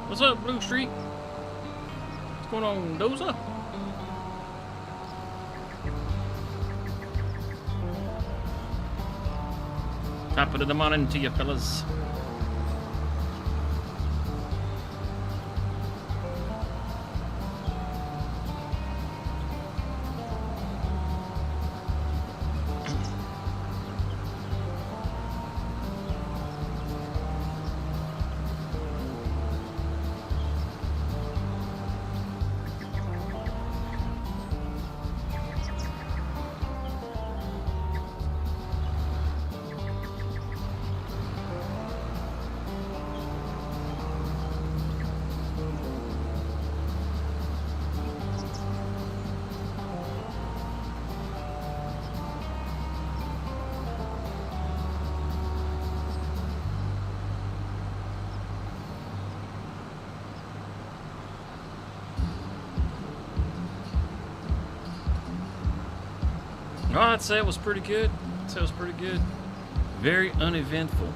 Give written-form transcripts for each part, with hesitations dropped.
What's up, Blue Street? What's going on, Doza? Top of the morning to you, fellas. Oh, I'd say it was pretty good. Very uneventful.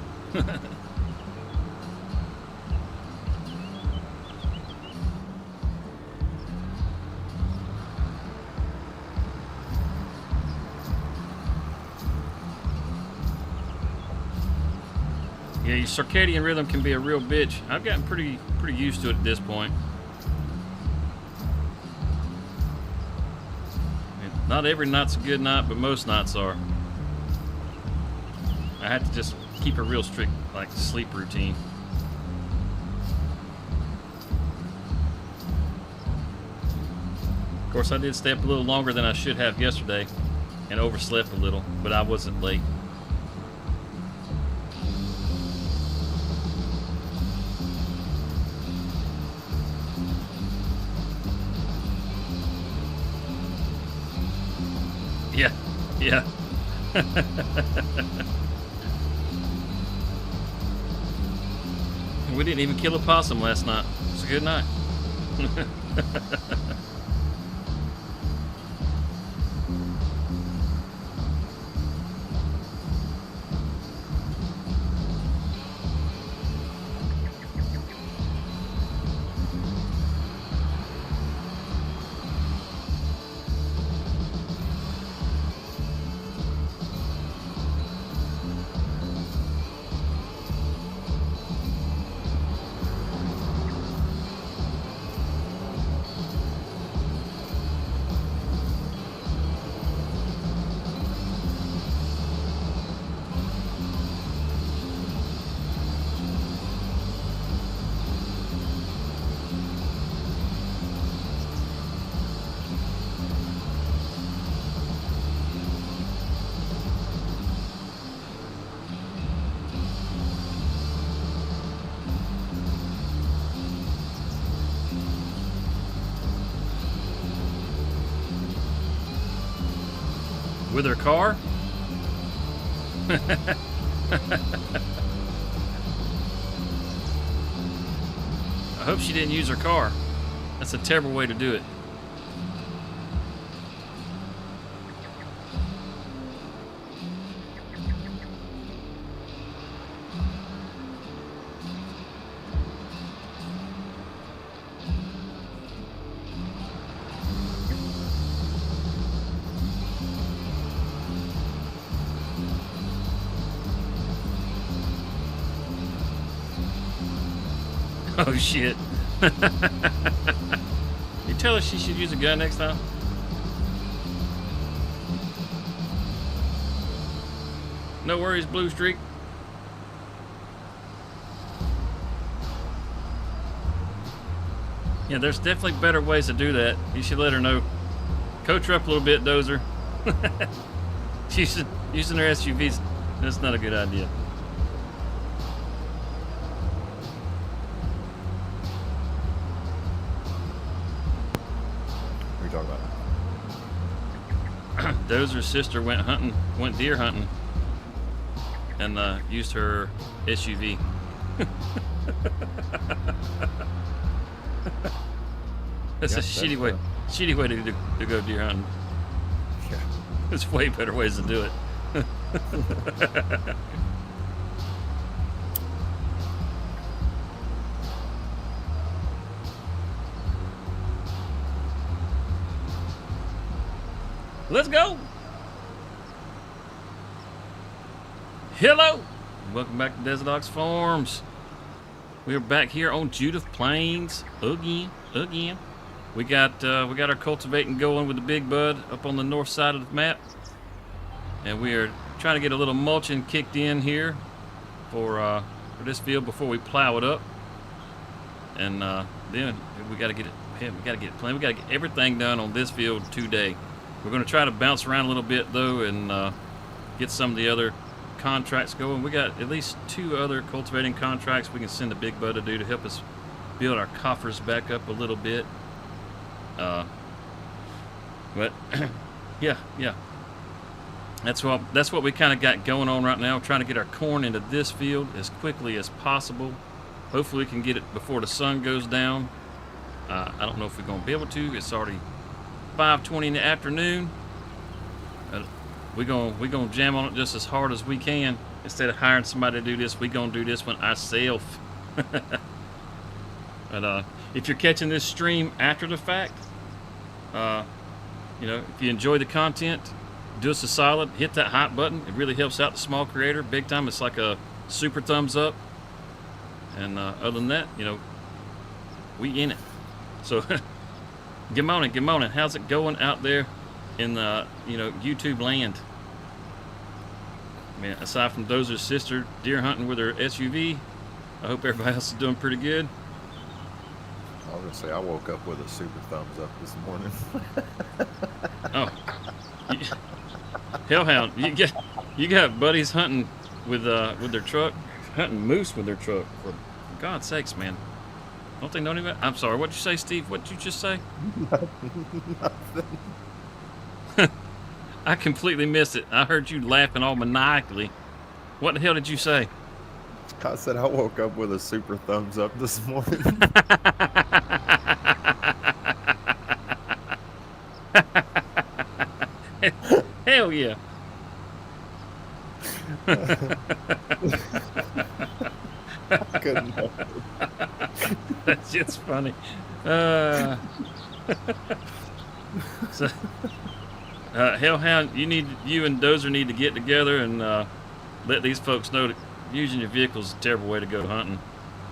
Yeah, your circadian rhythm can be a real bitch. I've gotten pretty used to it at this point. Not every night's a good night, but most nights are. I had to just keep a real strict, sleep routine. Of course, I did stay up a little longer than I should have yesterday and overslept a little, but I wasn't late. Yeah. We didn't even kill a possum last night. It was a good night. With her car? I hope she didn't use her car. That's a terrible way to do it. Oh shit. You tell her she should use a gun next time? No worries, Blue Streak. Yeah, there's definitely better ways to do that. You should let her know. Coach her up a little bit, Dozer. Using her SUVs, that's not a good idea. What are you talking about? Dozer's sister went deer hunting, and used her SUV. That's a shitty way to go deer hunting. Yeah. There's way better ways to do it. Let's go. Hello. Welcome back to DesertOx Farms. We're back here on Judith Plains again. We got our cultivating going with the big bud up on the north side of the map, and we are trying to get a little mulching kicked in here for this field before we plow it up, and then we got to get it. We got to get it planted. We got to get everything done on this field today. We're going to try to bounce around a little bit though, and get some of the other contracts going. We got at least 2 other cultivating contracts we can send the big bud to do to help us build our coffers back up a little bit. But yeah, that's what we kind of got going on right now. We're trying to get our corn into this field as quickly as possible. Hopefully we can get it before the sun goes down. I don't know if we're going to be able to. It's already 5:20 in the afternoon. We're gonna jam on it just as hard as we can. Instead of hiring somebody to do this, we're gonna do this one ourselves. But if you're catching this stream after the fact, you know, if you enjoy the content, do us a solid, hit that hot button. It really helps out the small creator big time. It's like a super thumbs up. And other than that, you know, we in it. So get on it. How's it going out there in the, you know, YouTube land? I mean, aside from Dozer's sister deer hunting with her SUV, I hope everybody else is doing pretty good. I was gonna say I woke up with a super thumbs up this morning. Oh, hellhound! You got buddies hunting with their truck, hunting moose with their truck. For God's sakes, man! Don't they know any better? I'm sorry. What'd you say, Steve? What'd you just say? Nothing. I completely missed it. I heard you laughing all maniacally. What the hell did you say? I said I woke up with a super thumbs up this morning. Hell yeah. I couldn't help it. That's just funny. So, Hellhound, you and Dozer need to get together and let these folks know that using your vehicle is a terrible way to go hunting.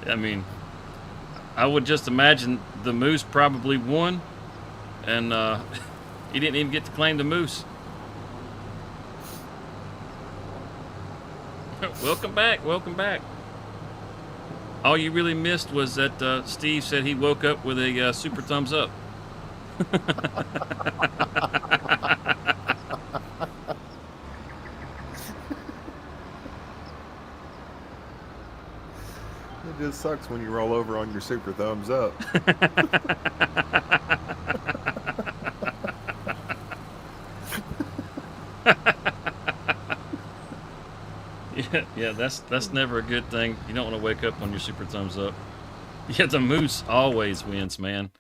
I mean, I would just imagine the moose probably won, and he didn't even get to claim the moose. Welcome back. All you really missed was that Steve said he woke up with a super thumbs up. It just sucks when you roll over on your super thumbs up. Yeah, that's never a good thing. You don't want to wake up on your super thumbs up. Yeah, the moose always wins, man.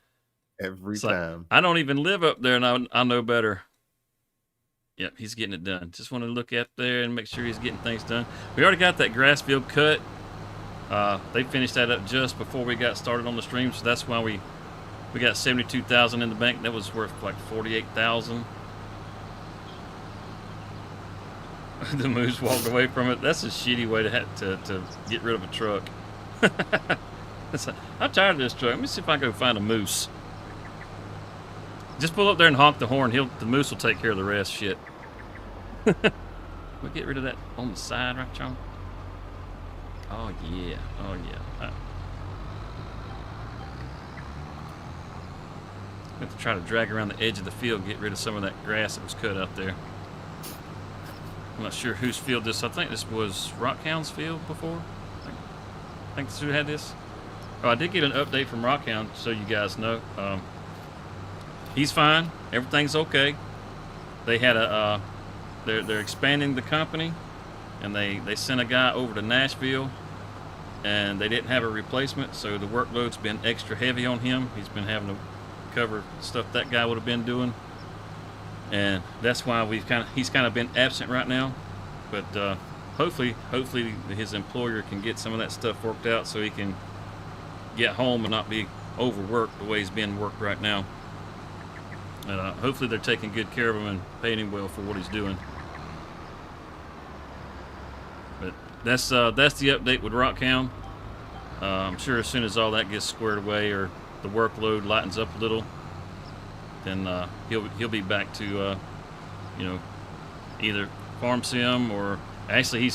Every time. I don't even live up there, and I know better. Yep, he's getting it done. Just want to look up there and make sure he's getting things done. We already got that grass field cut. They finished that up just before we got started on the stream, so that's why we got $72,000 in the bank. That was worth like $48,000. The moose walked away from it. That's a shitty way to get rid of a truck. I'm tired of this truck. Let me see if I can go find a moose. Just pull up there and honk the horn. The moose will take care of the rest. Shit. We'll get rid of that on the side, right, John? Oh yeah. Oh yeah. I have to try to drag around the edge of the field, get rid of some of that grass that was cut out there. I'm not sure whose field this. I think this was Rockhound's field before. I think this who had this. Oh, I did get an update from Rockhound, so you guys know. He's fine. Everything's okay. They had a. They're expanding the company, and they sent a guy over to Nashville, and they didn't have a replacement, so the workload's been extra heavy on him. He's been having to cover stuff that guy would have been doing, and that's why he's kind of been absent right now. But hopefully his employer can get some of that stuff worked out so he can get home and not be overworked the way he's being worked right now. And hopefully they're taking good care of him and paying him well for what he's doing. But that's the update with Rockhound. I'm sure as soon as all that gets squared away or the workload lightens up a little, then he'll be back to either Farm Sim or actually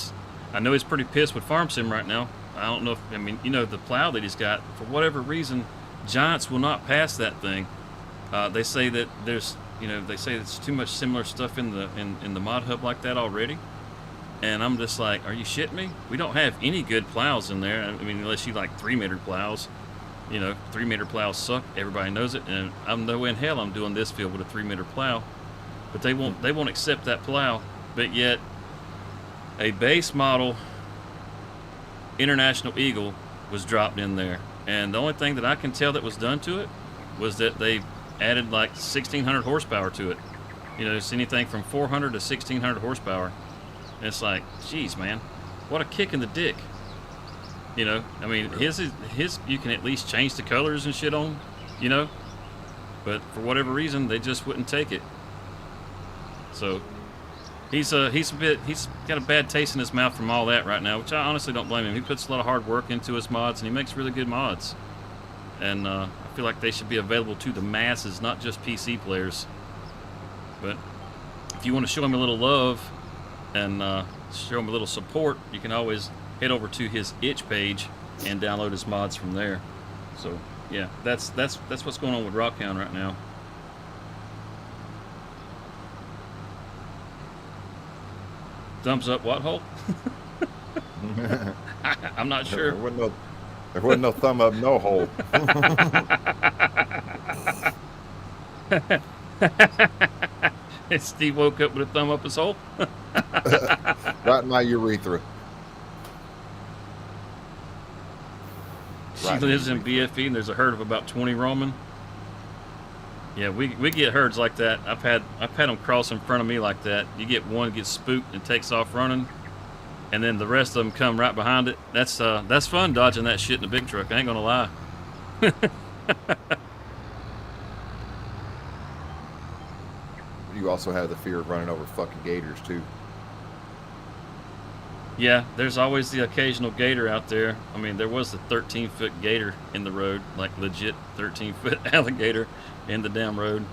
I know he's pretty pissed with Farm Sim right now. I don't know if the plow that he's got, for whatever reason, Giants will not pass that thing. They say that there's too much similar stuff in the mod hub like that already, and I'm just like, are you shitting me? We don't have any good plows in there. I mean, unless you like 3-meter plows. 3-meter plows suck. Everybody knows it, and I'm no way in hell I'm doing this field with a 3-meter plow. But they won't accept that plow. But yet, a base model International Eagle was dropped in there, and the only thing that I can tell that was done to it was that they added like 1,600 horsepower to it. It's anything from 400 to 1,600 horsepower. And it's like, geez, man, what a kick in the dick. I mean, his you can at least change the colors and shit on, but for whatever reason they just wouldn't take it. So he's got a bad taste in his mouth from all that right now, which I honestly don't blame him. He puts a lot of hard work into his mods, and he makes really good mods. And I feel like they should be available to the masses, not just PC players. But if you want to show him a little love and show him a little support, you can always head over to his itch page and download his mods from there. So yeah, that's what's going on with Rockhound right now. Thumbs up what hole? I'm not sure. There wasn't no thumb up, no hole. Steve woke up with a thumb up his hole. Right in my urethra. She lives in BFE, and there's a herd of about 20 roaming. Yeah, we get herds like that. I've had them cross in front of me like that. You get one gets spooked and takes off running, and then the rest of them come right behind it. That's fun dodging that shit in a big truck. I ain't gonna lie. You also have the fear of running over fucking gators too. Yeah, there's always the occasional gator out there. I mean, there was a 13-foot gator in the road, like legit 13-foot alligator in the damn road.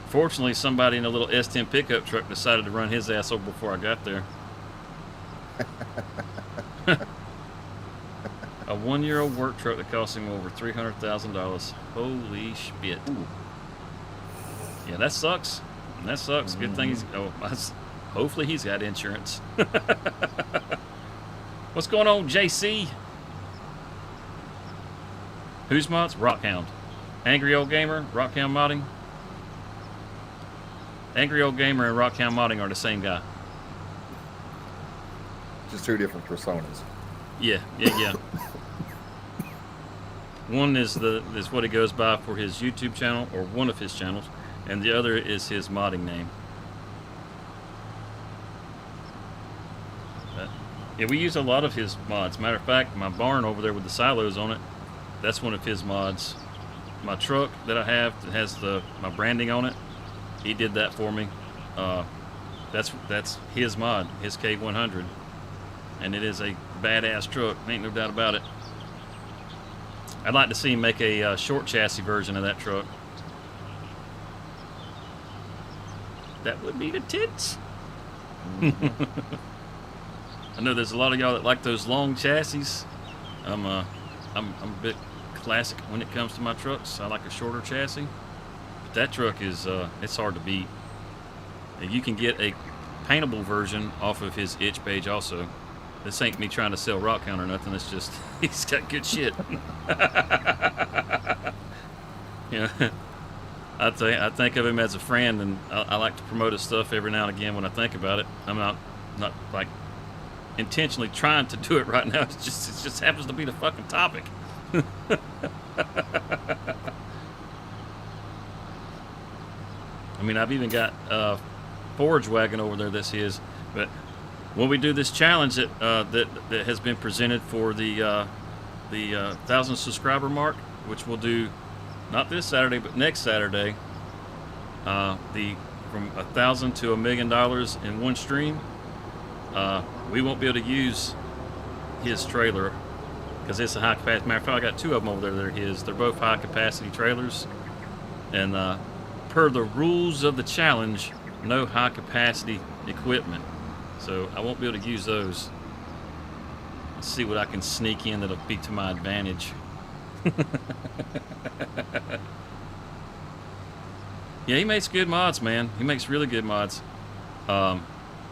Fortunately, somebody in a little S10 pickup truck decided to run his ass over before I got there. A 1-year-old work truck that cost him over $300,000. Holy shit. Ooh. Yeah, that sucks. That sucks. Good thing he's... hopefully he's got insurance. What's going on, JC? Whose mods? Rockhound. Angry Old Gamer, Rockhound Modding. Angry Old Gamer and Rockhound Modding are the same guy. Just two different personas. Yeah. One is what he goes by for his YouTube channel, or one of his channels, and the other is his modding name. Yeah, we use a lot of his mods. Matter of fact, my barn over there with the silos on it, that's one of his mods. My truck that I have that has my branding on it, he did that for me. That's his mod, his K100, and it is a badass truck. Ain't no doubt about it. I'd like to see him make a short chassis version of that truck. That would be the tits. I know there's a lot of y'all that like those long chassis. I'm a bit classic when it comes to my trucks. I like a shorter chassis. But that truck is it's hard to beat. And you can get a paintable version off of his itch page also. This ain't me trying to sell rock count or nothing. It's just he's got good shit. Yeah. I think of him as a friend, and I like to promote his stuff every now and again when I think about it. I'm not like intentionally trying to do it right now. It just happens to be the fucking topic. I mean, I've even got Forge Wagon over there that's his. But when we do this challenge that has been presented for the 1,000 subscriber mark, which we'll do not this Saturday but next Saturday, from 1,000 to $1 million in one stream, we won't be able to use his trailer because it's a high capacity. Matter of fact, I got two of them over there that are his. They're both high capacity trailers, and per the rules of the challenge, no high capacity equipment, so I won't be able to use those. Let's see what I can sneak in that'll be to my advantage. Yeah, he makes good mods, man. He makes really good mods.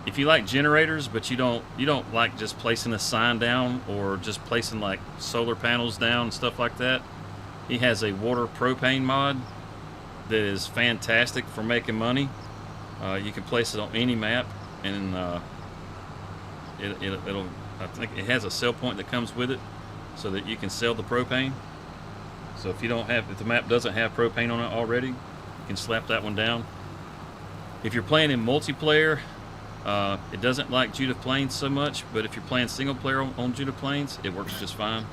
If you like generators, but you don't like just placing a sign down or just placing like solar panels down and stuff like that, he has a water propane mod that is fantastic for making money. You can place it on any map, and it'll. I think it has a sell point that comes with it, so that you can sell the propane. So if the map doesn't have propane on it already, you can slap that one down. If you're playing in multiplayer, it doesn't like Judith Plains so much, but if you're playing single player on Judith Plains, it works just fine.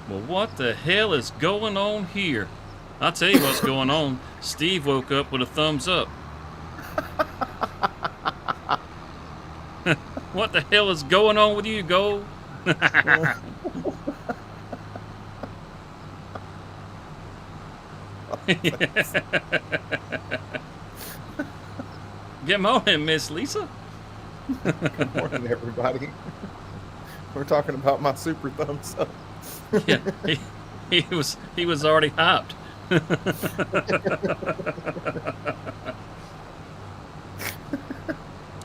Well, what the hell is going on here? I'll tell you what's going on. Steve woke up with a thumbs up. What the hell is going on with you, Gold? Good morning, Miss Lisa. Good morning, everybody. We're talking about my super thumbs up. Yeah, he was already hyped.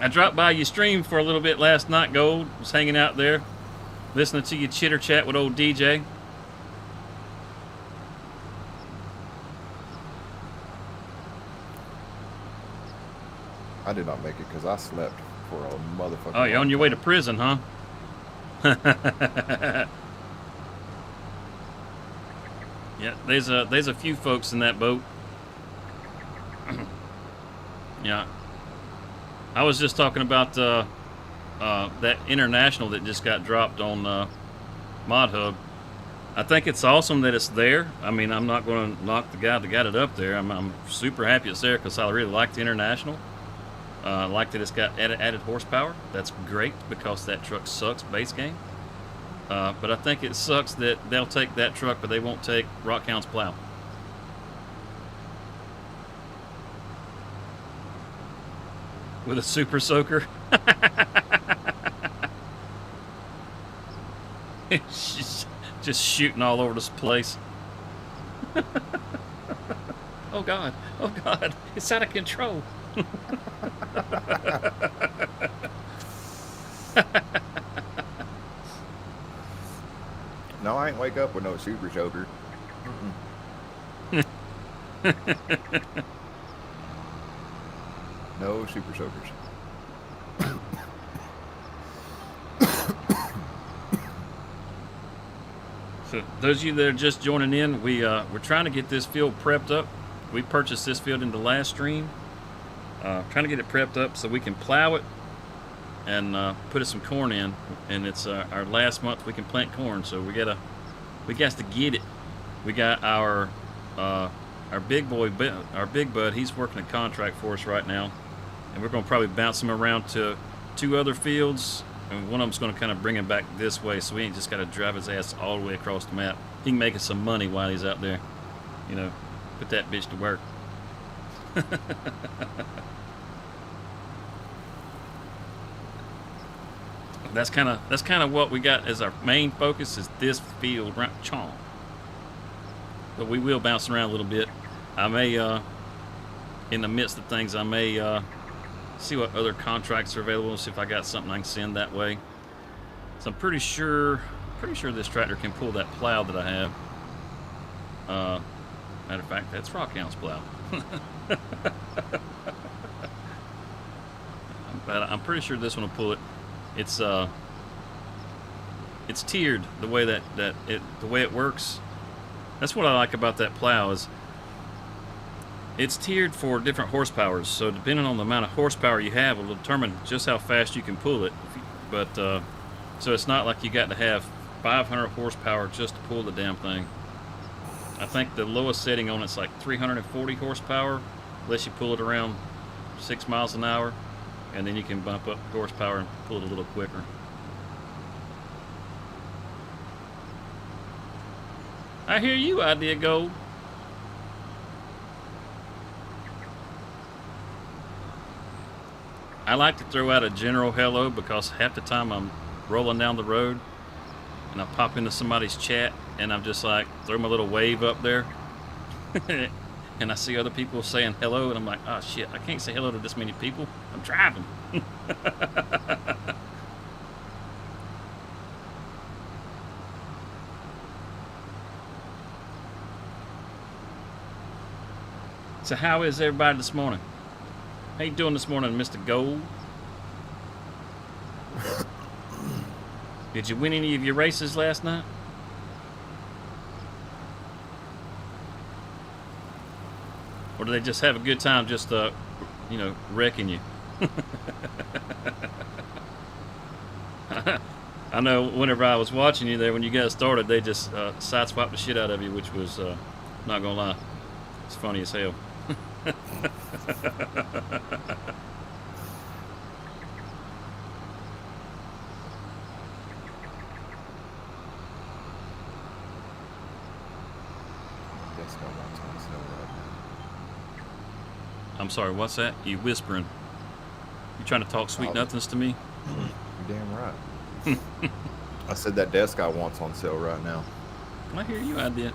I dropped by your stream for a little bit last night, Gold. Was hanging out there, listening to you chitter chat with old DJ. I did not make it because I slept for a motherfucker. Oh, you're on your way to prison, huh? Yeah, there's a few folks in that boat. Yeah, I was just talking about that international that just got dropped on Mod Hub. I think it's awesome that it's there. I mean, I'm not going to knock the guy that got it up there. I'm super happy it's there because I really like the international. I like that it's got added horsepower. That's great because that truck sucks base game. But I think it sucks that they'll take that truck, but they won't take Rockhound's plow. With a super soaker. just shooting all over this place. Oh God, it's out of control. No, I ain't wake up with no super soaker. No super soakers. So those of you that are just joining in, we're trying to get this field prepped up. We purchased this field in the last stream. Trying to get it prepped up so we can plow it and put some corn in. And it's our last month we can plant corn, so we got to get it. We got our big bud. He's working a contract for us right now, and we're gonna probably bounce him around to 2 other fields And one of them's going to kind of bring him back this way, so we ain't just got to drive his ass all the way across the map. He can make us some money while he's out there. You know, put that bitch to work. That's kind of what we got as our main focus is this field right chomp. But we will bounce around a little bit. I may, in the midst of things, I may see what other contracts are available. See if I got something I can send that way. So I'm pretty sure this tractor can pull that plow that I have. Matter of fact, that's Rockhound's plow. But I'm pretty sure this one will pull it. It's tiered the way the way it works. That's what I like about that plow is it's tiered for different horsepowers. So depending on the amount of horsepower you have, will determine just how fast you can pull it. But so it's not like you got to have 500 horsepower just to pull the damn thing. I think the lowest setting on it's like 340 horsepower, unless you pull it around 6 miles an hour, and then you can bump up horsepower and pull it a little quicker. I hear you, Idea Gold. I like to throw out a general hello because half the time I'm rolling down the road and I pop into somebody's chat and I'm just like, throw my little wave up there. And I see other people saying hello and I'm like, oh shit, I can't say hello to this many people. I'm driving. So how is everybody this morning? How you doing this morning, Mr. Gold? Did you win any of your races last night? Or do they just have a good time just, you know, wrecking you? I know whenever I was watching you there, when you guys started, they just sideswiped the shit out of you, which was, not gonna lie, it's funny as hell. I'm sorry, what's that? You whispering? You trying to talk sweet nothings to me? You're damn right. I said that desk I want's on sale right now. I hear you, Idea.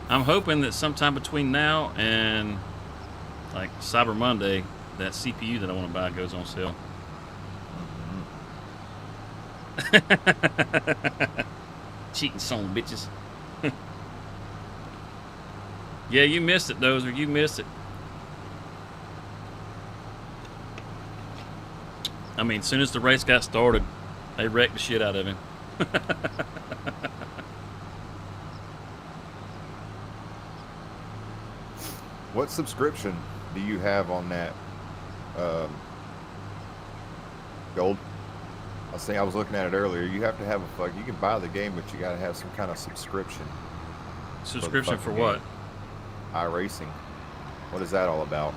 I'm hoping that sometime between now and like Cyber Monday, that CPU that I want to buy goes on sale. Cheating son of bitches. Yeah, you missed it, Dozer. You missed it. I mean, as soon as the race got started, they wrecked the shit out of him. What subscription do you have on that Gold? I was looking at it earlier. You have to have you can buy the game, but you got to have some kind of subscription. Subscription for what? iRacing. What is that all about?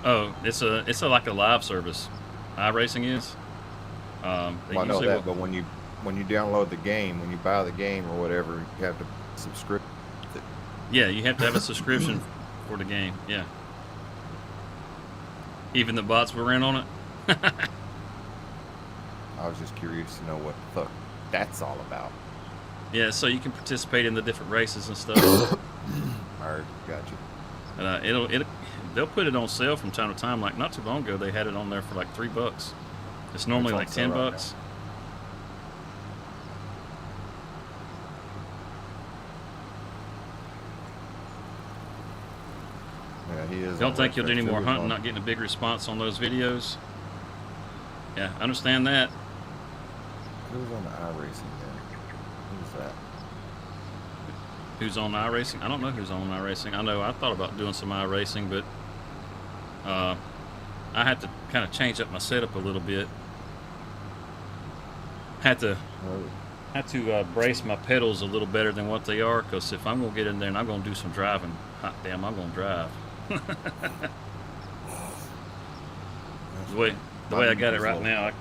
Oh, it's like a live service. iRacing is. Well, I know that, but when you download the game, when you buy the game or whatever, you have to subscribe. Yeah, you have to have a subscription for the game. Yeah. Even the bots were in on it. I was just curious to know what the fuck that's all about. Yeah, so you can participate in the different races and stuff. Alright, gotcha. And they'll put it on sale from time to time. Like not too long ago, they had it on there for like $3. It's normally like $10. Right, yeah, he is. Don't think you'll do any more hunting, not getting a big response on those videos. Yeah, I understand that. Who's on the iRacing then? Who's that? Who's on iRacing? I don't know who's on iRacing. I know I thought about doing some iRacing, but I had to kind of change up my setup a little bit. Had to brace my pedals a little better than what they are, because if I'm gonna get in there and I'm gonna do some driving, hot damn, I'm gonna drive. The way I got it right now,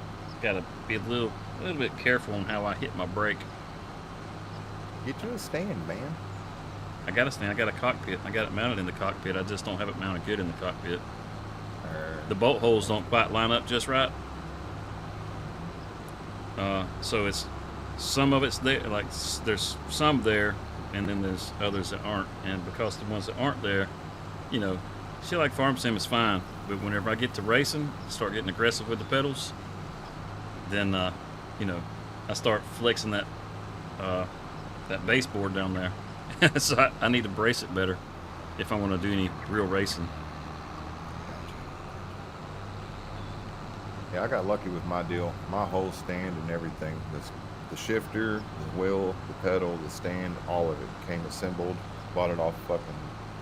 gotta be a little bit careful on how I hit my brake. Get to a stand, man. I got a stand. I got a cockpit. I got it mounted in the cockpit. I just don't have it mounted good in the cockpit. The bolt holes don't quite line up just right. So it's some of it's there, like there's some there, and then there's others that aren't. And because the ones that aren't there, you know, shit like farm sim is fine. But whenever I get to racing, start getting aggressive with the pedals, then you know, I start flexing that baseboard down there. So I need to brace it better if I want to do any real racing. Yeah, I got lucky with my deal. My whole stand and everything, the shifter, the wheel, the pedal, the stand, all of it came assembled. Bought it off fucking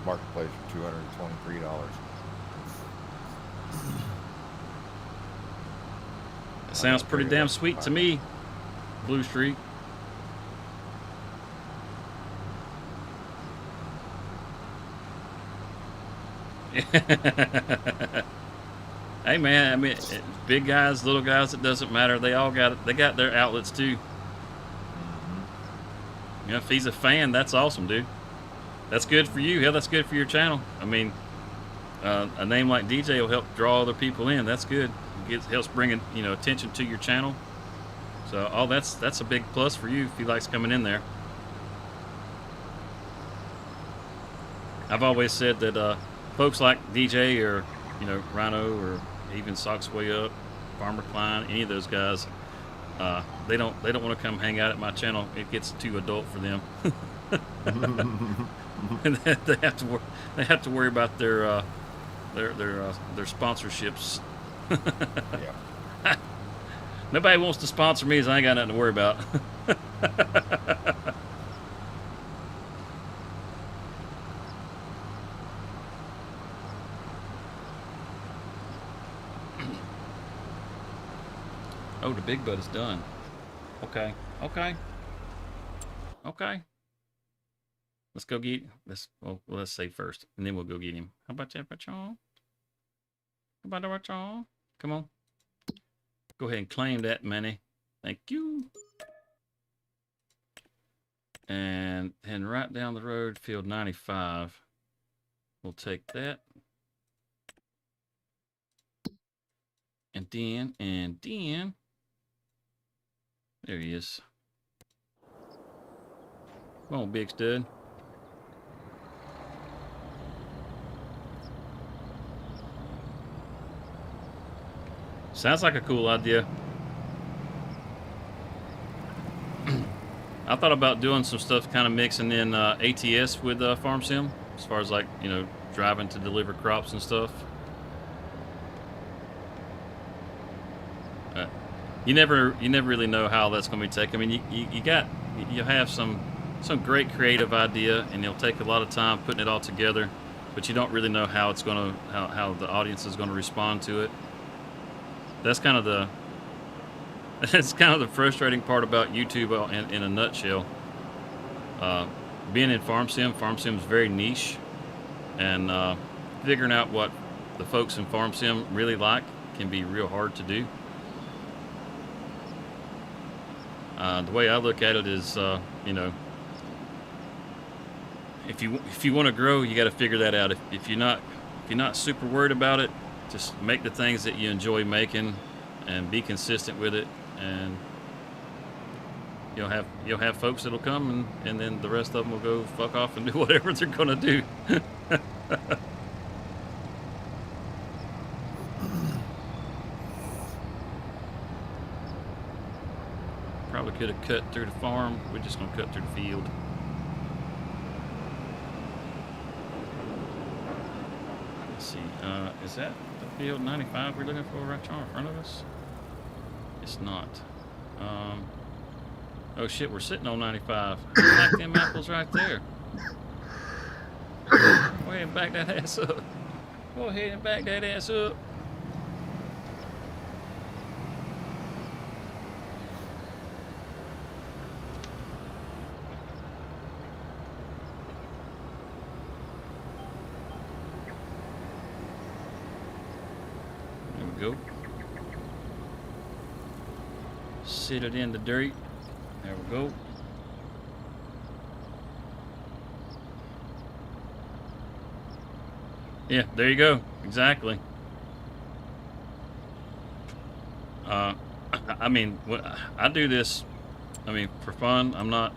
Marketplace for $223. It sounds pretty damn sweet to me, Blue Streak. Hey man, I mean, big guys, little guys, it doesn't matter. They all got it. They got their outlets too. You know, if he's a fan, that's awesome, dude. That's good for you. Hell, that's good for your channel. I mean, a name like DJ will help draw other people in. That's good. It helps bring attention to your channel. So, that's a big plus for you if he likes coming in there. I've always said that folks like DJ or Rhino or even Socks Way Up, Farmer Klein, any of those guys, they don't want to come hang out at my channel. It gets too adult for them. And they have to worry about their sponsorships. Yeah. Nobody wants to sponsor me, so I ain't got nothing to worry about. Oh, the big bud is done. Okay. Let's go get. Let's save first, and then we'll go get him. How about that, y'all? Come on. Go ahead and claim that money. Thank you. And then right down the road, field 95. We'll take that. And then. There he is. Come on, big stud. Sounds like a cool idea. I thought about doing some stuff, kind of mixing in ATS with Farm Sim, as far as like, driving to deliver crops and stuff. You never really know how that's going to be taken. I mean, you have some great creative idea, and it'll take a lot of time putting it all together, but you don't really know how it's going to how the audience is going to respond to it. That's kind of the frustrating part about YouTube in a nutshell. Being in Farm Sim is very niche, and figuring out what the folks in Farm Sim really like can be real hard to do. The way I look at it is, if you want to grow, you got to figure that out. If you're not super worried about it, just make the things that you enjoy making, and be consistent with it, and you'll have folks that'll come, and then the rest of them will go fuck off and do whatever they're gonna do. Probably could have cut through the farm. We're just gonna cut through the field. Let's see. Is that the field 95 we're looking for right in front of us? It's not. Oh shit, we're sitting on 95. Like them apples right there. Go ahead and back that ass up. Go ahead and back that ass up. There we go. Sit it in the dirt. There we go. Yeah, there you go. Exactly. I mean, I do this, I mean, for fun. I'm not,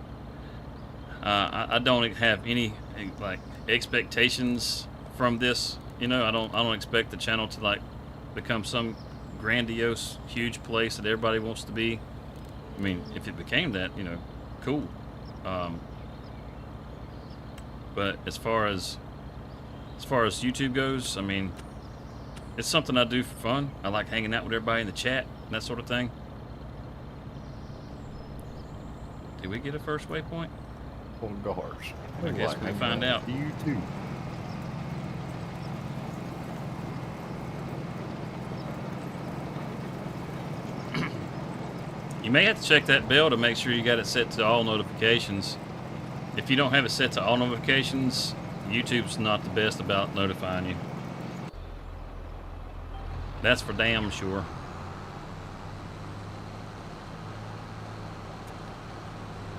I don't have any like expectations from this. You know, I don't expect the channel to like become some grandiose, huge place that everybody wants to be. I mean, if it became that, you know, cool. But as far as YouTube goes, I mean, it's something I do for fun. I like hanging out with everybody in the chat and that sort of thing. Did we get a first waypoint? Oh gosh. I guess we'll find out. You too. You may have to check that bell to make sure you got it set to all notifications. If you don't have it set to all notifications, YouTube's not the best about notifying you. That's for damn sure.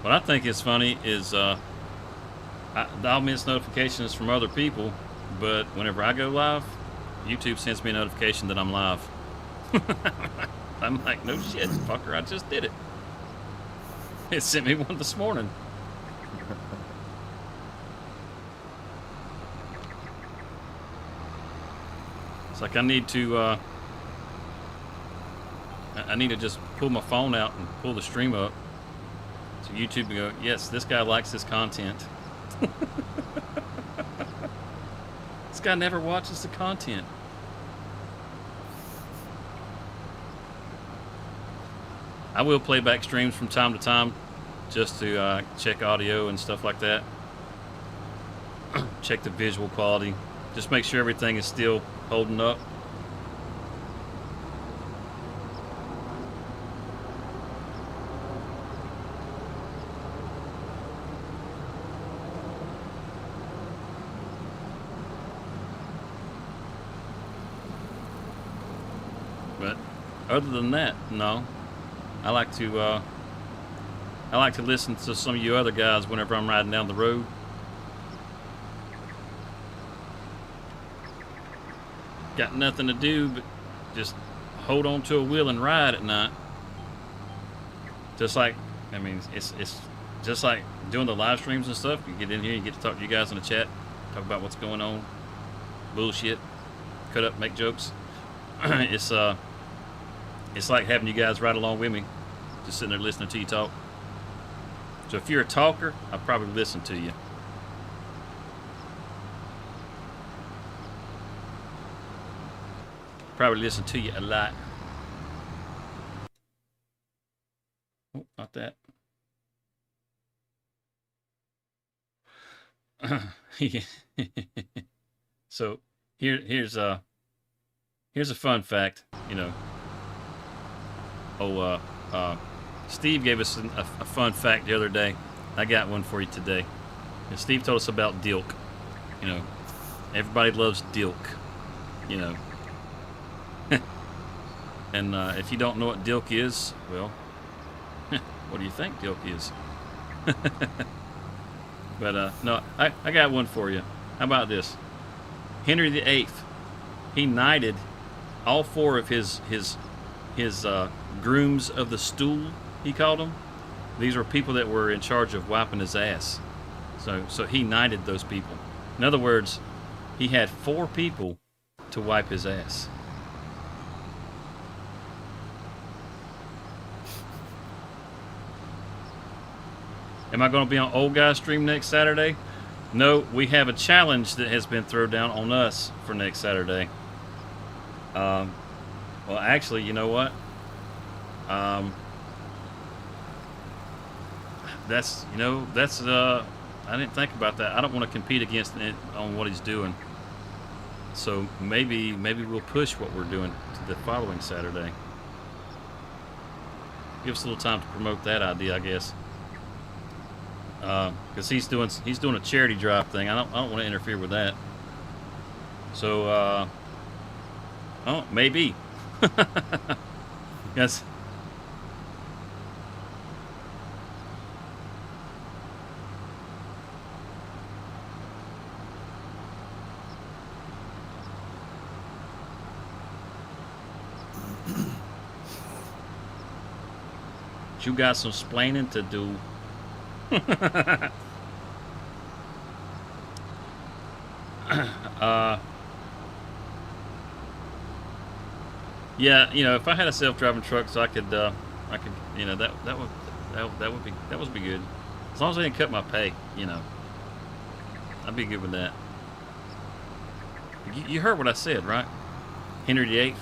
What I think is funny is I'll miss notifications from other people, but whenever I go live, YouTube sends me a notification that I'm live. I'm like, no shit, fucker, I just did it. It sent me one this morning. It's like I need to just pull my phone out and pull the stream up so YouTube can go, yes, this guy likes this content. This guy never watches the content. I will play back streams from time to time just to check audio and stuff like that. Check the visual quality. Just make sure everything is still holding up. But other than that, no. I like to listen to some of you other guys whenever I'm riding down the road. Got nothing to do but just hold on to a wheel and ride at night. Just like, I mean, it's just like doing the live streams and stuff. You get in here, you get to talk to you guys in the chat, talk about what's going on, bullshit, cut up, make jokes. It's like having you guys ride along with me, just sitting there listening to you talk. So if you're a talker, I'll probably listen to you. Probably listen to you a lot. Oh, not that. So here's a fun fact, you know. Steve gave us a fun fact the other day. I got one for you today. And Steve told us about dilk. You know, everybody loves dilk. You know. And if you don't know what dilk is, well, what do you think dilk is? But no, I got one for you. How about this? Henry VIII, he knighted all four of his grooms of the stool, he called them. These were people that were in charge of wiping his ass. So he knighted those people. In other words, he had 4 people to wipe his ass. Am I going to be on Old Guy Stream next Saturday? No, we have a challenge that has been thrown down on us for next Saturday. Well, actually, you know what? I didn't think about that. I don't want to compete against it on what he's doing. So maybe we'll push what we're doing to the following Saturday. Give us a little time to promote that idea, I guess. Because he's doing a charity drive thing. I don't want to interfere with that. So maybe. Yes. but you got some splaining to do. Yeah, you know, if I had a self-driving truck, so I could, you know, that would be good. As long as they didn't cut my pay, you know, I'd be good with that. You heard what I said, right? Henry VIII,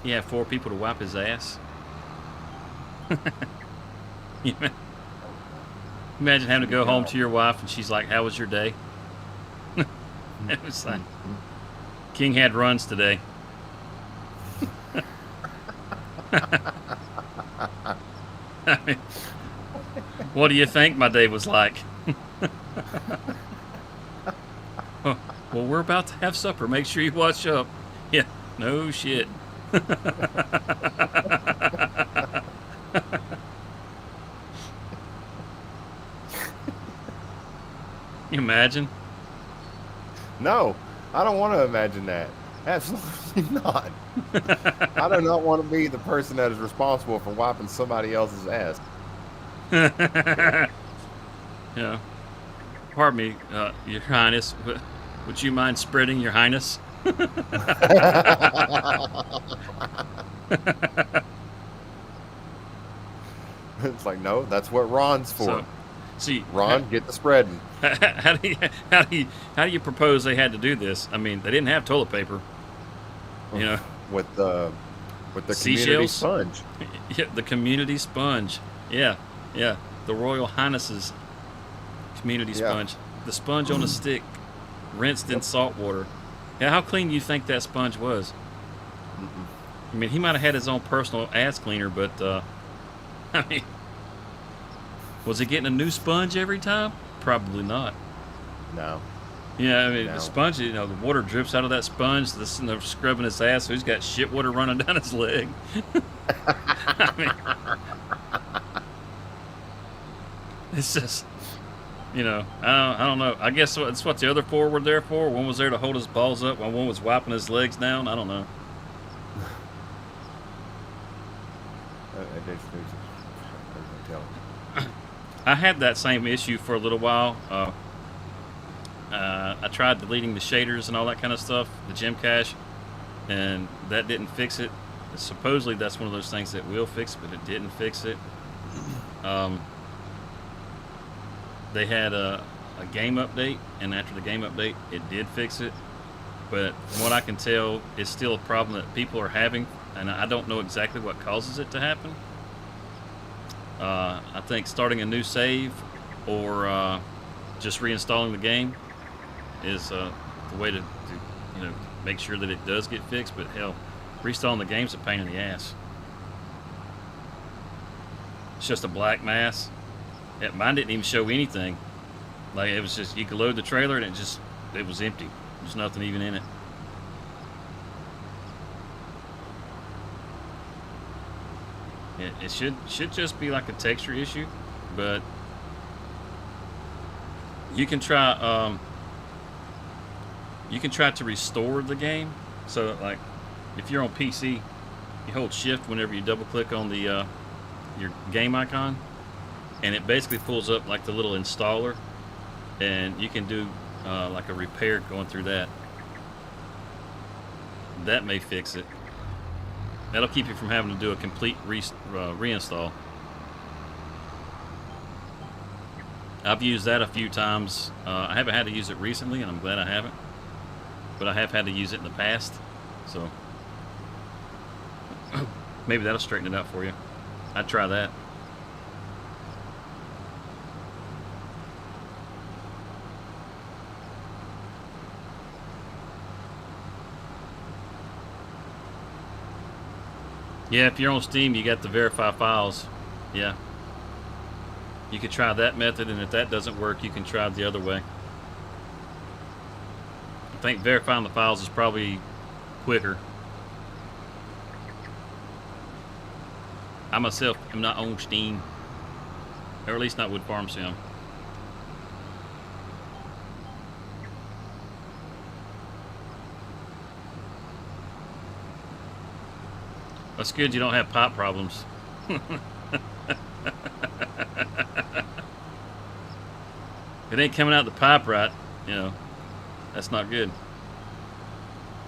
he had 4 people to wipe his ass. Imagine having to go home to your wife and she's like, "How was your day?" It was like, King had runs today. I mean, what do you think my day was like? Oh, well, we're about to have supper. Make sure you wash up. Yeah, no shit. You imagine? No, I don't want to imagine that. Absolutely not. I do not want to be the person that is responsible for wiping somebody else's ass. Yeah. Pardon me, Your Highness. Would you mind spreading, Your Highness? It's like, no, that's what Ron's for. So, see, Ron, get the spreading. How do you propose they had to do this? I mean, they didn't have toilet paper. You know, with the community seashells? sponge. Yeah, the community sponge. Yeah, yeah. The Royal Highness's community sponge. The sponge on a stick, rinsed in salt water. Yeah, how clean do you think that sponge was? I mean, he might have had his own personal ass cleaner, but I mean, was he getting a new sponge every time? Probably not. No. Yeah, I mean, No. the sponge, you know, the water drips out of that sponge. They're scrubbing his ass, so he's got shit water running down his leg. I mean, it's just, you know, I don't know. I guess that's what the other 4 were there for. One was there to hold his balls up while one was wiping his legs down. I don't know. I had that same issue for a little while. I tried deleting the shaders and all that kind of stuff, the gem cache, and that didn't fix it. Supposedly that's one of those things that will fix it, but it didn't fix it. They had a game update, and after the game update, it did fix it. But from what I can tell, it's still a problem that people are having, and I don't know exactly what causes it to happen. I think starting a new save or just reinstalling the game is the way to you know, make sure that it does get fixed. But hell, reinstalling the game's a pain in the ass. It's just a black mass. Mine didn't even show anything. Like, it was just, you could load the trailer and it was empty. There's nothing even in it. It should just be like a texture issue, but you can try to restore the game. So, like, if you're on PC, you hold shift whenever you double click on the your game icon, and it basically pulls up like the little installer, and you can do like a repair going through that. That may fix it. That'll keep you from having to do a complete reinstall. I've used that a few times. I haven't had to use it recently, and I'm glad I haven't. But I have had to use it in the past, so maybe that'll straighten it out for you. I'd try that. Yeah, if you're on Steam, you got the verify files. Yeah. You could try that method, and if that doesn't work, you can try the other way. I think verifying the files is probably quicker. I myself am not on Steam, or at least not with Farm Sim. That's good you don't have pipe problems. It ain't coming out the pipe right, you know. That's not good.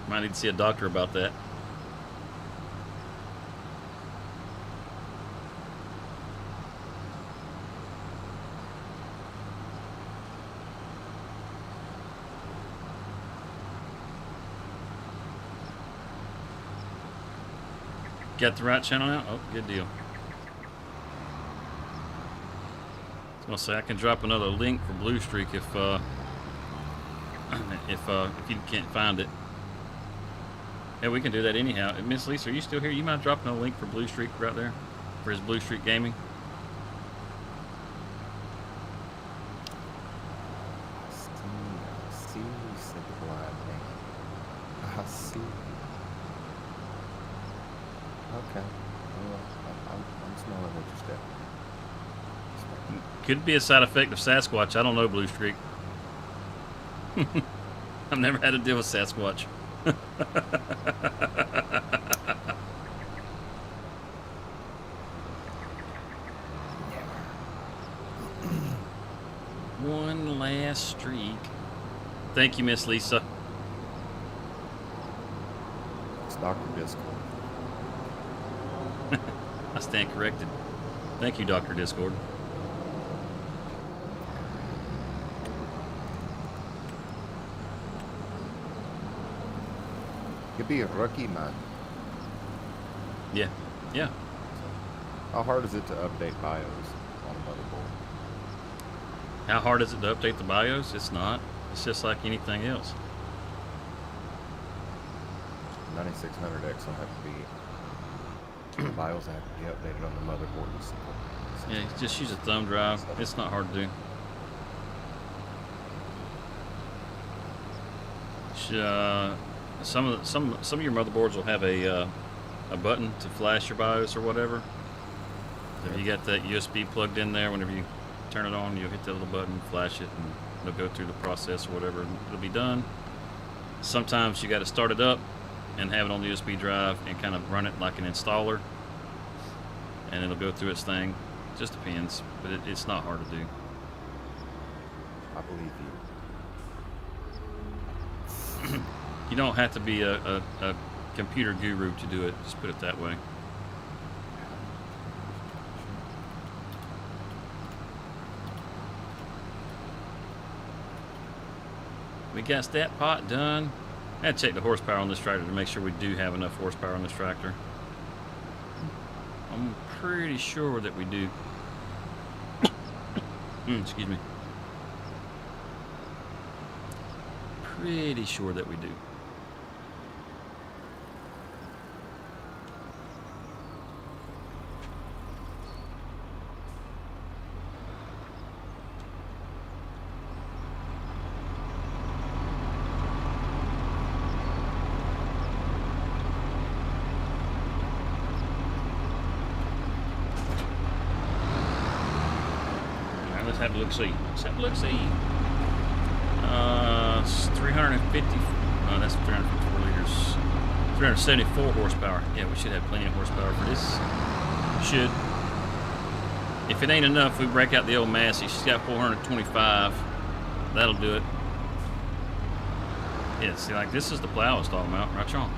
Might need to see a doctor about that. Got the right channel now? Oh, good deal. I was gonna say I can drop another link for Blue Streak if you can't find it. Yeah, we can do that anyhow. Miss Lisa, are you still here? You mind dropping a link for Blue Streak right there for his Blue Streak Gaming? See, you said the blind man. I see. Okay. Well, I'm smelling what you said. Could be a side effect of Sasquatch. I don't know, Blue Streak. I've never had to deal with Sasquatch. One last streak. Thank you, Miss Lisa. It's Dr. Discord. I stand corrected. Thank you, Dr. Discord. You'd be a rookie, man. Yeah, yeah. How hard is it to update BIOS on a motherboard? How hard is it to update the BIOS? It's not. It's just like anything else. 9600X will have to be BIOS have to be updated on the motherboard. Yeah, just use a thumb drive. It's not hard to do. Some of your motherboards will have a button to flash your BIOS or whatever. So if you got that USB plugged in there, whenever you turn it on, you'll hit that little button, flash it, and it'll go through the process or whatever, and it'll be done. Sometimes you got to start it up and have it on the USB drive and kind of run it like an installer, and it'll go through its thing. Just depends, but it's not hard to do. I believe you. You don't have to be a computer guru to do it, just put it that way. We got that pot done. I had to check the horsepower on this tractor to make sure we do have enough horsepower on this tractor. I'm pretty sure that we do. Excuse me. Pretty sure that we do. Let's have a look-see. Let's have a look-see. It's 350. Oh, that's 354 liters. 374 horsepower. Yeah, we should have plenty of horsepower for this. Should. If it ain't enough, we break out the old Massey. She's got 425. That'll do it. Yeah, see, like this is the plow I was talking about. Right on.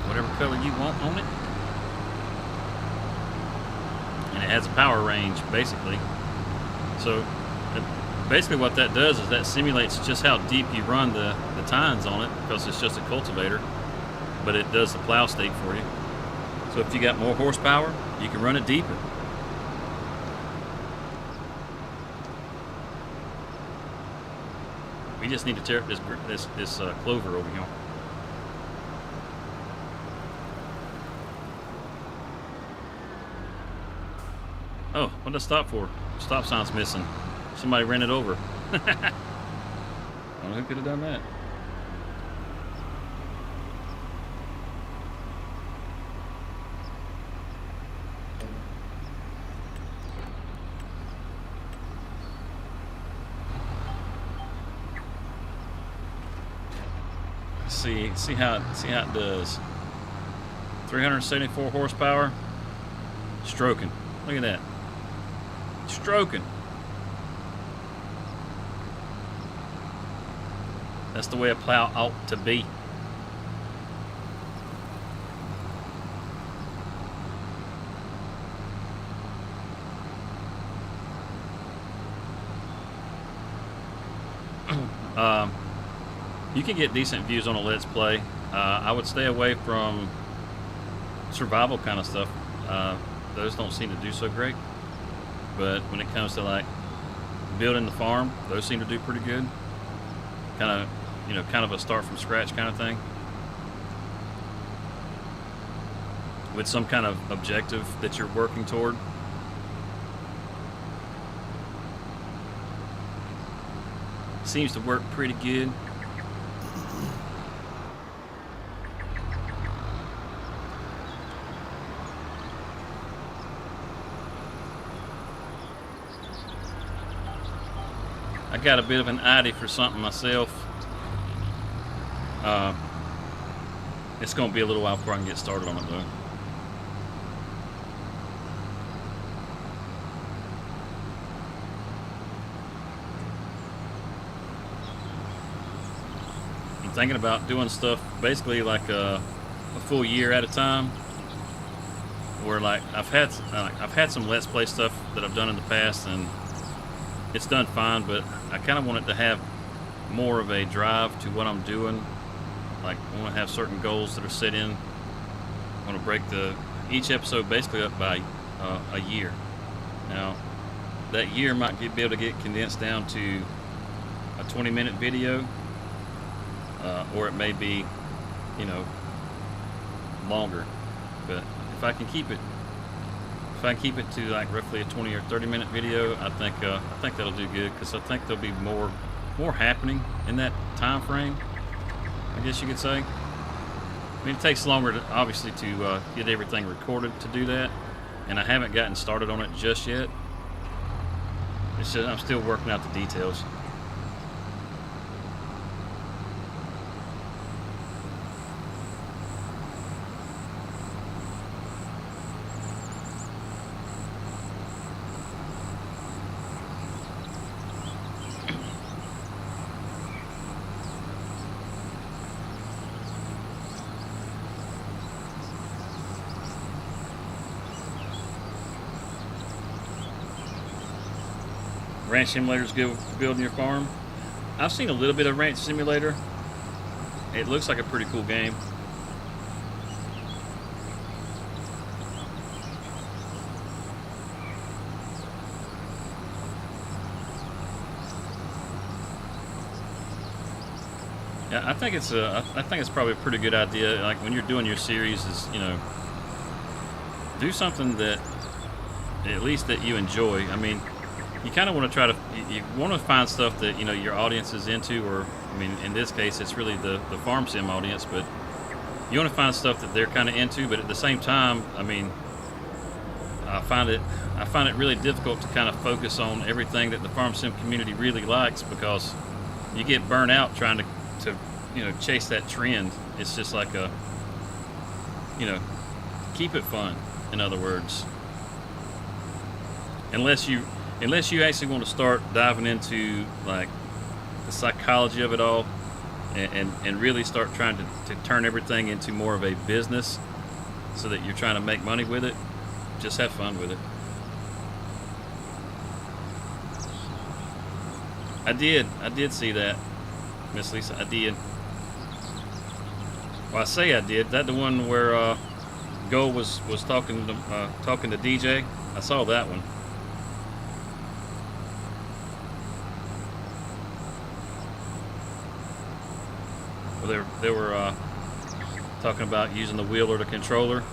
Whatever color you want on it. And it has a power range, basically. So basically what that does is that simulates just how deep you run the tines on it, because it's just a cultivator, but it does the plow state for you. So if you got more horsepower, you can run it deeper. We just need to tear up this clover over here. Oh, what did I stop for? Stop sign's missing. Somebody ran it over. I don't know who could have done that. See how it does. 374 horsepower. Stroking. Look at that. Stroking. That's the way a plow ought to be. You can get decent views on a Let's Play. I would stay away from survival kind of stuff. Those don't seem to do so great. But when it comes to like building the farm, those seem to do pretty good. Kind of, kind of a start from scratch kind of thing. With some kind of objective that you're working toward. Seems to work pretty good. I got a bit of an idea for something myself. It's going to be a little while before I can get started on it though. I'm thinking about doing stuff basically like a full year at a time. Where like I've had some Let's Play stuff that I've done in the past and it's done fine, but I kind of want it to have more of a drive to what I'm doing. Like I want to have certain goals that are set in. I want to break each episode basically up by a year. Now that year might be able to get condensed down to a 20-minute video, or it may be, longer. But if I can keep it to like roughly a 20 or 30-minute video, I think that'll do good, because I think there'll be more happening in that time frame, I guess you could say. I mean, it takes longer obviously to get everything recorded to do that, and I haven't gotten started on it just yet. It's just I'm still working out the details. Ranch Simulator's good for building your farm. I've seen a little bit of Ranch Simulator. It looks like a pretty cool game. Yeah, I think it's probably a pretty good idea. Like when you're doing your series, is do something that at least that you enjoy. I mean, you kind of want to try to, you want to find stuff that, your audience is into, or, I mean, in this case, it's really the farm sim audience, but you want to find stuff that they're kind of into, but at the same time, I mean, I find it really difficult to kind of focus on everything that the farm sim community really likes, because you get burnt out trying to chase that trend. It's just like keep it fun, in other words. Unless you actually want to start diving into like the psychology of it all, and really start trying to turn everything into more of a business, so that you're trying to make money with it, just have fun with it. I did see that, Miss Lisa. I did. Well, I say I did. That the one where Go was talking to DJ. I saw that one. Well, they were talking about using the wheel or the controller.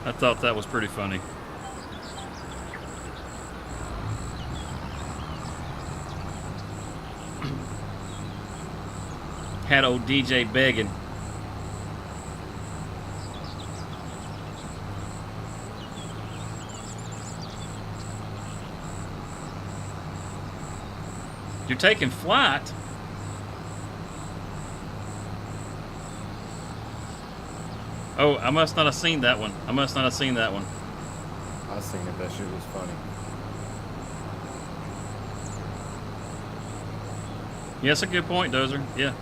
I thought that was pretty funny. Had old DJ begging. You're taking flight? Oh, I must not have seen that one. I must not have seen that one. I seen it. That shit was funny. Yeah, that's a good point, Dozer. Yeah.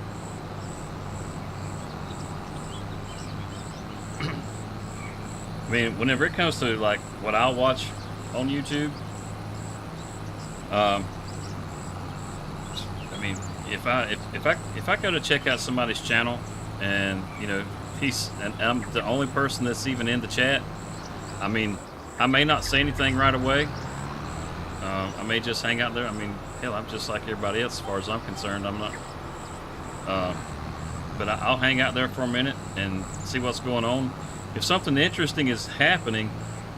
I mean, whenever it comes to like what I'll watch on YouTube, I mean, if I go to check out somebody's channel, and you know and I'm the only person that's even in the chat, I mean, I may not say anything right away. I may just hang out there. I mean, hell, I'm just like everybody else as far as I'm concerned. I'm not. But I'll hang out there for a minute and see what's going on. If something interesting is happening,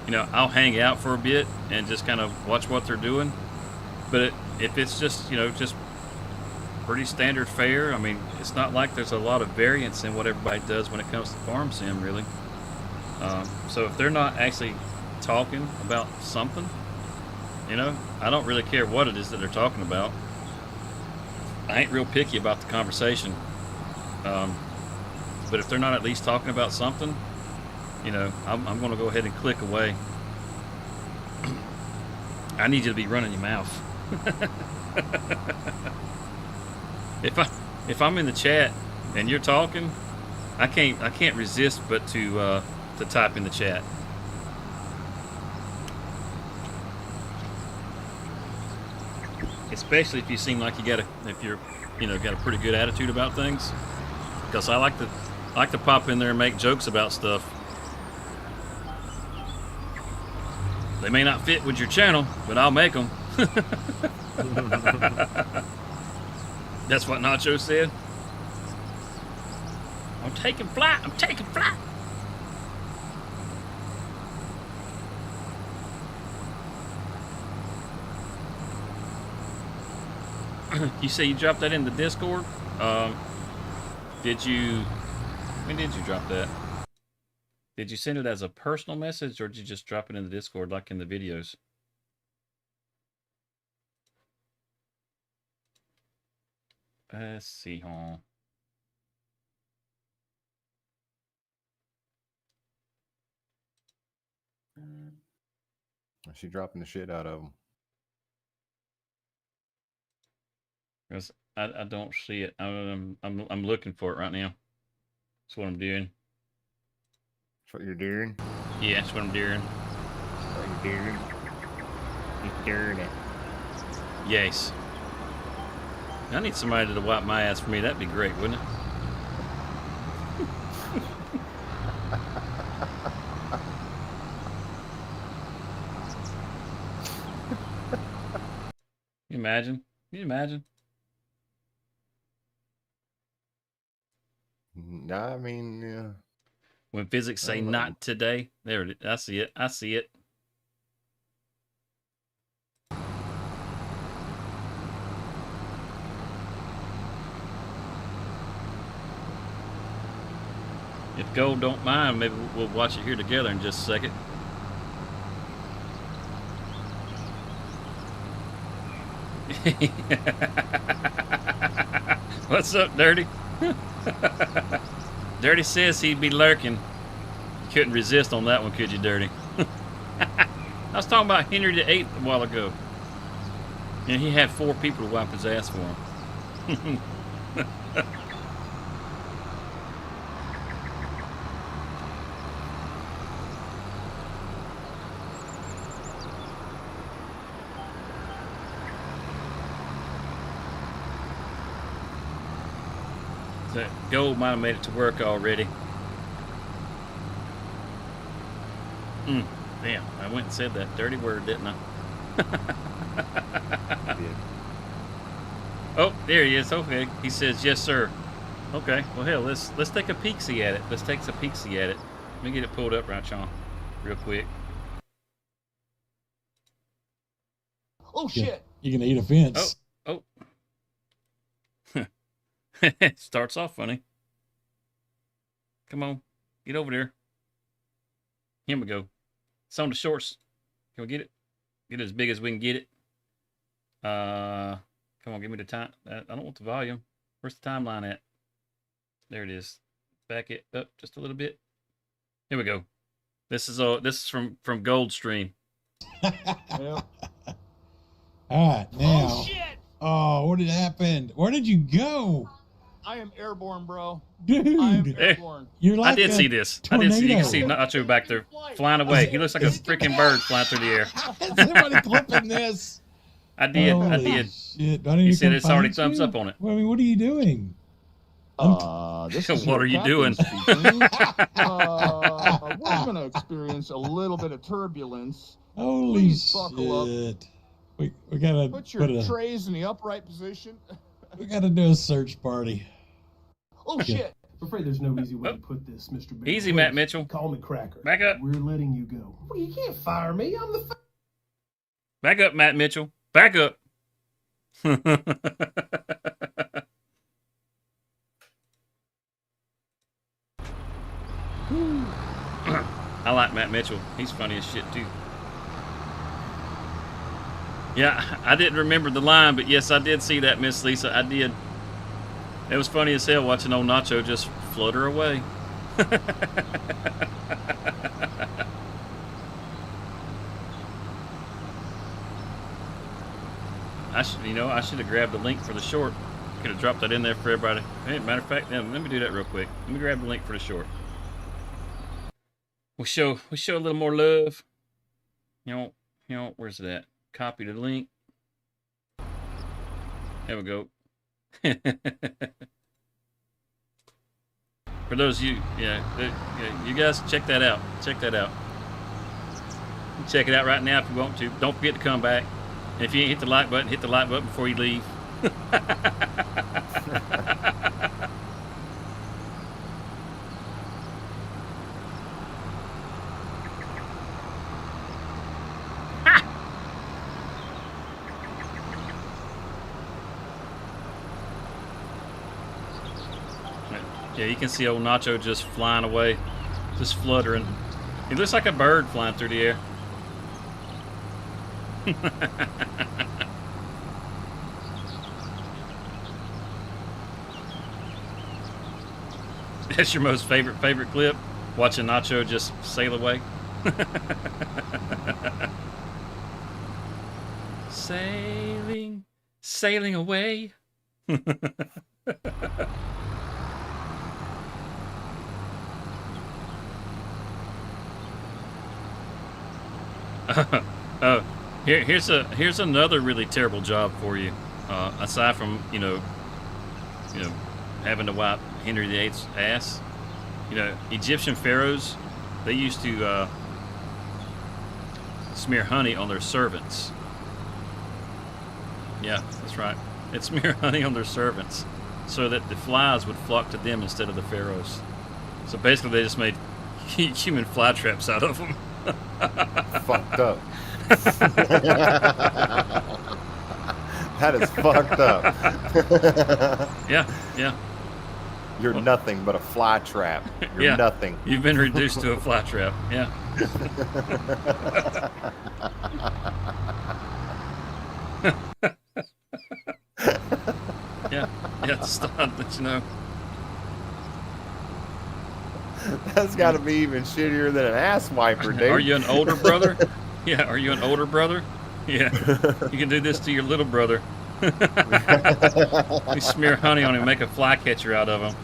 you know, I'll hang out for a bit and just kind of watch what they're doing. But if it's just, you know, just pretty standard fare, I mean, it's not like there's a lot of variance in what everybody does when it comes to farm sim, really. So if they're not actually talking about something, you know, I don't really care what it is that they're talking about. I ain't real picky about the conversation. But if they're not at least talking about something, you know, I'm going to go ahead and click away. I need you to be running your mouth. If I'm in the chat and you're talking, I can't resist but to type in the chat. Especially if you seem like if you're, you know, got a pretty good attitude about things. Because I like to pop in there and make jokes about stuff. They may not fit with your channel, but I'll make them. That's what Nacho said. I'm taking flight. I'm taking flight. You say you dropped that in the Discord? When did you drop that? Did you send it as a personal message, or did you just drop it in the Discord like in the videos? Let's see, huh? She dropping the shit out of them. Because I don't see it. I'm looking for it right now. That's what I'm doing. That's what you're doing? Yeah, that's what I'm doing. What you're doing? You're doing it. Yes. I need somebody to wipe my ass for me. That'd be great, wouldn't it? Can you imagine? Can you imagine? I mean, yeah. When physics say not today, there it is. I see it. I see it. If Gold don't mind, maybe we'll watch it here together in just a second. What's up, Dirty? Dirty says he'd be lurking. You couldn't resist on that one, could you, Dirty? I was talking about Henry VIII a while ago. And he had 4 people to wipe his ass for him. So Gold might have made it to work already. Damn, I went and said that dirty word, didn't I? Oh, there he is. Okay, he says yes, sir. Okay, well hell, let's take a peek-see at it. Let's take a peek-see at it. Let me get it pulled up right, Sean, real quick. Oh shit! You're gonna eat a fence. Oh. Starts off funny. Come on, get over there. Here we go. It's on the shorts. Can we get it? Get it as big as we can get it. Come on, give me the time. I don't want the volume. Where's the timeline at? There it is. Back it up just a little bit. Here we go. This is from Goldstream. All right, now. Oh shit! Oh, what did happen? Where did you go? I am airborne, bro. Dude, I am airborne. you're like I did see this. I did see. You can see tornado. Nacho back there flying away. He looks like a freaking bird flying through the air. Is somebody clipping this? I did. I Holy did. Shit. Do I need You to said come it's already find thumbs you? up on it. Well, I mean, what are you doing? This What is your are you captain doing? speaking. We're gonna experience a little bit of turbulence. Holy Please buckle up. shit. We gotta Put your put a, trays in the upright position. we gotta do a search party. Oh shit! I'm afraid there's no easy way to put this, Mr. Big. Easy, Matt Mitchell. Call me Cracker. Back up. We're letting you go. Well, you can't fire me. I'm the. Back up, Matt Mitchell. Back up. I like Matt Mitchell. He's funny as shit too. Yeah, I didn't remember the line, but yes, I did see that, Miss Lisa. I did. It was funny as hell watching old Nacho just flutter away. I should have grabbed the link for the short. Could have dropped that in there for everybody. Hey, matter of fact, let me do that real quick. Let me grab the link for the short. We show a little more love. You know, where's it at? Copy the link. There we go. For those of you, you guys check that out. Check that out. Check it out right now if you want to. Don't forget to come back. And if you ain't hit the like button, hit the like button before you leave. Yeah, you can see old Nacho just flying away, just fluttering. He looks like a bird flying through the air. That's your most favorite clip? Watching Nacho just sail away? Sailing away. Here's another really terrible job for you. Aside from having to wipe Henry VIII's ass. Egyptian pharaohs, they used to smear honey on their servants. Yeah, that's right. They'd smear honey on their servants so that the flies would flock to them instead of the pharaohs. So basically, they just made human fly traps out of them. Fucked up. That is fucked up. Yeah. You're nothing but a fly trap. You're nothing. You've been reduced to a fly trap. Yeah. Yeah. Stop. Let you know. That's got to be even shittier than an ass wiper, dude. Are you an older brother? Yeah. Are you an older brother? Yeah. You can do this to your little brother. You smear honey on him and make a fly catcher out of him.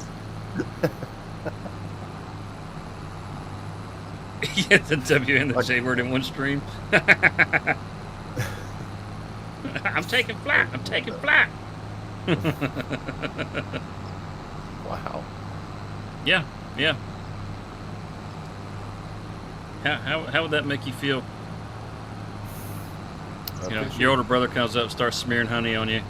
Yeah, the W and the J word in one stream. I'm taking flight. Wow. Yeah. How would that make you feel? Your older brother comes up, starts smearing honey on you.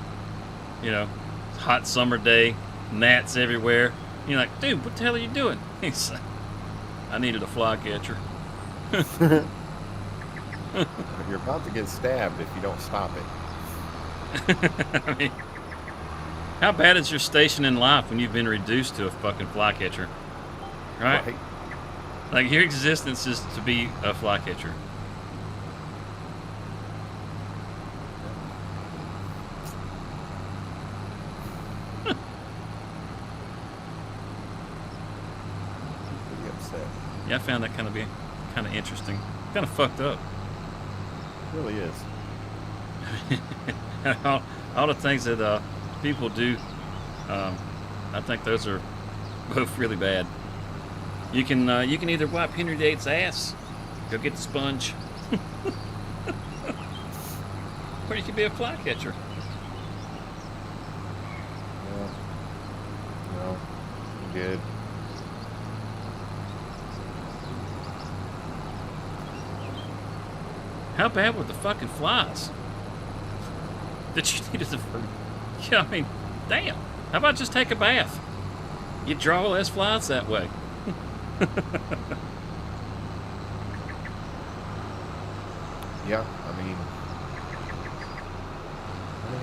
Hot summer day, gnats everywhere. You're like, dude, what the hell are you doing? He's like, I needed a fly catcher. You're about to get stabbed if you don't stop it. I mean, how bad is your station in life when you've been reduced to a fucking fly catcher? Right? Like, your existence is to be a fly catcher. Pretty upset. Yeah, I found that kind of interesting. Kind of fucked up. It really is. all the things that people do, I think those are both really bad. You can either wipe Henry VIII's ass, go get the sponge, or you can be a flycatcher. Yeah. No, I'm good. How bad were the fucking flies that you needed to? Yeah, I mean, damn. How about just take a bath? You draw less flies that way. Yeah, I mean,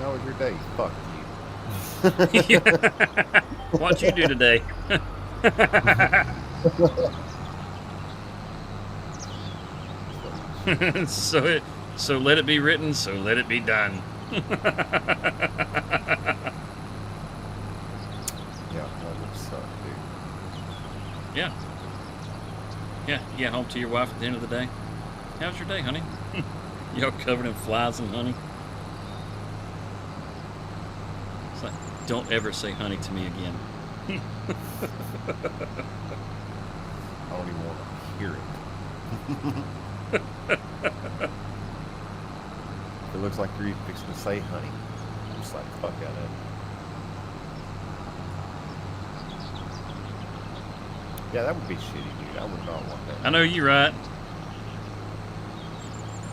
how was your day? Fuck you. What'd you do today? So let it be written, so let it be done. Yeah, that would suck, dude. Yeah. Yeah, you get home to your wife at the end of the day. How's your day, honey? You're covered in flies and honey. It's like, don't ever say honey to me again. I don't even want to hear it. It looks like you're fixing to say honey. I'm just like, fuck out of it. Yeah, that would be shitty, dude. I would not want that. I know you're right.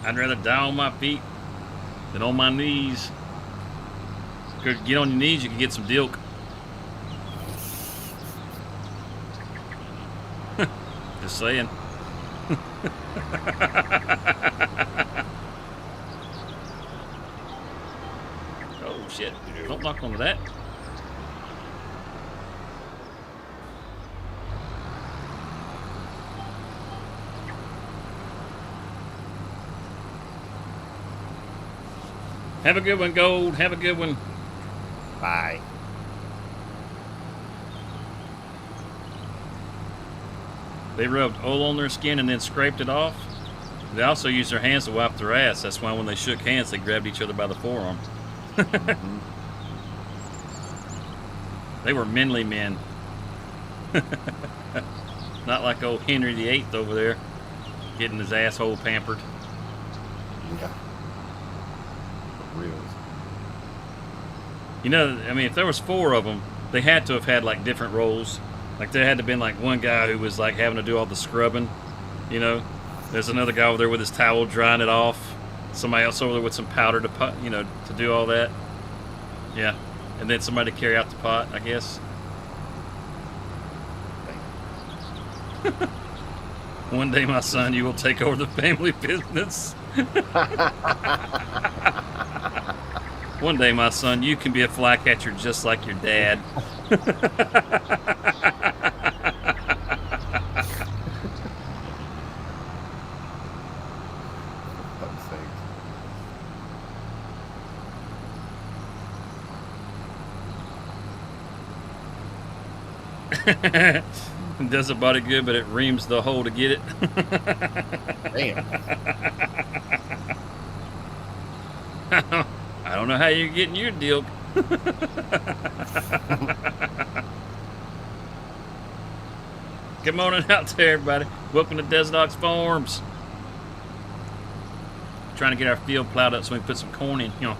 I'd rather die on my feet than on my knees. Could get on your knees, you can get some dilk. Just saying. Oh shit! Don't knock onto that. Have a good one, Gold. Have a good one. Bye. They rubbed oil on their skin and then scraped it off. They also used their hands to wipe their ass. That's why when they shook hands, they grabbed each other by the forearm. Mm-hmm. They were manly men. Not like old Henry VIII over there, getting his asshole pampered. Yeah. For real. You know, I mean, if there was 4 of them, they had to have had like different roles. Like there had to have been like one guy who was like having to do all the scrubbing, you know. There's another guy over there with his towel drying it off. Somebody else over there with some powder to to do all that. Yeah, and then somebody to carry out the pot, I guess. One day, my son, you will take over the family business. One day, my son, you can be a flycatcher just like your dad. It does a body good, but it reams the hole to get it. Damn. I don't know how you're getting your deal. Good morning out there, everybody. Welcome to DesertOx Farms. Trying to get our field plowed up so we can put some corn in, you know.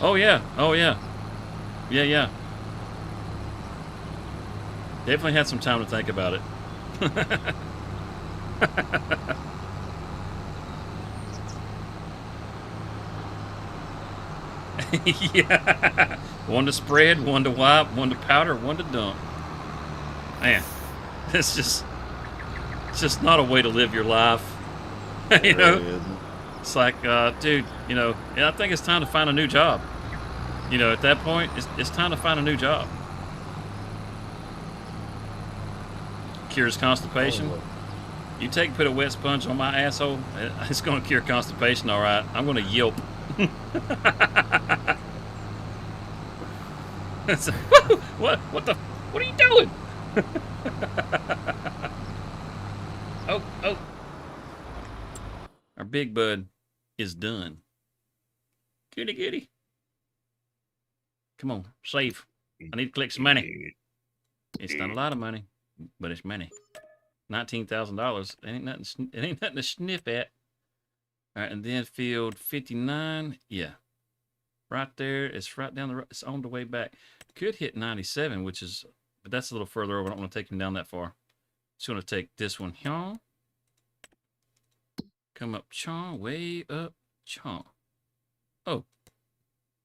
Oh yeah, oh yeah. Yeah. Definitely had some time to think about it. Yeah. One to spread, one to wipe, one to powder, one to dump. Man, it's just not a way to live your life. You know? Really isn't. It's like, dude, you know, I think it's time to find a new job. You know, at that point, it's time to find a new job. Cures constipation. Oh, You put a wet sponge on my asshole, it's going to cure constipation, all right. I'm going to yelp. What the? What are you doing? Oh. Our big bud is done. Goody. Come on, save. I need to collect some money. It's not a lot of money, but it's money. $19,000. It ain't nothing to sniff at. All right, and then field 59. Yeah, right there. It's right down the road. It's on the way back. Could hit 97, but that's a little further over. I don't want to take him down that far. Just going to take this one here. Come up, chaw, way up, chaw. Oh,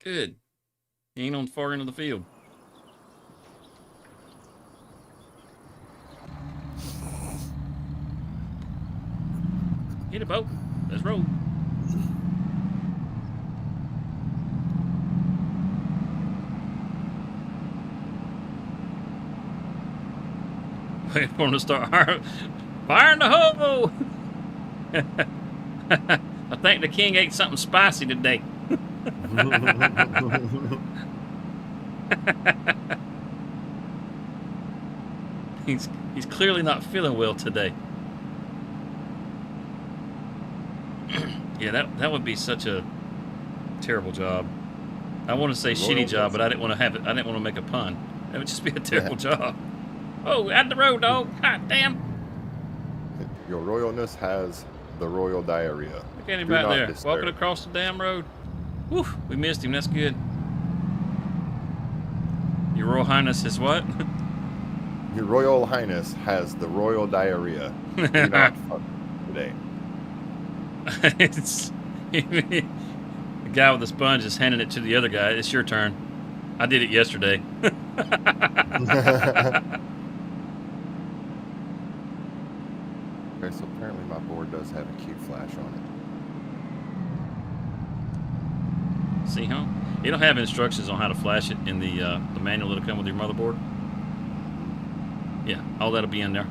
good. He ain't on the far end of the field. Hit a boat. Let's roll. Wait for him to start firing the hobo. I think the king ate something spicy today. He's clearly not feeling well today. Yeah, that would be such a terrible job. I want to say shitty job, but I didn't want to have it. I didn't want to make a pun. That would just be a terrible job. Oh, out the road, dog! God damn! Your royalness has the royal diarrhea. Look at him Do right not there, disturb. walking across the damn road. Whew, we missed him. That's good. Your Royal Highness is what? Your Royal Highness has the royal diarrhea. Do not fuck today. It's the guy with the sponge is handing it to the other guy. It's your turn. I did it yesterday. Okay, so apparently my board does have a cube flash on it. See, huh? It'll have instructions on how to flash it in the manual that'll come with your motherboard. Yeah, all that'll be in there.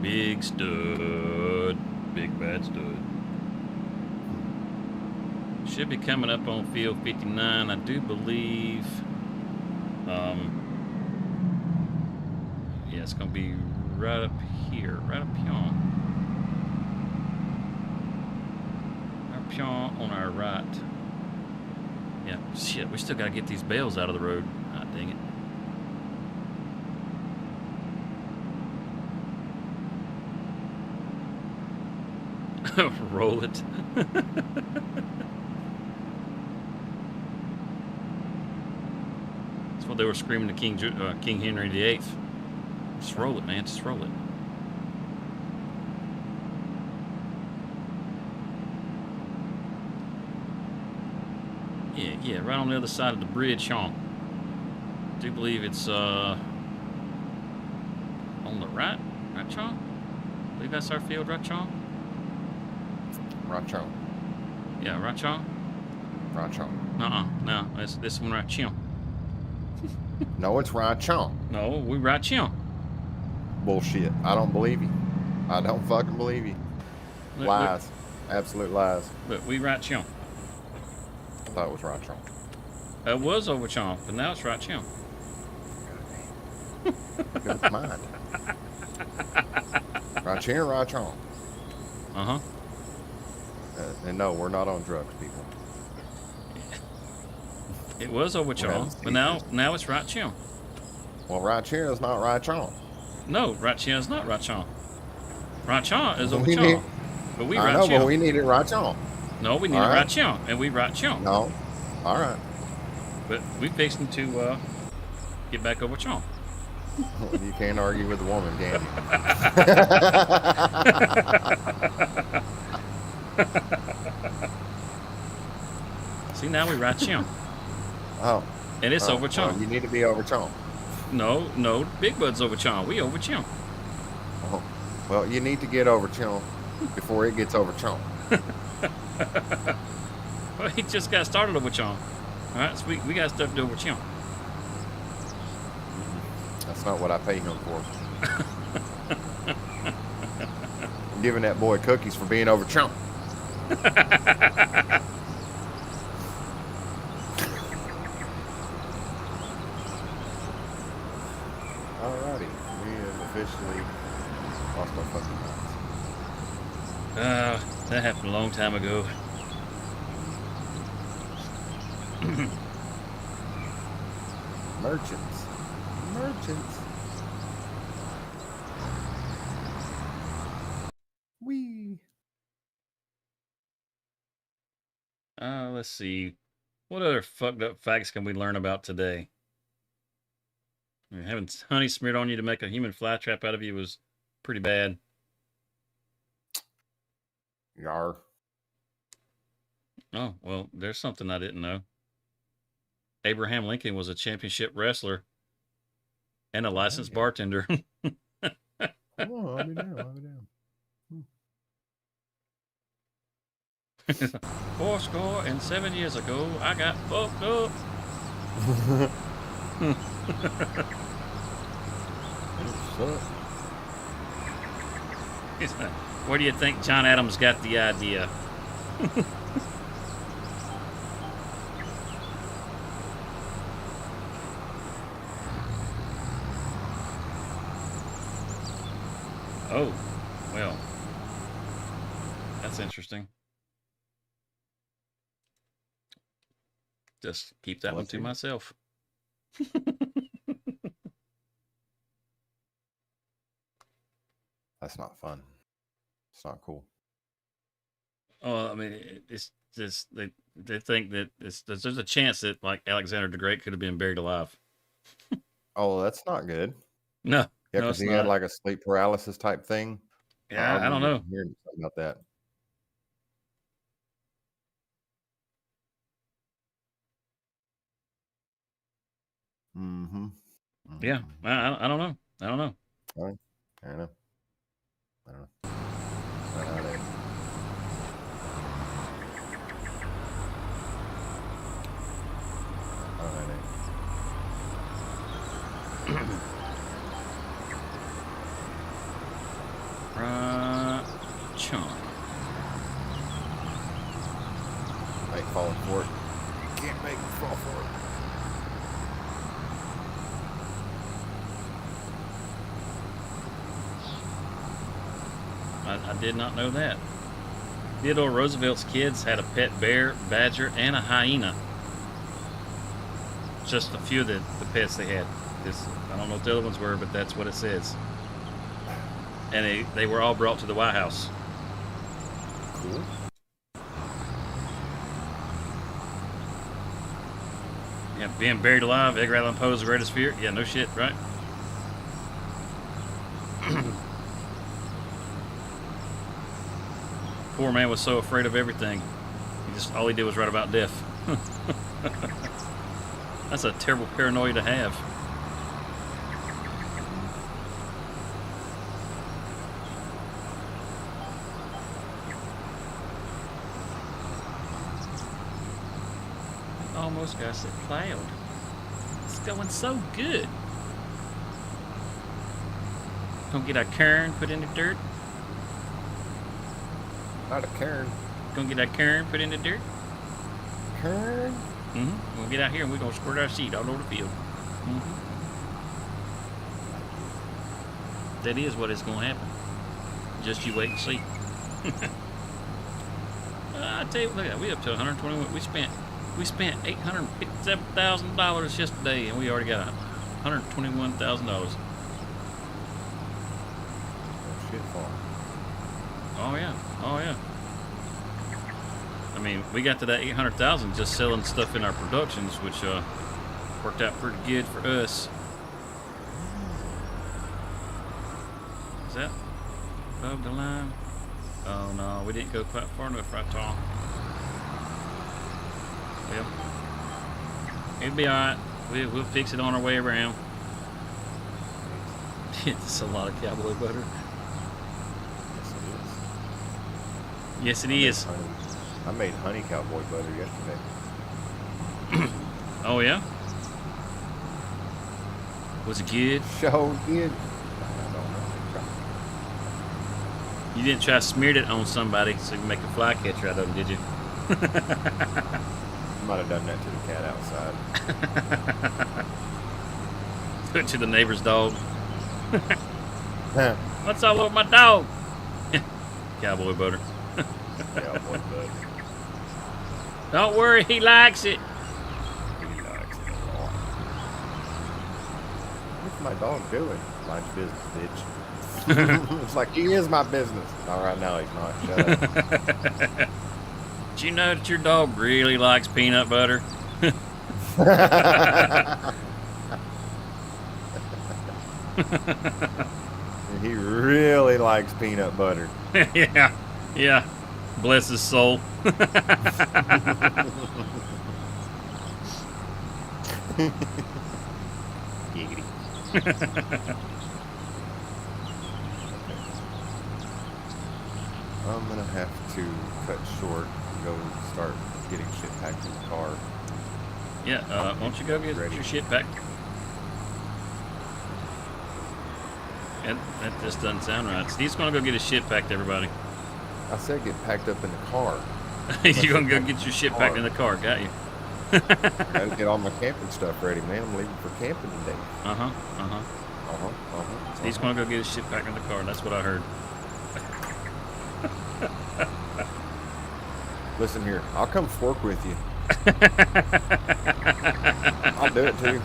Big stud. Big bad stud. Should be coming up on field 59, I do believe. Yeah, it's going to be right up here. Right up here. Up here on our right. Yeah, shit, we still got to get these bales out of the road. Ah, dang it. Roll it. That's what they were screaming to King Henry VIII. Just roll it, man. Just roll it. Yeah, right on the other side of the bridge, Sean. I do believe it's on the right, Sean? I believe that's our field, right, Sean? Rancho. Yeah, right, Sean? Rancho. No, it's this one right here. No, it's Rancho. No, we right here. Bullshit. I don't believe you. I don't fucking believe you. Look, Lies. Absolute lies. Look, we right here. I thought it was Rancho. It was over Chomp, but now it's right here. Good mind. Right here, Rancho. Uh-huh. And no, we're not on drugs, people. It was over Chomp, but now it's right here. Well, right here is not Rancho. No, right here is not right here. Right here is over We Chomp. need- But we I right know, here. but we need it Rancho. No, we need All it right. right here, and we right here. No. All right. But we fixing to get back over Chomp. You can't argue with a woman, can you? See, now we right here. Oh. And it's over Well, Chomp. you need to be over Chomp. No, Big Bud's over Chomp. We over Chomp. Oh. Well, you need to get over Chomp before it gets over Chomp. Well, he just got started over Chomp. All right, so we got stuff to do over Chomp. That's not what I pay him for. giving that boy cookies for being over Trump. Alrighty, we have officially lost our fucking minds. That happened a long time ago. Merchants. Wee. Let's see. What other fucked up facts can we learn about today? I mean, having honey smeared on you to make a human flytrap out of you was pretty bad. Yar. Oh, well, there's something I didn't know. Abraham Lincoln was a championship wrestler and a licensed bartender. Oh, I'll be down. 407 years ago, I got fucked up. Where do you think John Adams got the idea? Oh, well, that's interesting. Just keep that one to myself. That's not fun. It's not cool. Oh, I mean, it's just they think that there's a chance that like Alexander the Great could have been buried alive. Oh, that's not good. No, Yeah, no, because it's he had not. like a sleep paralysis type thing. Yeah, I don't know. Hearing something about that. Mm-hmm. Yeah, I don't know. I don't know. I don't know. Chunk. I ain't falling for it. You can't make me fall for it. I did not know that. Theodore Roosevelt's kids had a pet bear, badger, and a hyena. Just a few of the pets they had. I don't know what the other ones were, but that's what it says. And they were all brought to the White House. Cool. Yeah, being buried alive, Edgar Allan Poe's greatest fear. Yeah, no shit, right? Poor man was so afraid of everything. All he did was write about death. That's a terrible paranoia to have. Almost got a cloud. It's going so good. Gonna get our corn put in the dirt. Not a Karen. Gonna get our corn put in the dirt. Karen? Mm-hmm. We'll get out here and we're gonna squirt our seed all over the field. Mm-hmm. That is what is gonna happen. Just you wait and see. I tell you, look at that. We up to 121. We spent $857,000 yesterday, and we already got $121,000. Shit farm. Oh yeah, oh yeah. I mean, we got to that 800,000 just selling stuff in our productions, which worked out pretty good for us. Is that above the line? Oh no, we didn't go quite far enough, right, Tom? Well, it'll be all right. We'll fix it on our way around. It's a lot of cowboy butter. Yes, it is. I made honey cowboy butter yesterday. Oh yeah. Was it good? So good. I You didn't try to smear it on somebody so you can make a fly catcher out of them, did you? Might have done that to the cat outside. Do it to the neighbor's dog. Huh. What's all over my dog? Cowboy butter. Yeah, one bud. Don't worry, he likes it. He likes it a lot. What's my dog doing? Mind your business, bitch. It's like, he is my business. All right, now he's not. Shut up. Did you know that your dog really likes peanut butter? He really likes peanut butter. Yeah, yeah. Bless his soul. Giggity. I'm gonna have to cut short and go start getting shit packed in the car. Yeah, why don't you go get Ready. your shit packed? That just doesn't sound right. Steve's gonna go get his shit packed, everybody. I said get packed up in the car. You're gonna go get your shit packed in the car, got you? Gotta get all my camping stuff ready, man. I'm leaving for camping today. Steve's gonna go get his shit packed in the car. That's what I heard. Listen here, I'll come fork with you. I'll do it too.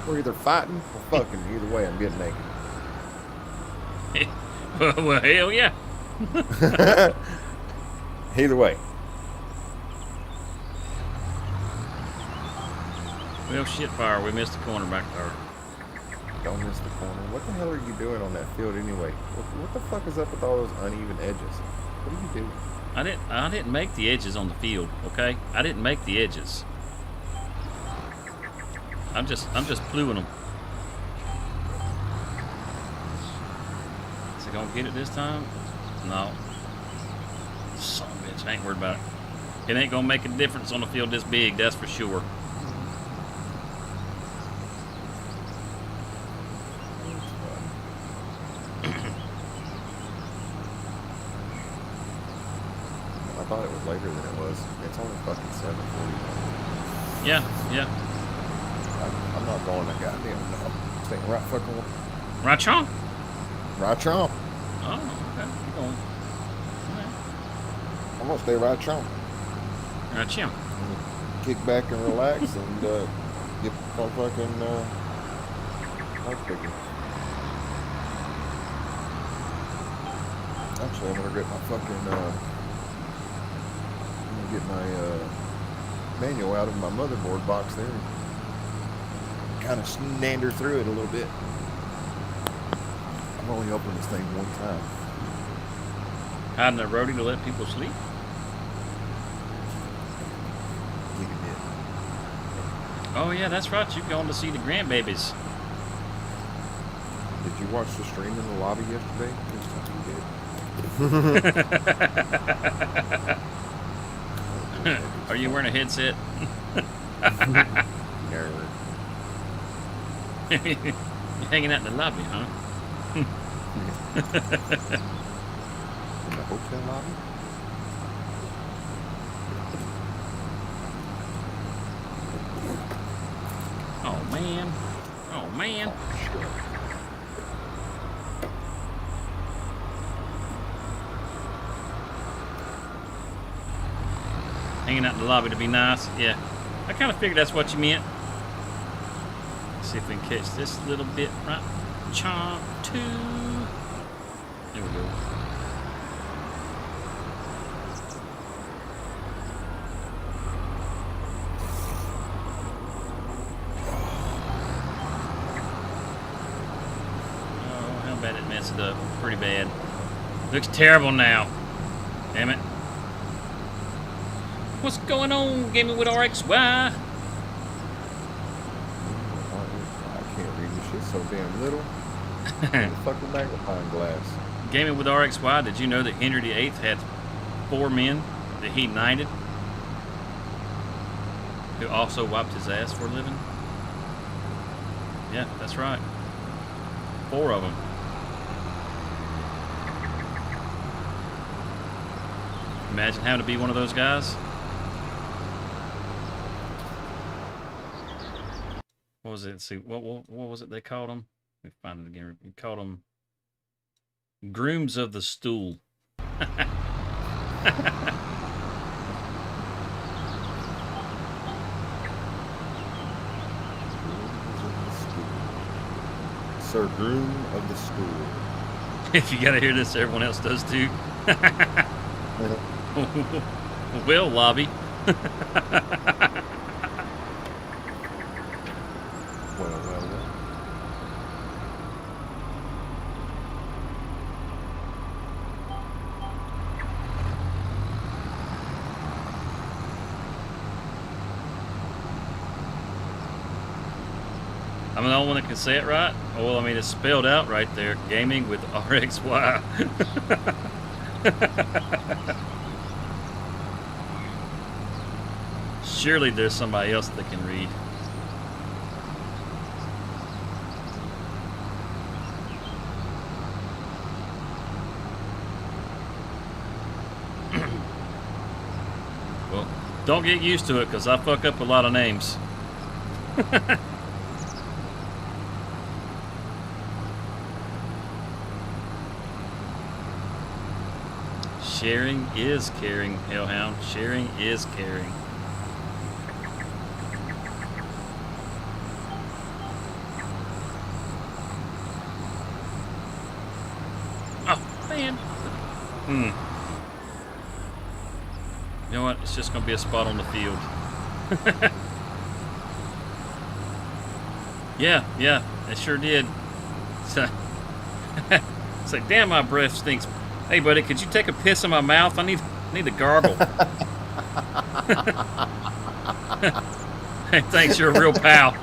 We're either fighting or fucking. Either way, I'm getting naked. Well, hell yeah. Either way. Well, shit fire. We missed the corner back there. Don't miss the corner. What the hell are you doing on that field anyway? What the fuck is up with all those uneven edges? What are you doing? I didn't make the edges on the field, okay? I didn't make the edges. I'm just pluing them. Is he gonna get it this time? No. Son of a bitch, I ain't worried about it. It ain't gonna make a difference on a field this big, that's for sure. I thought it was later than it was. It's only fucking 7:40. Yeah, yeah. I'm not going to goddamn. No, I'm staying right fucking. Right, Sean? Right, Trump. Oh, okay. Keep going. I'm gonna stay right, Trump. Right, Jim. Kick back and relax and get my fucking life picking. Actually, I'm gonna get my fucking get my manual out of my motherboard box there and kind of snander through it a little bit. I've only opened this thing one time. Hiding a roadie to let people sleep? Think it did. Oh, yeah, that's right. You're going to see the grandbabies. Did you watch the stream in the lobby yesterday? Are you wearing a headset? Nerd. You're hanging out in the lobby, huh? In the hotel lobby? Oh, man. Oh, man. Hanging out in the lobby to be nice. Yeah. I kind of figured that's what you meant. Let's see if we can catch this little bit right. Chomp two. There we go. Oh, how bad it messed up. Pretty bad. Looks terrible now. Damn it. What's going on, Gaming with RXY? I can't read this shit so damn little. The fucking magnifying glass. Gaming with RXY, did you know that Henry VIII had 4 men that he knighted who also wiped his ass for a living? Yeah, that's right. 4 of them. Imagine having to be one of those guys. What was it? Let's see, what was it they called them? Let me find it again. We called them grooms of the stool. Sir Groom of the Stool. If you gotta hear this, everyone else does too. Well, lobby. Well. I'm the only one that can say it right. Well, I mean, it's spelled out right there. Gaming with RXY. Surely there's somebody else that can read. Well, don't get used to it, because I fuck up a lot of names. Sharing is caring, Hellhound. Sharing is caring. Oh, man. You know what? It's just going to be a spot on the field. Yeah, it sure did. So, it's like, damn, my breath stinks. Hey, buddy, could you take a piss in my mouth? I need to gargle. Hey, thanks, you're a real pal.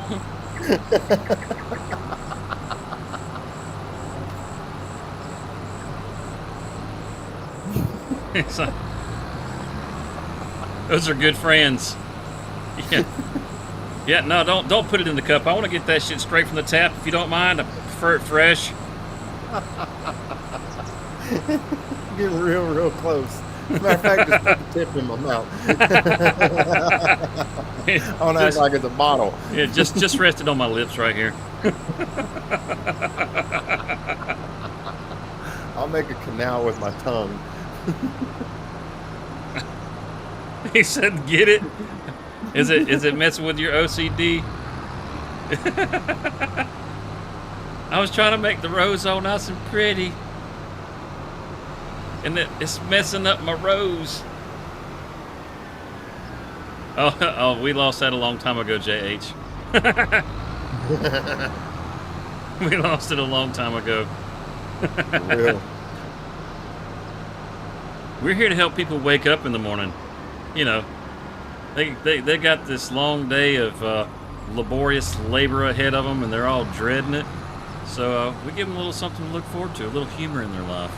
So, those are good friends. Yeah, no, don't put it in the cup. I want to get that shit straight from the tap, if you don't mind. I prefer it fresh. Getting real close. As a matter of fact, just put the tip in my mouth. I want to act like it's a bottle. Yeah, just rest it on my lips right here. I'll make a canal with my tongue. He said, "Get it? Is it messing with your OCD?" I was trying to make the rose all nice and pretty, and it's messing up my rose. Oh, we lost that a long time ago, JH. We lost it a long time ago. For real. We're here to help people wake up in the morning. You know, they got this long day of laborious labor ahead of them, and they're all dreading it. So we give them a little something to look forward to, a little humor in their life.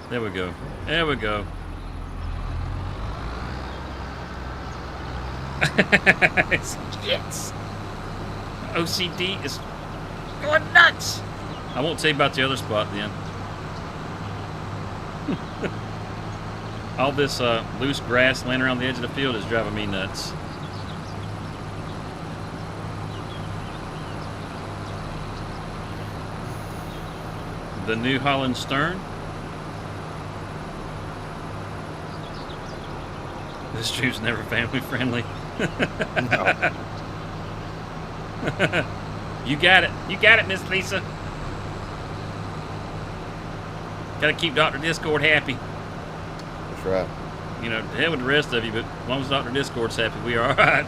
There we go. There we go. Yes. OCD is going nuts. I won't tell you about the other spot then. All this loose grass laying around the edge of the field is driving me nuts. The New Holland Stern. This stream's never family friendly. No. You got it. You got it, Miss Lisa. Gotta keep Dr. Discord happy. That's right. You know, to hell with the rest of you, but as long as Dr. Discord's happy, we are alright.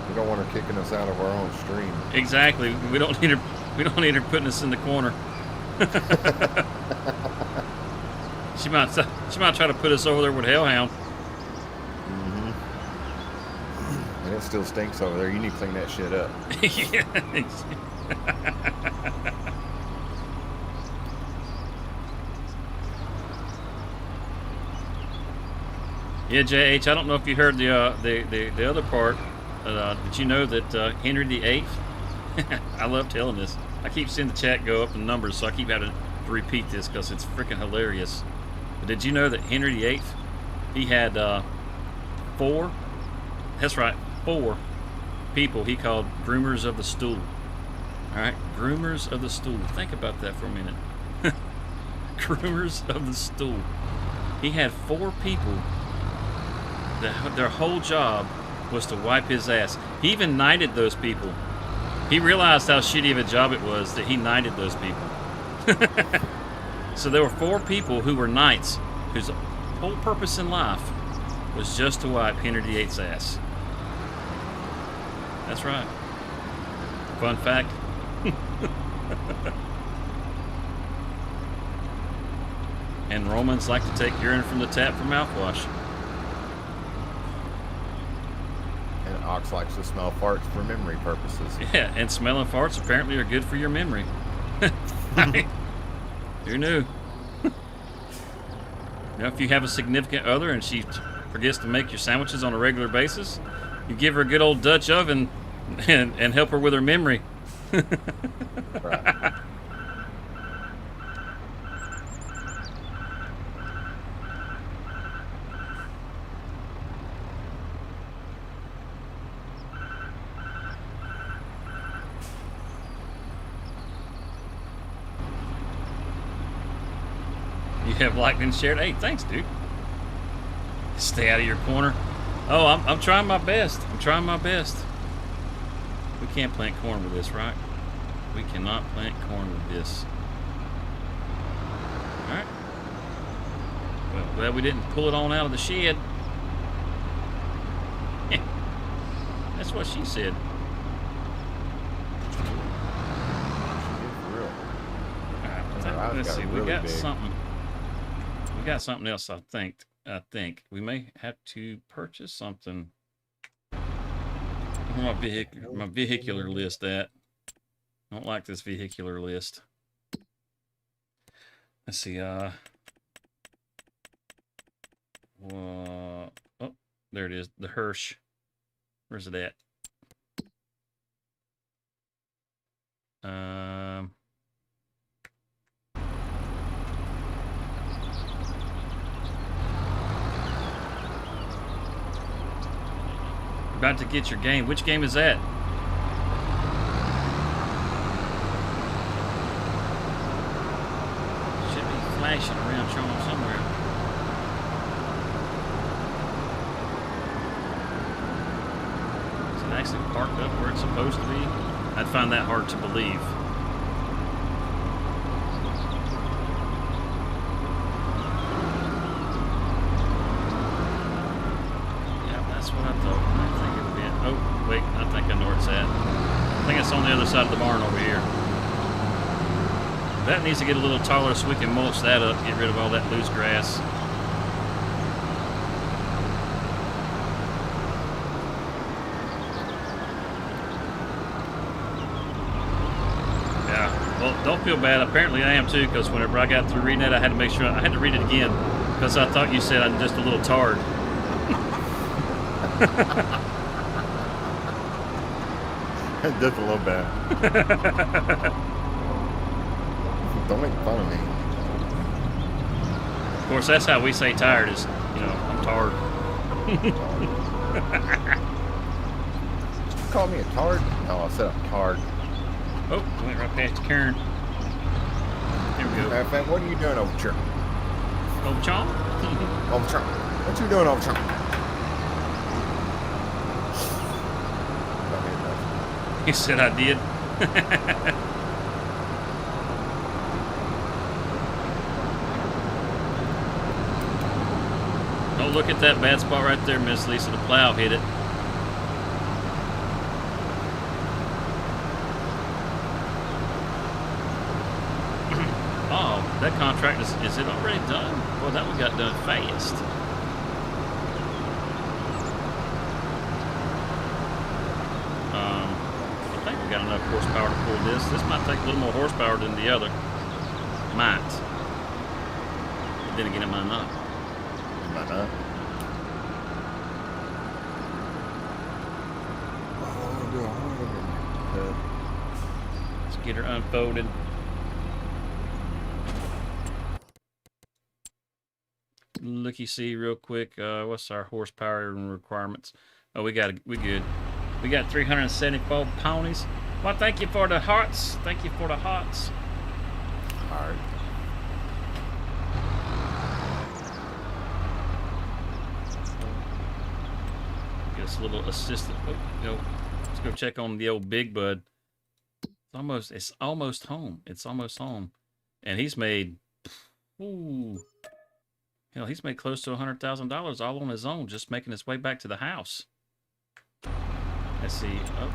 We don't want her kicking us out of our own stream. Exactly. We don't need her putting us in the corner. She might try to put us over there with Hellhound. Mm-hmm. And it still stinks over there. You need to clean that shit up. Yeah, JH, I don't know if you heard the other part. Did you know that Henry VIII? I love telling this. I keep seeing the chat go up in numbers, so I keep having to to repeat this because it's freaking hilarious. But did you know that Henry VIII, he had 4, that's right, 4 people he called groomers of the stool. Alright, groomers of the stool. Think about that for a minute. Groomers of the stool. He had 4 people that their whole job was to wipe his ass. He even knighted those people. He realized how shitty of a job it was that he knighted those people. So there were 4 people who were knights whose whole purpose in life was just to wipe Henry VIII's ass. That's right. Fun fact. And Romans like to take urine from the tap for mouthwash. And Ox likes to smell farts for memory purposes. Yeah, and smelling farts apparently are good for your memory. I mean, who knew? You know, if you have a significant other and she forgets to make your sandwiches on a regular basis, you give her a good old Dutch oven and help her with her memory. Right. You have liked and shared. Hey, thanks, dude. Stay out of your corner. Oh, I'm trying my best. I'm trying my best. We can't plant corn with this, right? We cannot plant corn with this. Alright. Well, glad we didn't pull it on out of the shed. That's what she said. For real. Alright, let's see. We really got big. something. We got something else, I think. We may have to purchase something. Where my vehicular list at? I don't like this vehicular list. Let's see, oh, there it is, the Hirsch. Where's it at? About to get your game. Which game is that? Should be flashing around showing somewhere. Is it actually parked up where it's supposed to be? I'd find that hard to believe. Yeah, that's what I thought. I think it would be. Oh, wait, I think I know where it's at. I think it's on the other side of the barn over here. That needs to get a little taller so we can mulch that up, get rid of all that loose grass. Yeah, well, don't feel bad. Apparently I am too, because whenever I got through reading it, I had to make sure, I had to read it again, because I thought you said I'm just a little tarred. Just a little bit. Don't make fun of me. Of course, that's how we say tired is, you know, I'm tarred. You call me a tard? No, I said I'm tard. Oh, went right past Karen. There we go. Matter of fact, what are you doing over here? Oh, chomp. Over here. What you doing over here? He said I did. Oh, look at that bad spot right there, Miss Lisa. The plow hit it. Oh, that contract is it already done? Well, that one got done fast. I think we got enough horsepower to pull this. This might take a little more horsepower than the other. Might. But then again, it might not. Might not. Let's get her unfolded. looky see real quick. What's our horsepower and requirements? Oh, we good. We got 374 ponies. Well, thank you for the hearts. Thank you for the hearts. All right. Get us a little assistant. Oh, let's go check on the old Big Bud. It's almost home. It's almost home, and he's made. Ooh. Hell, he's made close to $100,000 all on his own, just making his way back to the house. Let's see. Oh,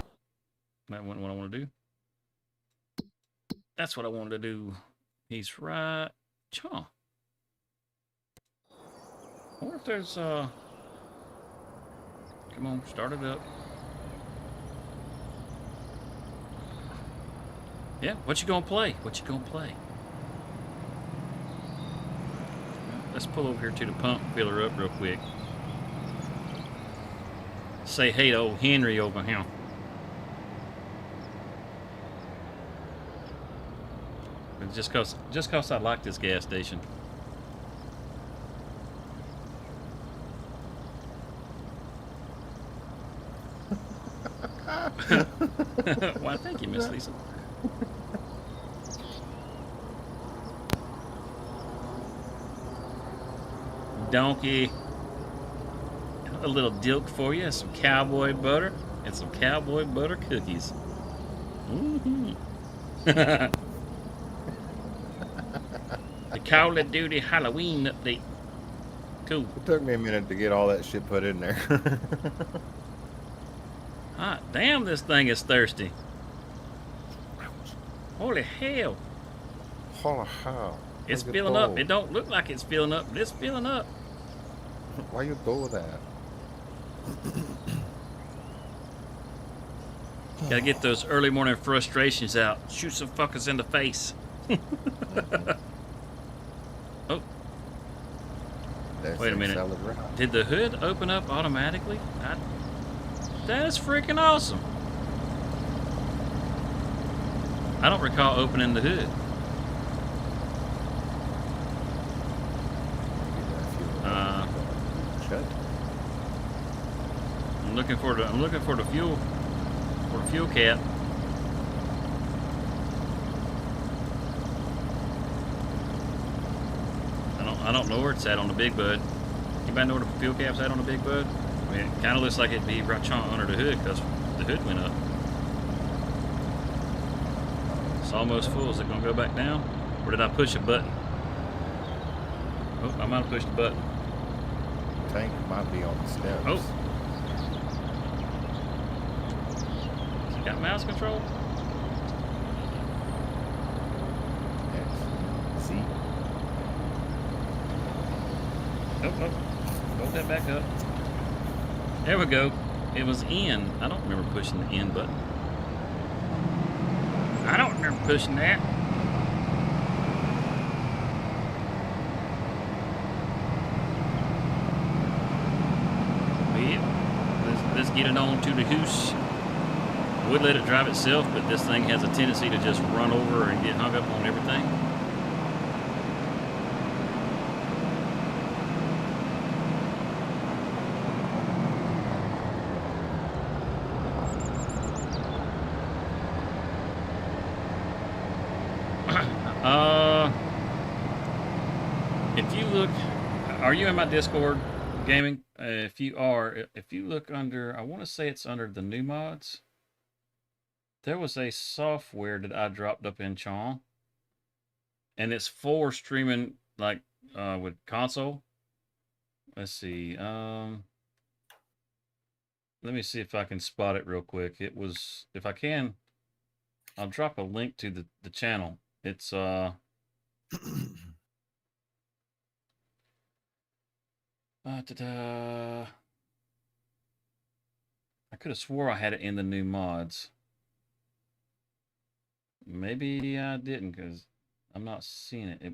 that wasn't what I want to do. That's what I wanted to do. He's right. Chaw. I wonder if there's come on, start it up. Yeah, what you gonna play? What you gonna play? Let's pull over here to the pump, fill her up real quick. Say hey to old Henry over here. But just cause I like this gas station. Why, thank you, Miss Lisa. Donkey. A little dilk for you, some cowboy butter, and some cowboy butter cookies. Mm-hmm. The Call of Duty Halloween update. Cool. It took me a minute to get all that shit put in there. Hot damn, this thing is thirsty. Holy hell. Holy hell. It's Look at filling up. those. It don't look like it's filling up, but it's filling up. Why you do that? Gotta get those early morning frustrations out. Shoot some fuckers in the face. Oh, That's wait a minute. salad wrap. Did the hood open up automatically? That is freaking awesome. I don't recall opening the hood. Shut. I'm looking for the fuel cap. I don't know where it's at on the Big Bud. Anybody know where the fuel cap's at on the Big Bud? I mean, it kind of looks like it'd be right under the hood because the hood went up. It's almost full. Is it gonna go back down? Or did I push a button? Oh, I might have pushed a button. Tank might be on the steps. Oh. Has it got mouse control? X. Z. Oh. Hold that back up. There we go. It was in. I don't remember pushing the in button. I don't remember pushing that. Let's get it on to the hoose. Would let it drive itself, but this thing has a tendency to just run over and get hung up on everything. If you look, are you in my Discord gaming? If you are, if you look under, I want to say it's under the new mods. There was a software that I dropped up in Chong, and it's for streaming like with console. Let's see. Let me see if I can spot it real quick. It was, if I can, I'll drop a link to the channel. It's I could have swore I had it in the new mods. Maybe I didn't because I'm not seeing it.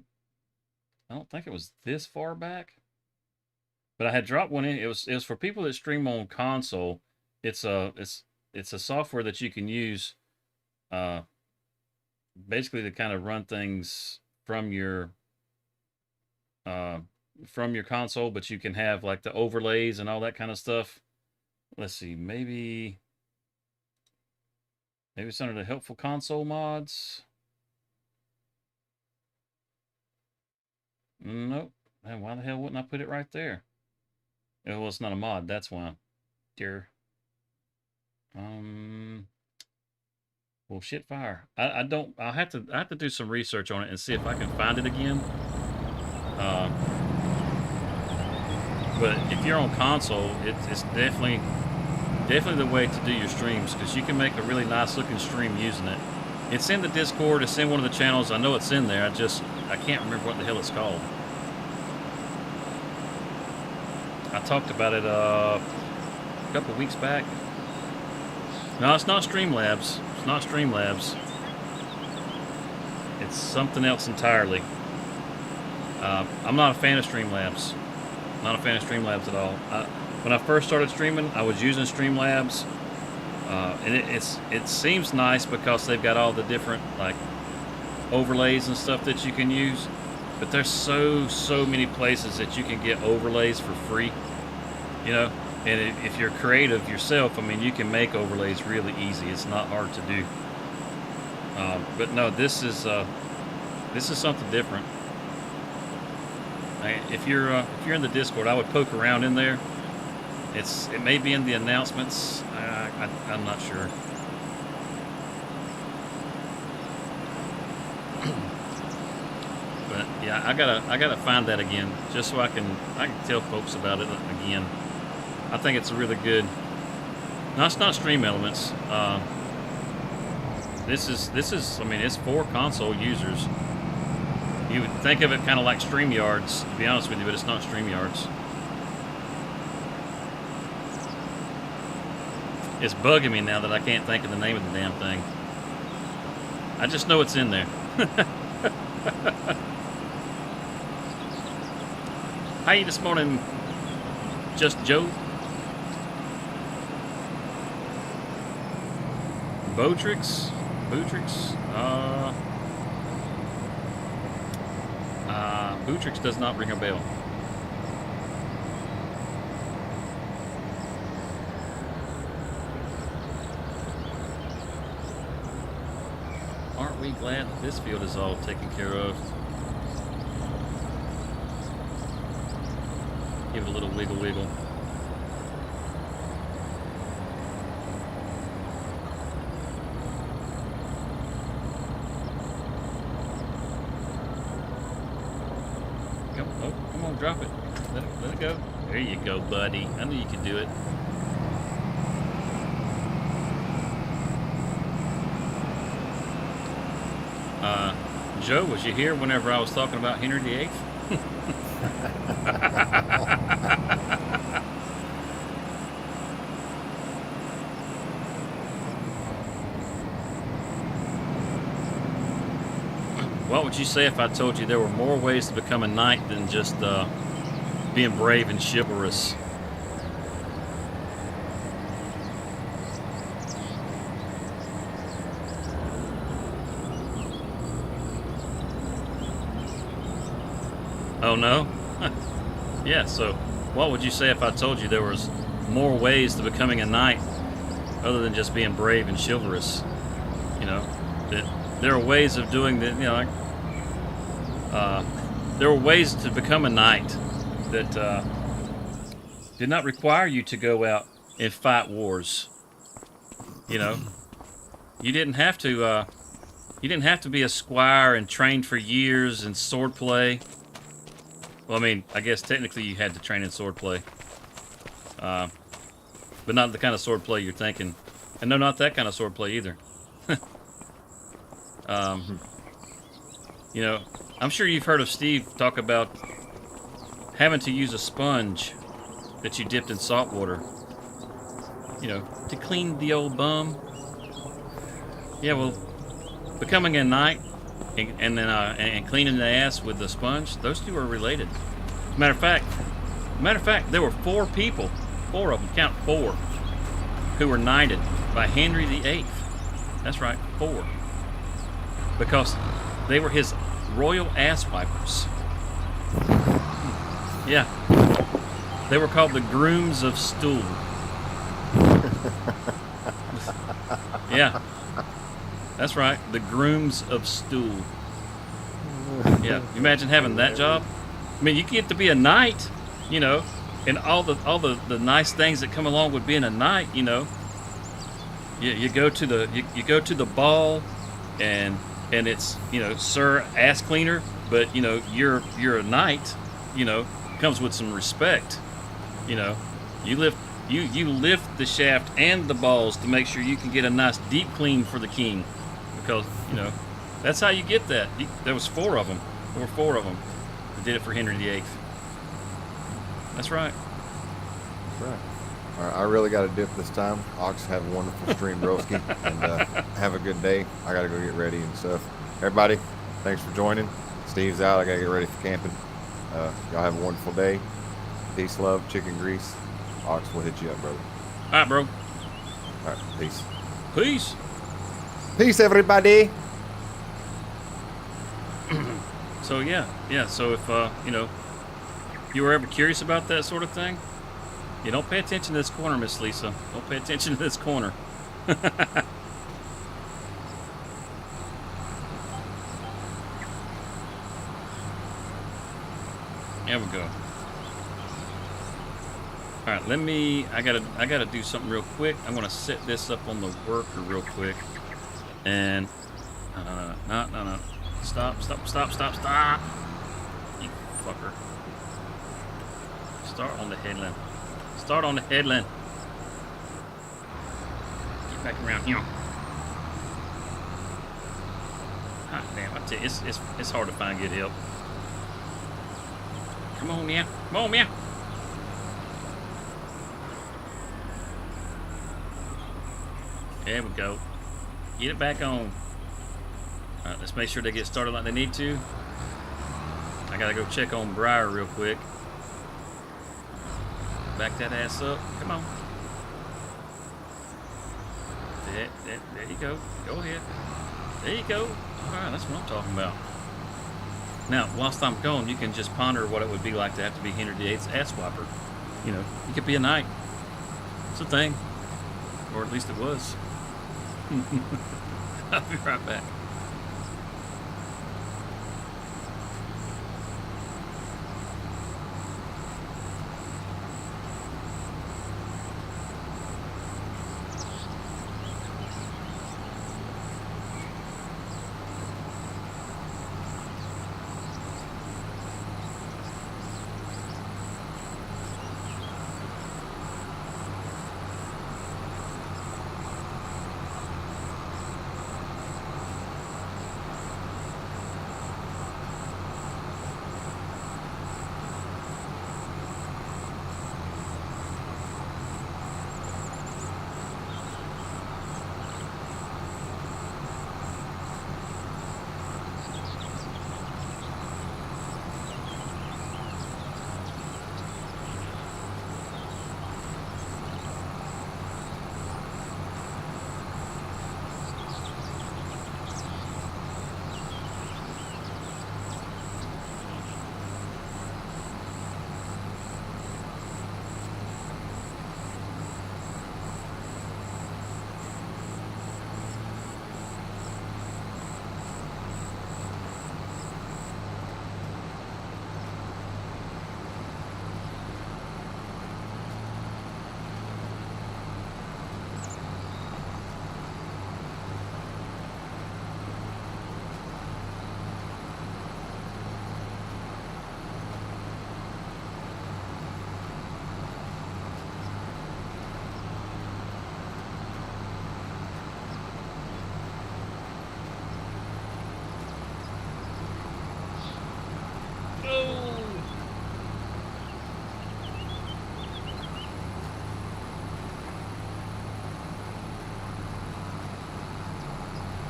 I don't think it was this far back. But I had dropped one in. It was for people that stream on console. It's a software that you can use basically to kind of run things from your from your console, but you can have like the overlays and all that kind of stuff. Let's see, maybe it's under the helpful console mods. Nope. Man, why the hell wouldn't I put it right there? Oh, well, it's not a mod. That's why. Dear. Well, shit, fire. I don't. I have to do some research on it and see if I can find it again. But if you're on console, it's definitely the way to do your streams, because you can make a really nice looking stream using it. It's in the Discord. It's in one of the channels. I know it's in there. I can't remember what the hell it's called. I talked about it a couple weeks back. No, it's not Streamlabs. It's not Streamlabs. It's something else entirely. I'm not a fan of Streamlabs. Not a fan of Streamlabs at all. When I first started streaming, I was using Streamlabs, and it seems nice because they've got all the different like overlays and stuff that you can use. But there's so many places that you can get overlays for free, you know. And if you're creative yourself, I mean, you can make overlays really easy. It's not hard to do. But no, this is something different. If you're in the Discord, I would poke around in there. It may be in the announcements. I'm not sure. But yeah, I gotta find that again, just so I can tell folks about it again. I think it's a really good. No, it's not Stream Elements. This is. I mean, it's for console users. You would think of it kind of like StreamYards, to be honest with you, but it's not StreamYards. It's bugging me now that I can't think of the name of the damn thing. I just know it's in there. How you this morning, Just Joe? Botrix? Bootrix does not ring a bell. Aren't we glad that this field is all taken care of? Give it a little wiggle wiggle. Oh, come on, drop it. Let it go. There you go, buddy. I knew you could do it. Joe, was you here whenever I was talking about Henry VIII? What would you say if I told you there were more ways to become a knight than just being brave and chivalrous? Oh no? Yeah, so what would you say if I told you there was more ways to becoming a knight other than just being brave and chivalrous? You know, that there are ways of doing that, you know, like, there were ways to become a knight that did not require you to go out and fight wars. You know, you didn't have to be a squire and train for years in swordplay. Well, I mean, I guess technically you had to train in swordplay, but not the kind of swordplay you're thinking, and no, not that kind of swordplay either. You know, I'm sure you've heard of Steve talk about having to use a sponge that you dipped in salt water, you know, to clean the old bum. Yeah, well, becoming a knight and then cleaning the ass with the sponge, those two are related. Matter of fact, there were 4 people, 4 of them, count 4, who were knighted by Henry VIII. That's right, 4. Because they were his royal ass wipers. Yeah. They were called the grooms of stool. Yeah. That's right. The grooms of stool. Yeah. You imagine having that job? I mean, you get to be a knight, you know, and all the nice things that come along with being a knight, you know. You go to the ball, and it's, you know, Sir Ass Cleaner, but you know you're a knight, you know, comes with some respect, you know. You lift the shaft and the balls to make sure you can get a nice deep clean for the king, because you know that's how you get that. There was 4 of them. There were 4 of them that did it for Henry VIII. That's right. That's right. All right, I really got to dip this time. Ox, have a wonderful stream, broski, and have a good day. I got to go get ready and stuff. Everybody, thanks for joining. Steve's out. I got to get ready for camping. Y'all have a wonderful day. Peace, love, chicken grease. Ox will hit you up, brother. All right, bro. All right, peace. Peace. Peace, everybody. So yeah. So if you know, you were ever curious about that sort of thing, you don't pay attention to this corner, Miss Lisa. Don't pay attention to this corner. There we go. All right, I gotta do something real quick. I'm gonna set this up on the worker real quick, and no. Stop! You fucker. Start on the headland. Start on the headland. Get back around here. Hot damn! I tell you, it's hard to find good help. Come on, yeah. Come on, yeah. There we go. Get it back on. All right, let's make sure they get started like they need to. I gotta go check on Briar real quick. Back that ass up. Come on. There you go. Go ahead. There you go. All right, that's what I'm talking about. Now, whilst I'm gone, you can just ponder what it would be like to have to be Henry VIII's ass whopper. You know, you could be a knight. It's a thing. Or at least it was. I'll be right back.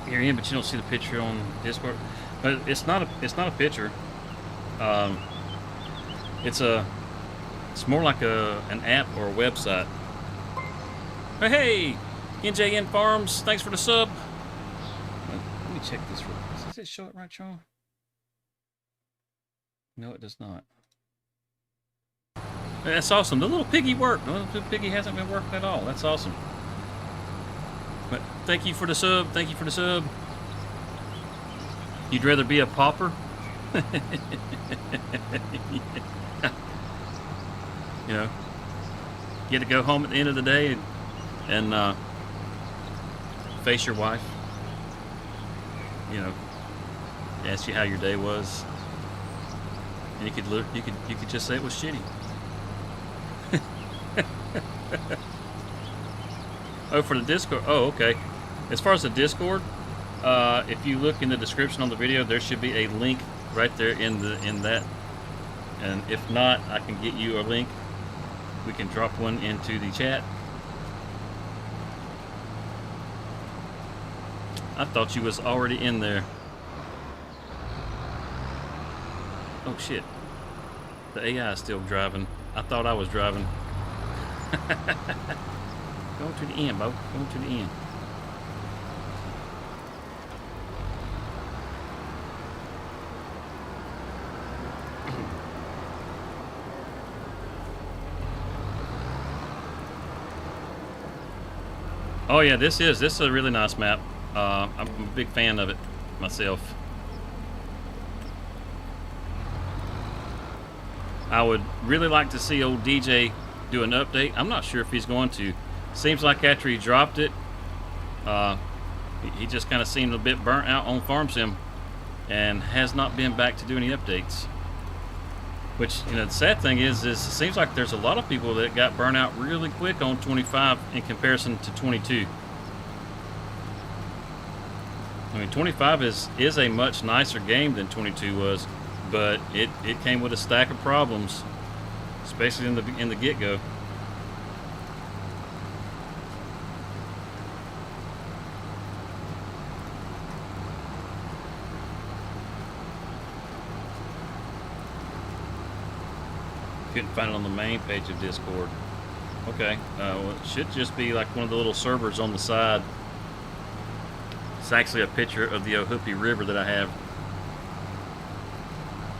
You're in, but you don't see the picture on Discord. But it's not a picture. It's more like an app or a website. Hey, NJN Farms, thanks for the sub. Let me check this real quick. Does it show it right, Sean? No, it does not. That's awesome. The little piggy worked. The little piggy hasn't been working at all. That's awesome. But thank you for the sub. Thank you for the sub. You'd rather be a pauper? You know, get to go home at the end of the day and face your wife. You know, ask you how your day was, and you could just say it was shitty. Oh, for the Discord. Oh, okay. As far as the Discord, if you look in the description on the video, there should be a link right there in that. And if not, I can get you a link. We can drop one into the chat. I thought you was already in there. Oh shit. The AI is still driving. I thought I was driving. Going to the end, Bo. Going to the end. Oh yeah, this is a really nice map. I'm a big fan of it myself. I would really like to see old DJ do an update. I'm not sure if he's going to. Seems like after he dropped it, he just kind of seemed a bit burnt out on Farm Sim and has not been back to do any updates. Which, you know, the sad thing is it seems like there's a lot of people that got burnt out really quick on 25 in comparison to 22. I mean, 25 is a much nicer game than 22 was, but it came with a stack of problems, especially in the get-go. Couldn't find it on the main page of Discord. Okay, well, it should just be like one of the little servers on the side. It's actually a picture of the Ohoopee River that I have.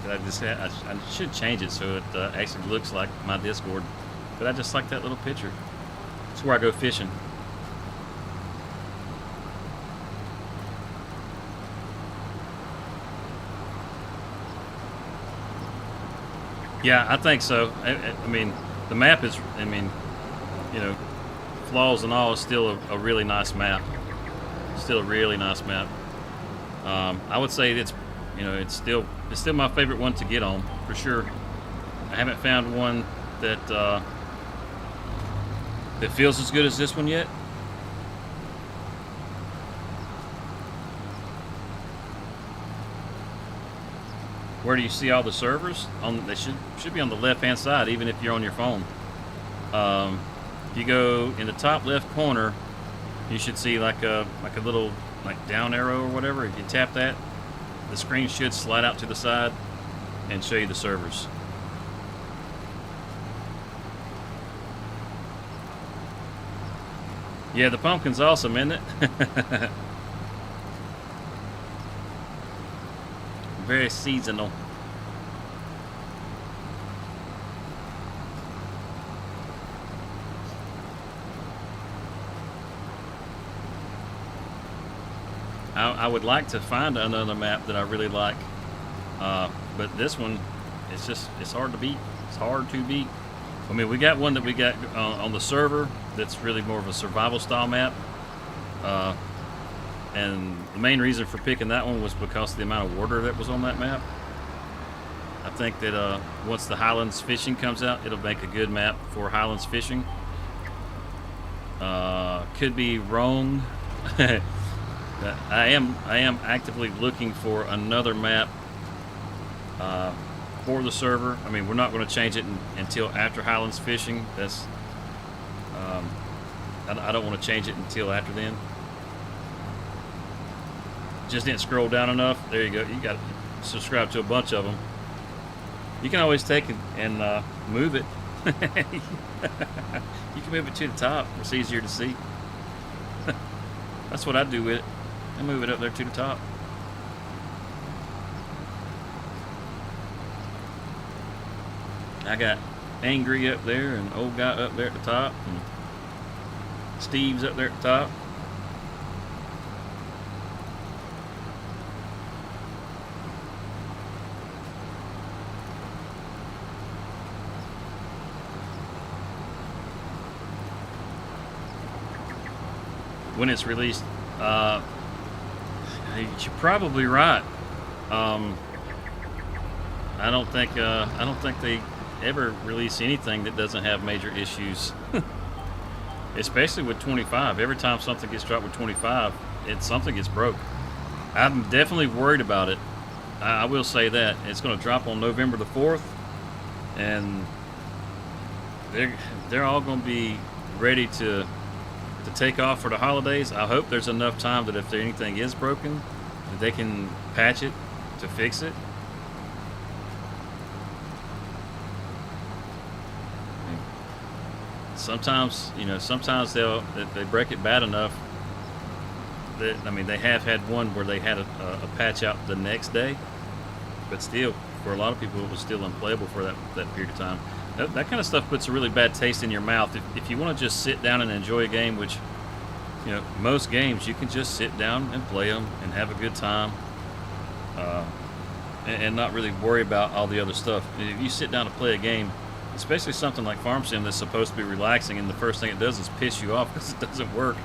That I should change it so it actually looks like my Discord. But I just like that little picture. It's where I go fishing. Yeah, I think so. I mean, the map is, I mean, you know, flaws and all, is still a really nice map. Still a really nice map. I would say it's, you know, it's still my favorite one to get on for sure. I haven't found one that that feels as good as this one yet. Where do you see all the servers? They should be on the left-hand side, even if you're on your phone. If you go in the top left corner, you should see like a little down arrow or whatever. If you tap that, the screen should slide out to the side and show you the servers. Yeah, the pumpkin's awesome, isn't it? Very seasonal. I would like to find another map that I really like, but this one, it's hard to beat. It's hard to beat. I mean, we got one that we got on the server that's really more of a survival style map, and the main reason for picking that one was because of the amount of water that was on that map. I think that once the Highlands fishing comes out, it'll make a good map for Highlands fishing. Could be wrong. I am actively looking for another map for the server. I mean, we're not going to change it until after Highlands fishing. That's I don't want to change it until after then. Just didn't scroll down enough. There you go. You got to subscribe to a bunch of them. You can always take it and move it. You can move it to the top. It's easier to see. That's what I do with it. I move it up there to the top. I Angry up there, and old guy up there at the top, and Steve's up there at the top. When it's released, you're probably right. I don't think they ever release anything that doesn't have major issues. Especially with 25. Every time something gets dropped with 25, something gets broke. I'm definitely worried about it. I will say that it's going to drop on November the 4th, and they're all going to be ready to take off for the holidays. I hope there's enough time that if anything is broken, that they can patch it to fix it. Sometimes they break it bad enough that, I mean, they have had one where they had a patch out the next day, but still, for a lot of people, it was still unplayable for that period of time. That kind of stuff puts a really bad taste in your mouth. If you want to just sit down and enjoy a game, which, most games you can just sit down and play them and have a good time, and not really worry about all the other stuff. If you sit down to play a game, especially something like Farm Sim that's supposed to be relaxing, and the first thing it does is piss you off because it doesn't work,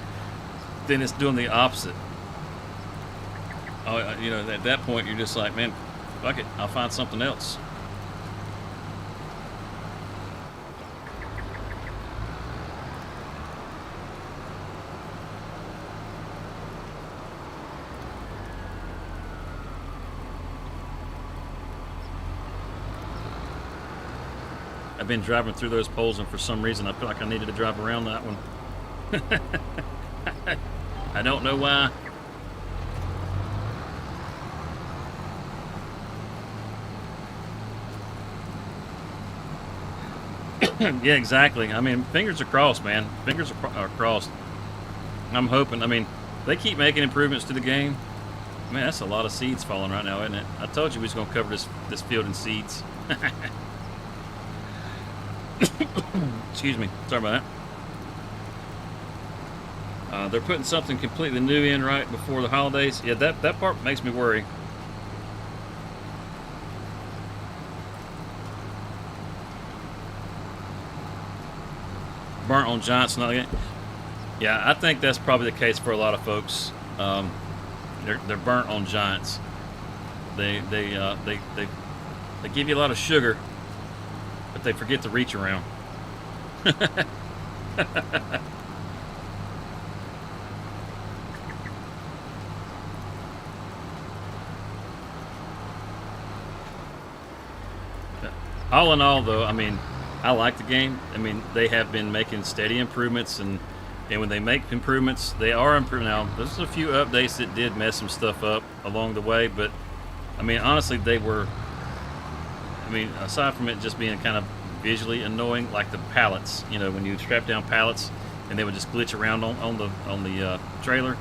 then it's doing the opposite. At that point, you're just like, man, fuck it, I'll find something else. I've been driving through those poles, and for some reason I feel like I needed to drive around that one. I don't know why. Yeah, exactly. I mean, fingers are crossed, man. Fingers are crossed. I'm hoping. I mean, they keep making improvements to the game. Man, that's a lot of seeds falling right now, isn't it? I told you we was going to cover this field in seeds. Excuse me. Sorry about that. They're putting something completely new in right before the holidays. Yeah, that part makes me worry. Burnt on Giants, not again. Yeah, I think that's probably the case for a lot of folks. They're burnt on Giants. They give you a lot of sugar, but they forget to reach around. All in all, though, I mean, I like the game. I mean, they have been making steady improvements, and when they make improvements, they are improving. Now, there's a few updates that did mess some stuff up along the way, but I mean, honestly, they were. I mean, aside from it just being kind of visually annoying, like the pallets, when you strap down pallets and they would just glitch around on the trailer.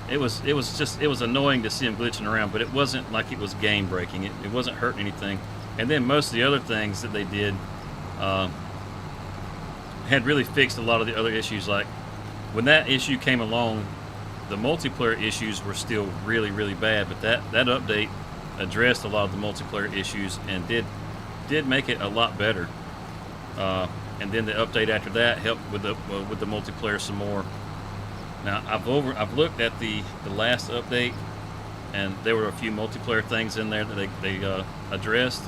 It was annoying to see them glitching around, but it wasn't like it was game breaking. It wasn't hurting anything. And then most of the other things that they did had really fixed a lot of the other issues. Like when that issue came along, the multiplayer issues were still really, really bad, but that update addressed a lot of the multiplayer issues and did make it a lot better. And then the update after that helped with the multiplayer some more. Now I've looked at the last update, and there were a few multiplayer things in there that they addressed,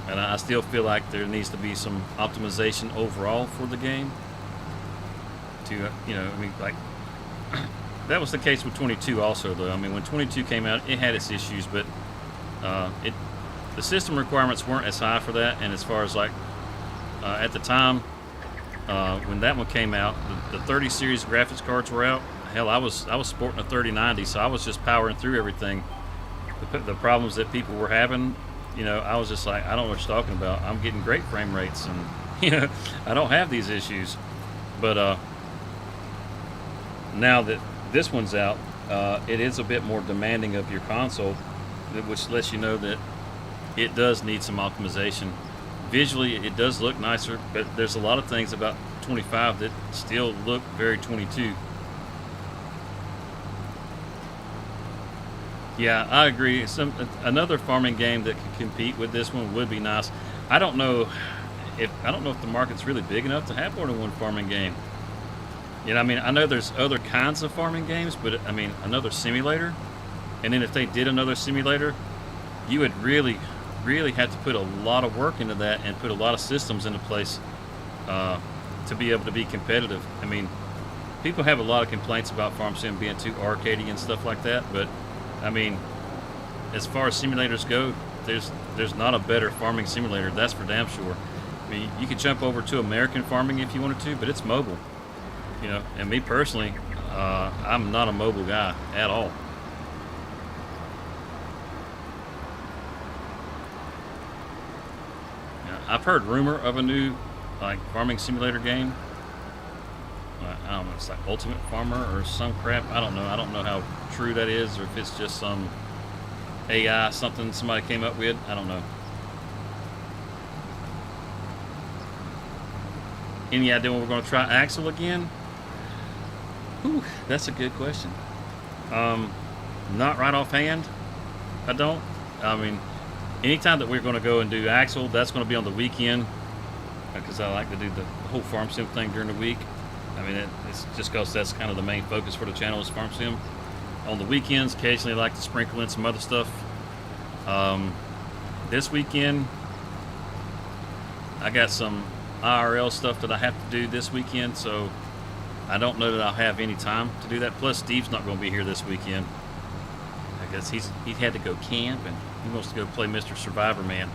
and I still feel like there needs to be some optimization overall for the game. To I mean, like that was the case with 22 also, though. I mean, when 22 came out, it had its issues, but the system requirements weren't as high for that. And as far as like at the time when that one came out, the 30 series graphics cards were out. Hell, I was sporting a 3090, so I was just powering through everything. The problems that people were having, I was just like, I don't know what you're talking about. I'm getting great frame rates, and I don't have these issues. But now that this one's out, it is a bit more demanding of your console, which lets you know that it does need some optimization. visually it does look nicer, but there's a lot of things about 25 that still look very 22. Yeah, I agree. Another farming game that could compete with this one would be nice. I don't know if the market's really big enough to have more than one farming game. You know, I mean, I know there's other kinds of farming games, but I mean, another simulator. And then if they did another simulator, you would really have to put a lot of work into that and put a lot of systems into place to be able to be competitive. I mean, people have a lot of complaints about Farm Sim being too arcadey and stuff like that, but I mean, as far as simulators go, there's not a better farming simulator, that's for damn sure. I mean, you could jump over to American farming if you wanted to, but it's mobile. You know, and me personally, I'm not a mobile guy at all. Now, I've heard rumor of a new like farming simulator game. I don't know, it's like Ultimate Farmer or some crap. I don't know how true that is, or if it's just some AI something somebody came up with. I don't know. Any idea when we're going to try Axel again? Whew, that's a good question. Not right offhand. I don't. I mean, anytime that we're going to go and do Axel, that's going to be on the weekend, because I like to do the whole Farm Sim thing during the week. I mean, it's just because that's kind of the main focus for the channel is Farm Sim. On the weekends, occasionally I like to sprinkle in some other stuff. This weekend, I got some IRL stuff that I have to do this weekend, so I don't know that I'll have any time to do that. Plus, Steve's not going to be here this weekend. I guess he had to go camp, and he wants to go play Mr. Survivor Man.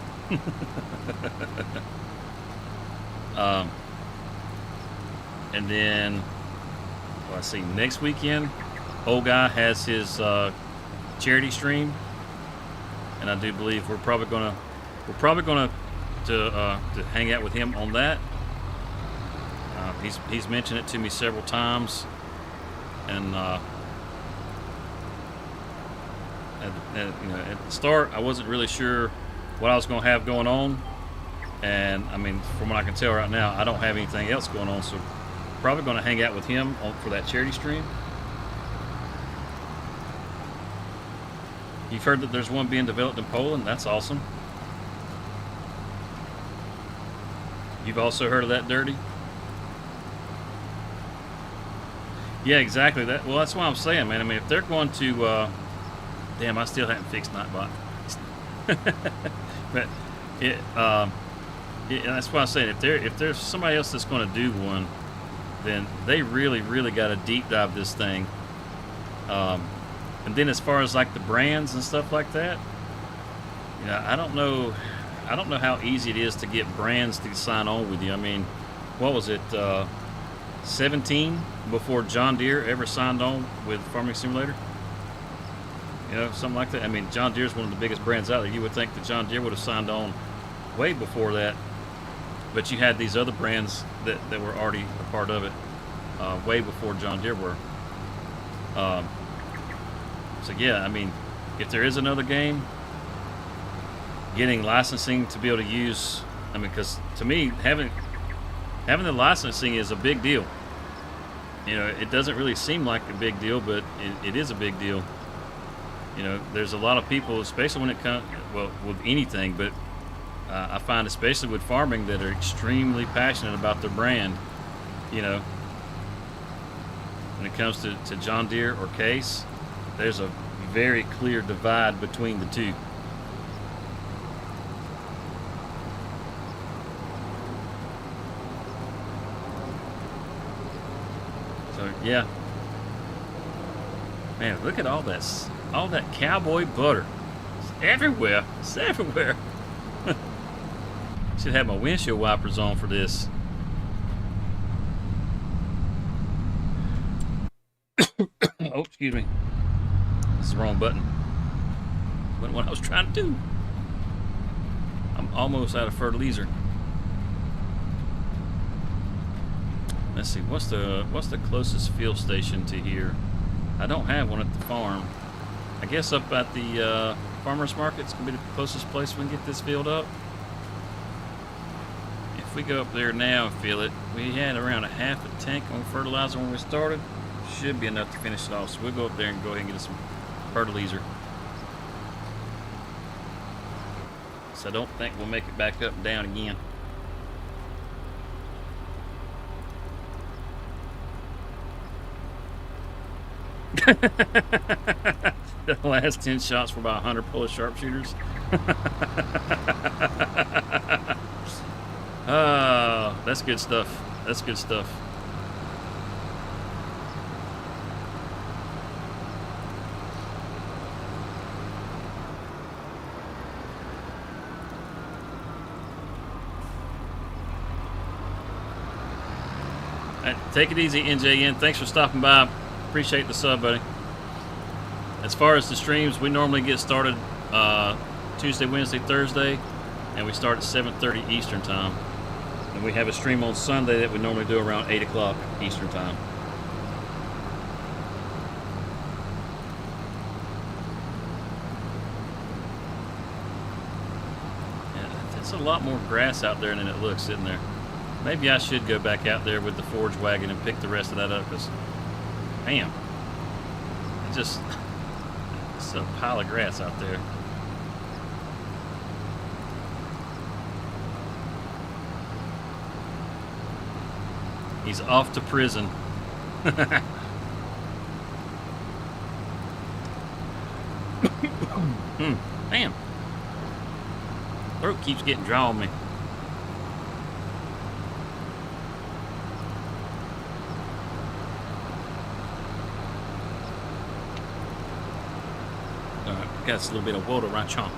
And then, let's see, next weekend, old guy has his charity stream, and I do believe we're probably gonna to hang out with him on that. He's mentioned it to me several times, and you know, at the start I wasn't really sure what I was going to have going on, and I mean, from what I can tell right now, I don't have anything else going on, so probably going to hang out with him for that charity stream. You've heard that there's one being developed in Poland. That's awesome. You've also heard of that, Dirty? Yeah, exactly. Well, that's what I'm saying, man. I mean, if they're going to, damn, I still haven't fixed Nightbot. But that's what I'm saying. If there's somebody else that's going to do one, then they really got to deep dive this thing. And then as far as like the brands and stuff like that, you know, I don't know how easy it is to get brands to sign on with you. I mean, what was it, 17 before John Deere ever signed on with Farming Simulator? You know, something like that. I mean, John Deere is one of the biggest brands out there. You would think that John Deere would have signed on way before that, but you had these other brands that were already a part of it way before John Deere were. So yeah, I mean, if there is another game, getting licensing to be able to use, I mean, because to me, having the licensing is a big deal. You know, it doesn't really seem like a big deal, but it is a big deal. You know, there's a lot of people, especially when it comes, well, with anything, but I find especially with farming, that are extremely passionate about their brand. You know, when it comes to John Deere or Case, there's a very clear divide between the two. So yeah, man, look at all that cowboy butter. It's everywhere. It's everywhere. Should have my windshield wipers on for this. Oh, excuse me. This is the wrong button. Wasn't what I was trying to do. I'm almost out of fertilizer. Let's see, what's the closest fuel station to here? I don't have one at the farm. I guess up at the farmers market's gonna be the closest place we can get this filled up. If we go up there now and fill it, we had around a half a tank on fertilizer when we started. Should be enough to finish it off. So we'll go up there and go ahead and get us some fertilizer. So I don't think we'll make it back up and down again. The last 10 shots were by 100 Polish sharpshooters. Oh, that's good stuff. That's good stuff. Take it easy, NJN. Thanks for stopping by. Appreciate the sub, buddy. As far as the streams, we normally get started Tuesday, Wednesday, Thursday, and we start at 7:30 Eastern time. And we have a stream on Sunday that we normally do around 8 o'clock Eastern time. Yeah, it's a lot more grass out there than it looks sitting there. Maybe I should go back out there with the forage wagon and pick the rest of that up, because, damn, it's a pile of grass out there. He's off to prison. Damn. Throat keeps getting dry on me. Got us a little bit of water right on.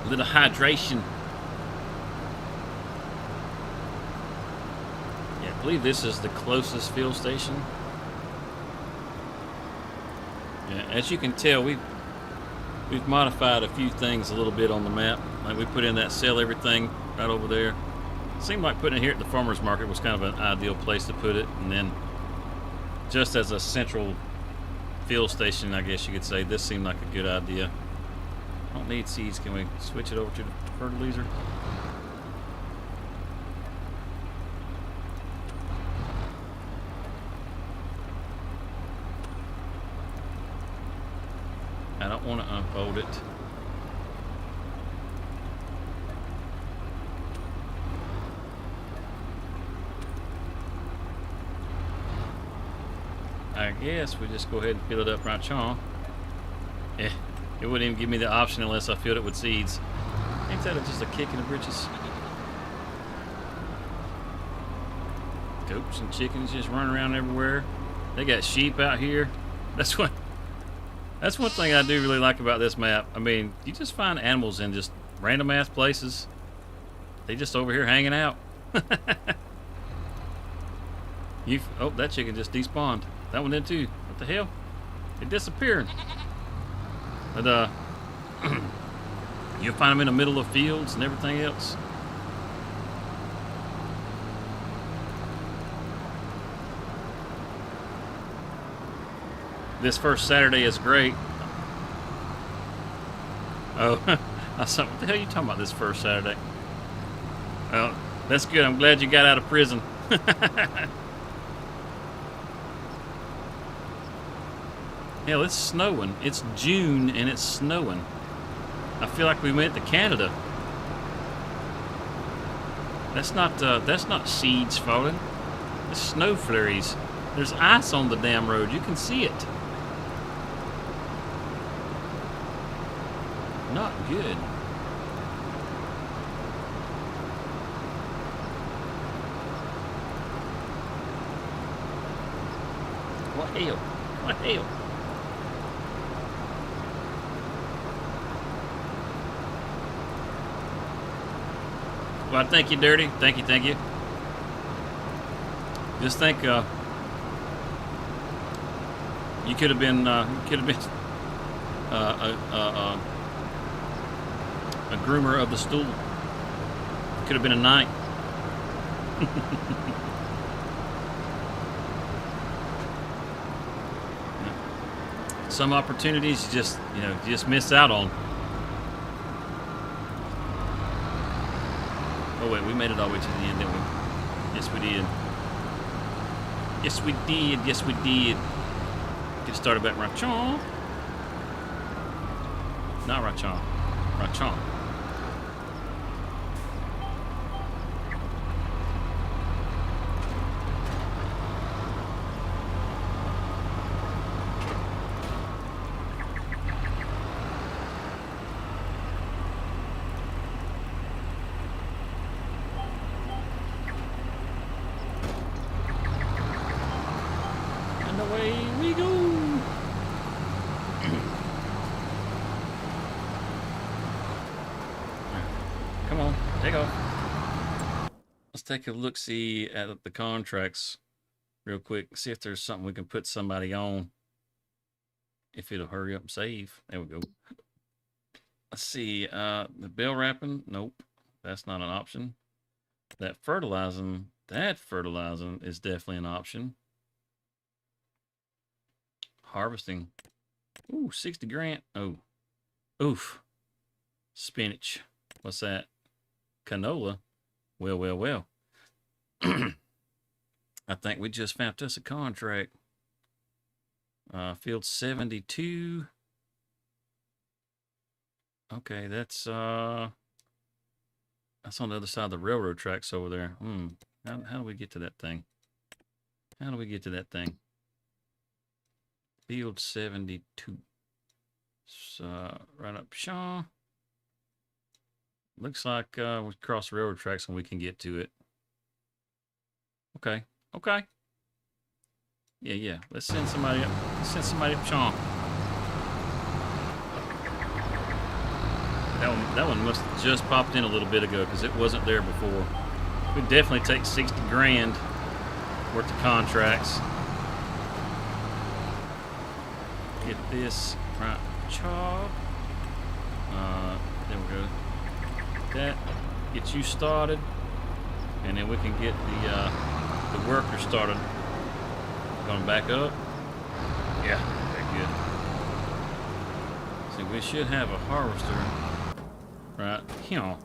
A little hydration. Yeah, I believe this is the closest fuel station. Yeah, as you can tell, we've modified a few things a little bit on the map. Like we put in that sell everything right over there. Seemed like putting it here at the farmer's market was kind of an ideal place to put it, and then just as a central fuel station, I guess you could say, this seemed like a good idea. I don't need seeds. Can we switch it over to the fertilizer? I don't want to unfold it. I guess we just go ahead and fill it up right on. Yeah, it wouldn't even give me the option unless I filled it with seeds. Ain't that just a kick in the britches? Goats and chickens just running around everywhere. They got sheep out here. That's one thing I do really like about this map. I mean, you just find animals in just random ass places. They just over here hanging out. Oh, that chicken just despawned. That one did too. What the hell? It disappeared. But you'll find them in the middle of fields and everything else. This first Saturday is great. Oh, I thought, what the hell are you talking about this first Saturday? Well, that's good. I'm glad you got out of prison. Hell, it's snowing. It's June and it's snowing. I feel like we went to Canada. That's not seeds falling. It's snow flurries. There's ice on the damn road. You can see it. Not good. What hell? What hell? Well, thank you, Dirty. Thank you, thank you. Just think, you could have been, a groomer of the stool. Could have been a knight. Some opportunities you just miss out on. Oh wait, we made it all the way to the end, didn't we? Yes, we did. Yes, we did. Yes, we did. Get started back Rachon. Not Rachon. Rachon. And away we go. Come on, take off. Let's take a look-see at the contracts real quick. See if there's something we can put somebody on. If it'll hurry up and save. There we go. Let's see. The bell wrapping. Nope. That's not an option. That fertilizing is definitely an option. Harvesting. Ooh, 60 grand. Oh. Oof. Spinach. What's that? Canola. Well, well, well. I think we just found us a contract. Field 72. Okay, that's on the other side of the railroad tracks over there. How do we get to that thing? How do we get to that thing? Field 72. So, right up Shaw. Looks like we cross the railroad tracks and we can get to it. Okay. Okay. Yeah. Let's send somebody up. Let's send somebody up Shaw. That one must have just popped in a little bit ago because it wasn't there before. We'd definitely take 60 grand worth of contracts. Get this right chop. There we go. That get you started, and then we can get the worker started. Going back up. Yeah, very good. See, we should have a harvester right here.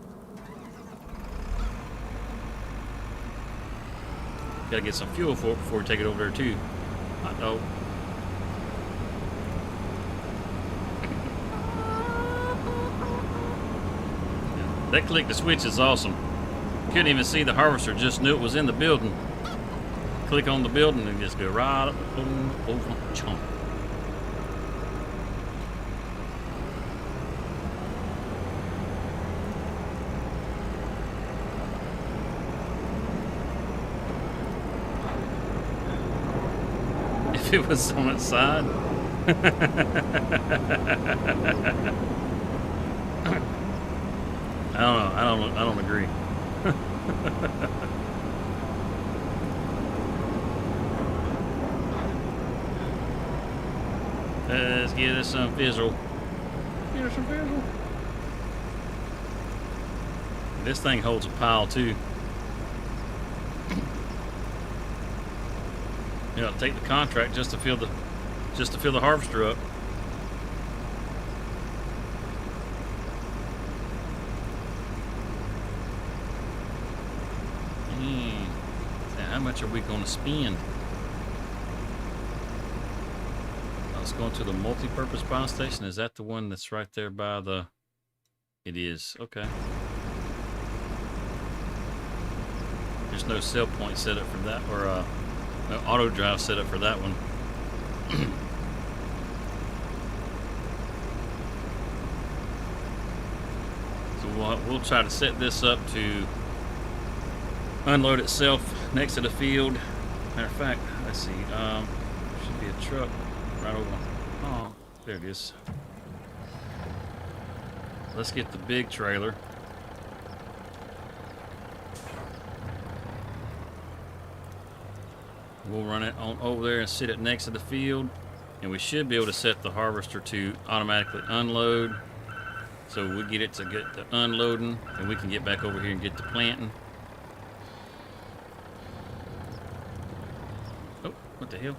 Gotta get some fuel for it before we take it over there too. Hot dog. That click to switch is awesome. Couldn't even see the harvester, just knew it was in the building. Click on the building and just go right up over chomp. If it was on its side. I don't agree. Let's get us some fizzle. Get us some fizzle. This thing holds a pile too. You know, take the contract just to fill the harvester up. How much are we going to spend? Let's go into the multi-purpose buy station. Is that the one that's right there by the... It is. Okay. There's no sell point set up for that, or no auto drive set up for that one. So we'll try to set this up to unload itself next to the field. Matter of fact, let's see. Should be a truck right over. Oh, there it is. Let's get the big trailer. We'll run it on over there and sit it next to the field, and we should be able to set the harvester to automatically unload. So we get it to get the unloading, and we can get back over here and get the planting. Oh, what the hell?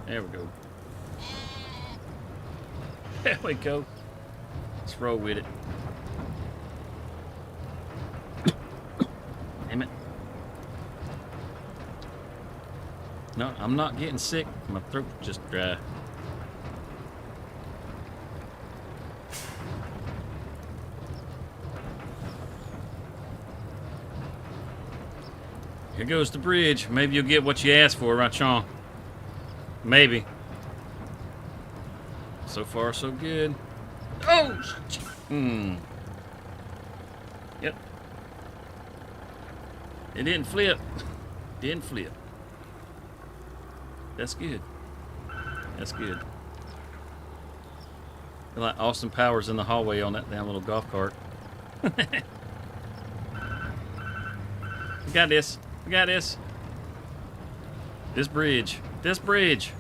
There we go. There we go. Let's roll with it. No, I'm not getting sick. My throat's just dry. Here goes the bridge. Maybe you'll get what you asked for, Rachon. Maybe. So far, so good. Oh! Yep. It didn't flip. Didn't flip. That's good. That's good. Feel like Austin Powers in the hallway on that damn little golf cart. We got this. We got this. This bridge. This bridge.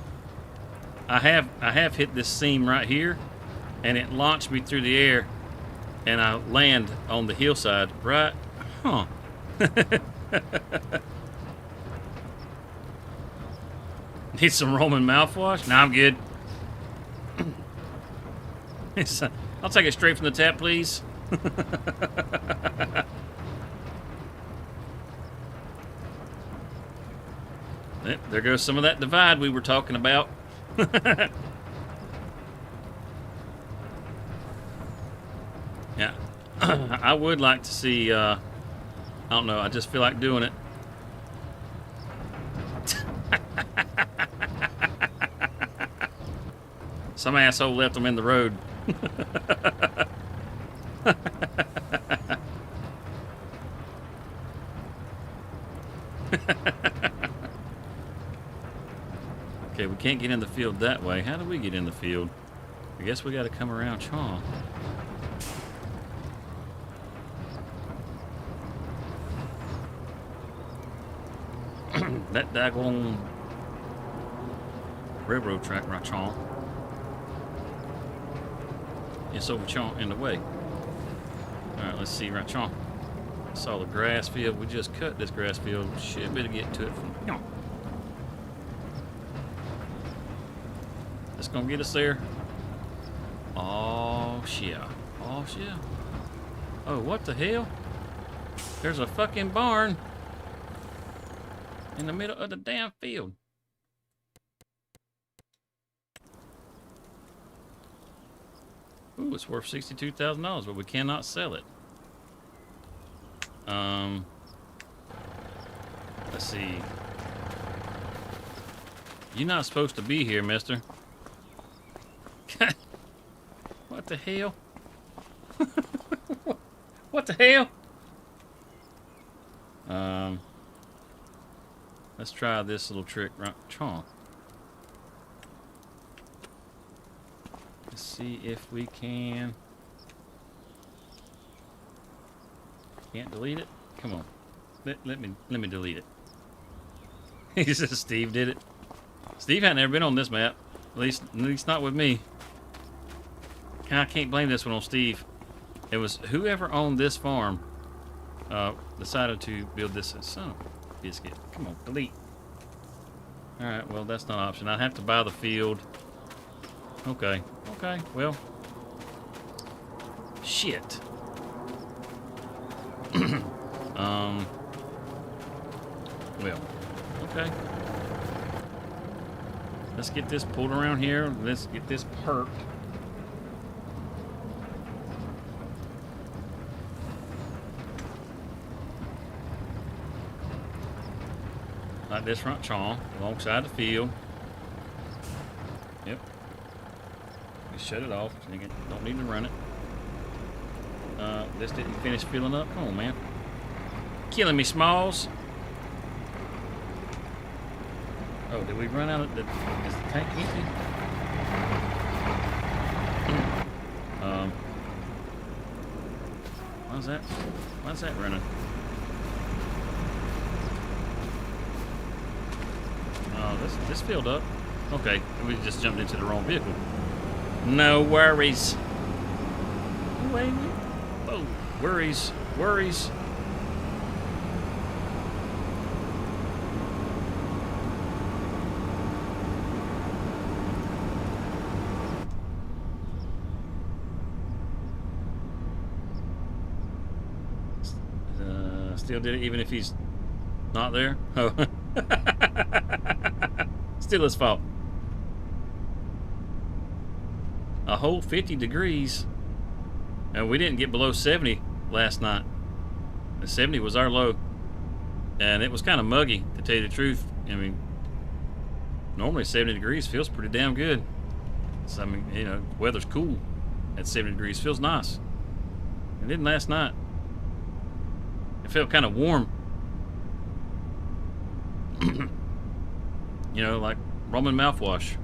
I have hit this seam right here, and it launched me through the air, and I land on the hillside. Right? Huh. Need some Roman mouthwash? Nah, I'm good. I'll take it straight from the tap, please. There goes some of that divide we were talking about. Yeah. I would like to see, I don't know, I just feel like doing it. Some asshole left them in the road. Okay, we can't get in the field that way. How do we get in the field? I guess we got to come around Chaw. That daggone railroad track right Chaw. It's over Chaw in the way. Alright, let's see right Chaw. Saw the grass field. We just cut this grass field. Should be able to get to it from here. It's gonna get us there. Oh shit. Oh shit. Oh, what the hell? There's a fucking barn in the middle of the damn field. Ooh, it's worth $62,000, but we cannot sell it. Let's see. You're not supposed to be here, mister. What the hell? What the hell? Let's try this little trick right. Let's see if we can. Can't delete it? Come on. Let me delete it. He says Steve did it. Steve hadn't ever been on this map. At least not with me. I can't blame this one on Steve. It was whoever owned this farm decided to build this. Son of a biscuit. Come on, delete. Alright, well, that's not an option. I'd have to buy the field. Okay. Okay, well. Shit. Well, okay. Let's get this pulled around here. Let's get this perked. Like this front chaw, alongside the field. Yep. We shut it off. Don't need to run it. This didn't finish filling up. Come on, man. Killing me, Smalls. Oh, did we run out of the... Is the tank empty? Why's that? Why's that running? Oh, this filled up. Okay, we just jumped into the wrong vehicle. No worries. Wait. Oh, worries. Worries. Still did it even if he's not there? Oh. Still his fault. A whole 50 degrees. And we didn't get below 70 last night. The 70 was our low. And it was kind of muggy, to tell you the truth. I mean, normally 70 degrees feels pretty damn good. So, I mean, you know, weather's cool at 70 degrees. Feels nice. It didn't last night. It felt kind of warm. You know, like Roman mouthwash.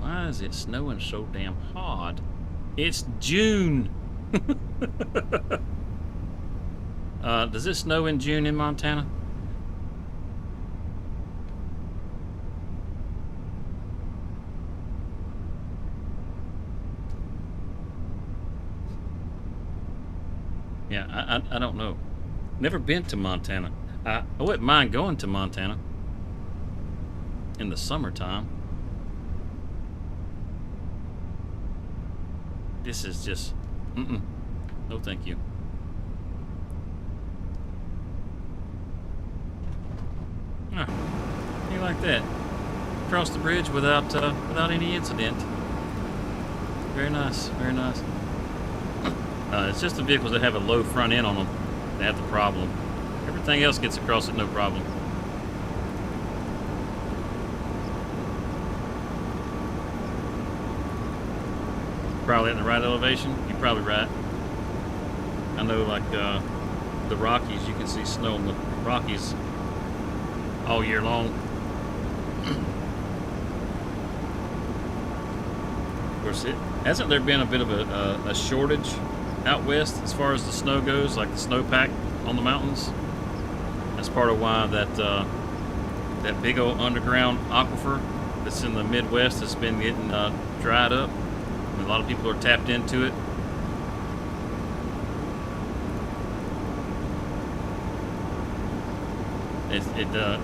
Why is it snowing so damn hard? It's June. Does it snow in June in Montana? Yeah, I don't know. Never been to Montana. I wouldn't mind going to Montana in the summertime. This is just, no thank you. Ah, you like that? Cross the bridge without any incident. Very nice, very nice. It's just the vehicles that have a low front end on them that have the problem. Everything else gets across it no problem. Probably in the right elevation. You're probably right. I know, like the Rockies, you can see snow in the Rockies all year long. Of course, hasn't there been a bit of a shortage out west as far as the snow goes, like the snowpack on the mountains? That's part of why that big old underground aquifer that's in the Midwest has been getting dried up. A lot of people are tapped into it.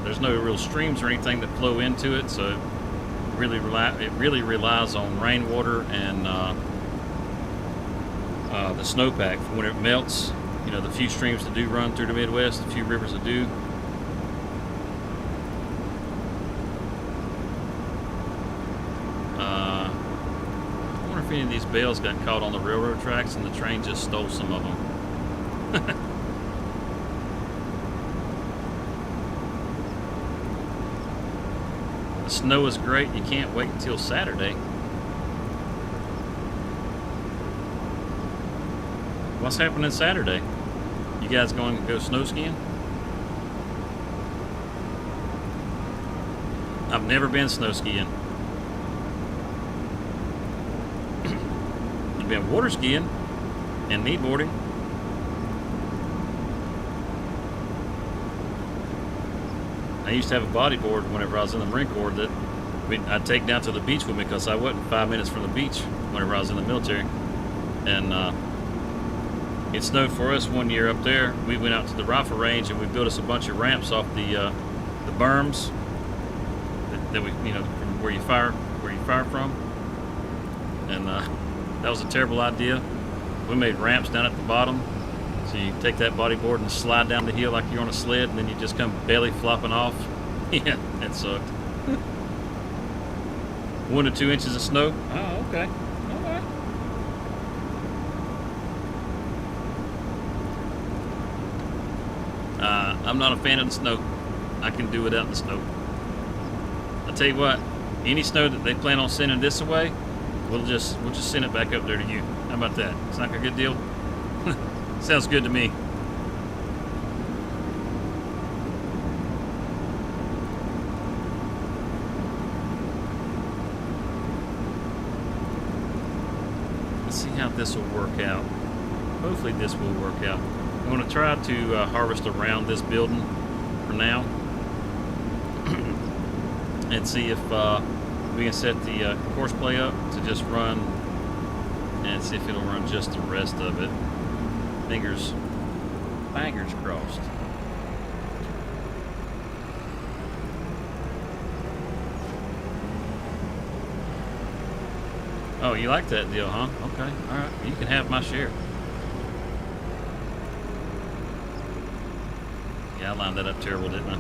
There's no real streams or anything that flow into it, so it really relies on rainwater and the snowpack for when it melts. You know, the few streams that do run through the Midwest, the few rivers that do. I wonder if any of these bales got caught on the railroad tracks and the train just stole some of them. The snow is great. You can't wait until Saturday. What's happening Saturday? You guys going to go snow skiing? I've never been snow skiing. I've been water skiing and kneeboarding. I used to have a bodyboard whenever I was in the Marine Corps that I'd take down to the beach with me because I wasn't 5 minutes from the beach whenever I was in the military. And it snowed for us one year up there. We went out to the rifle range and we built us a bunch of ramps off the berms that we, you know, from where you fire from. And that was a terrible idea. We made ramps down at the bottom. So you take that bodyboard and slide down the hill like you're on a sled, and then you just come belly flopping off. Yeah, that sucked. 1 to 2 inches of snow. Oh, okay. All right. I'm not a fan of the snow. I can do without the snow. I'll tell you what, any snow that they plan on sending this away, we'll just send it back up there to you. How about that? It's not a good deal? Sounds good to me. Let's see how this will work out. Hopefully this will work out. I'm going to try to harvest around this building for now and see if we can set the course play up to just run and see if it'll run just the rest of it. Fingers crossed. Oh, you like that deal, huh? Okay, all right. You can have my share. Yeah, I lined that up terrible, didn't I?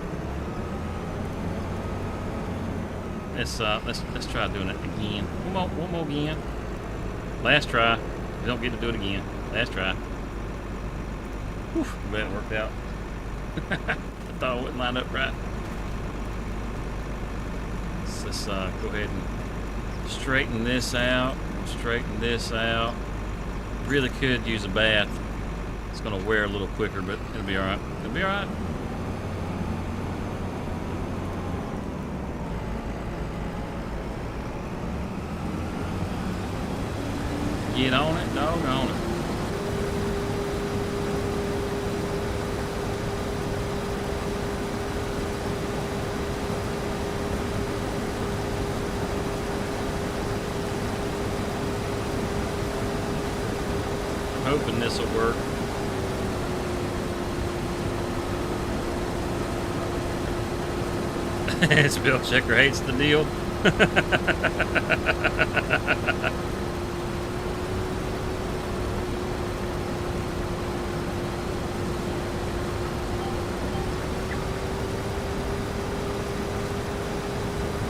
Let's try doing it again. One more again. Last try. You don't get to do it again. Last try. Whew, glad it worked out. I thought it wouldn't line up right. Let's go ahead and straighten this out. Straighten this out. Really could use a bath. It's gonna wear a little quicker, but it'll be all right. It'll be all right. Get on it, doggone it. I'm hoping this will work. Spell checker hates the deal.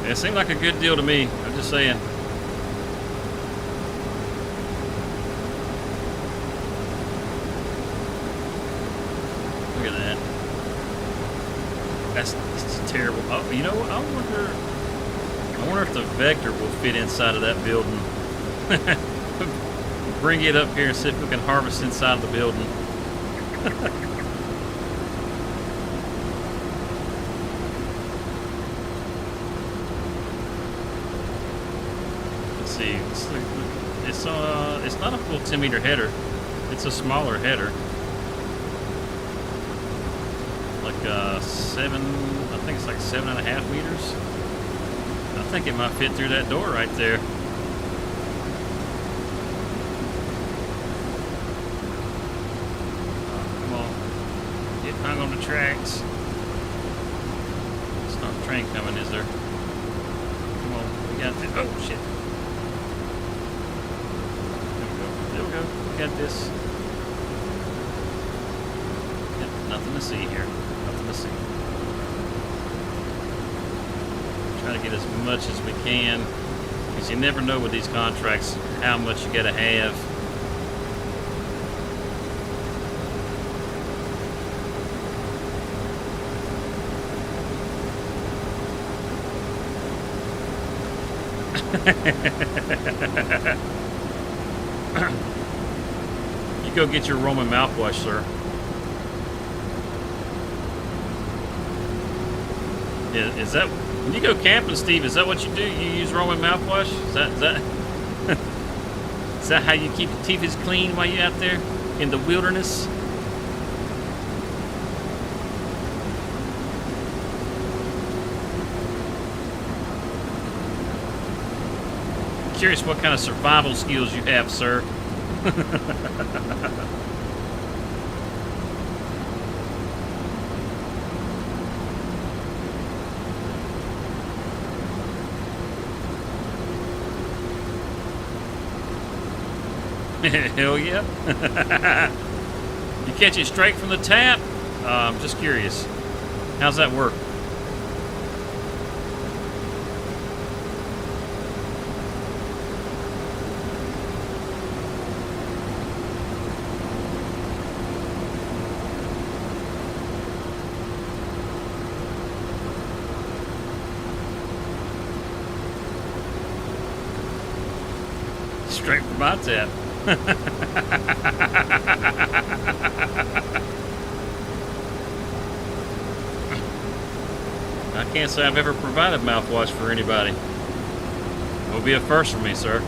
It seemed like a good deal to me. I'm just saying. Look at that. That's terrible. Oh, you know what? I wonder if the vector will fit inside of that building. Bring it up here and see if we can harvest inside of the building. Let's see. It's not a full 10-meter header. It's a smaller header. Like 7. I think it's like 7.5 meters. I think it might fit through that door right there. Come on. Get hung on the tracks. It's not a train coming, is there? Come on. We got this. Oh, shit. There we go. We got this. Yep, nothing to see here. Nothing to see. Try to get as much as we can, because you never know with these contracts how much you gotta have. You go get your Roman mouthwash, sir. Is that when you go camping, Steve? Is that what you do? You use Roman mouthwash? Is that how you keep your teeth clean while you're out there in the wilderness? Curious what kind of survival skills you have, sir. Hell yeah. You catch it straight from the tap? I'm just curious. How's that work? Straight from my tap. I can't say I've ever provided mouthwash for anybody. It will be a first for me, sir.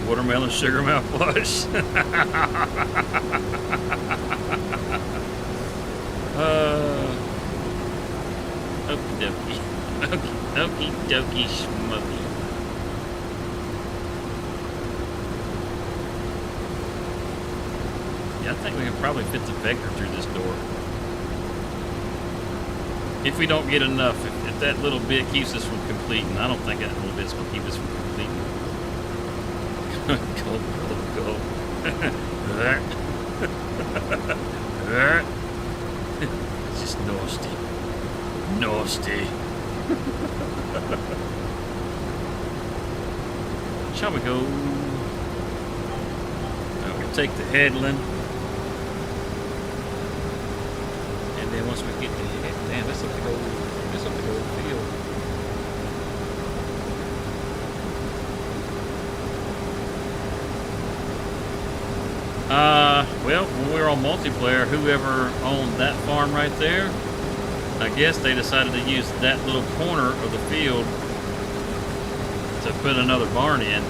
Watermelon sugar mouthwash. Okie dokie. Okie dokie. Dokey Schmokey. Yeah, I think we can probably fit the Vector through this door. If we don't get enough, if that little bit keeps us from completing. I don't think that little bit's going to keep us from completing. Go. It's just nasty. Nasty. Shall we go? We'll take the headland. And then once we get the head, damn, that's up to go field. Well, when we were on multiplayer, whoever owned that farm right there, I guess they decided to use that little corner of the field to put another barn in.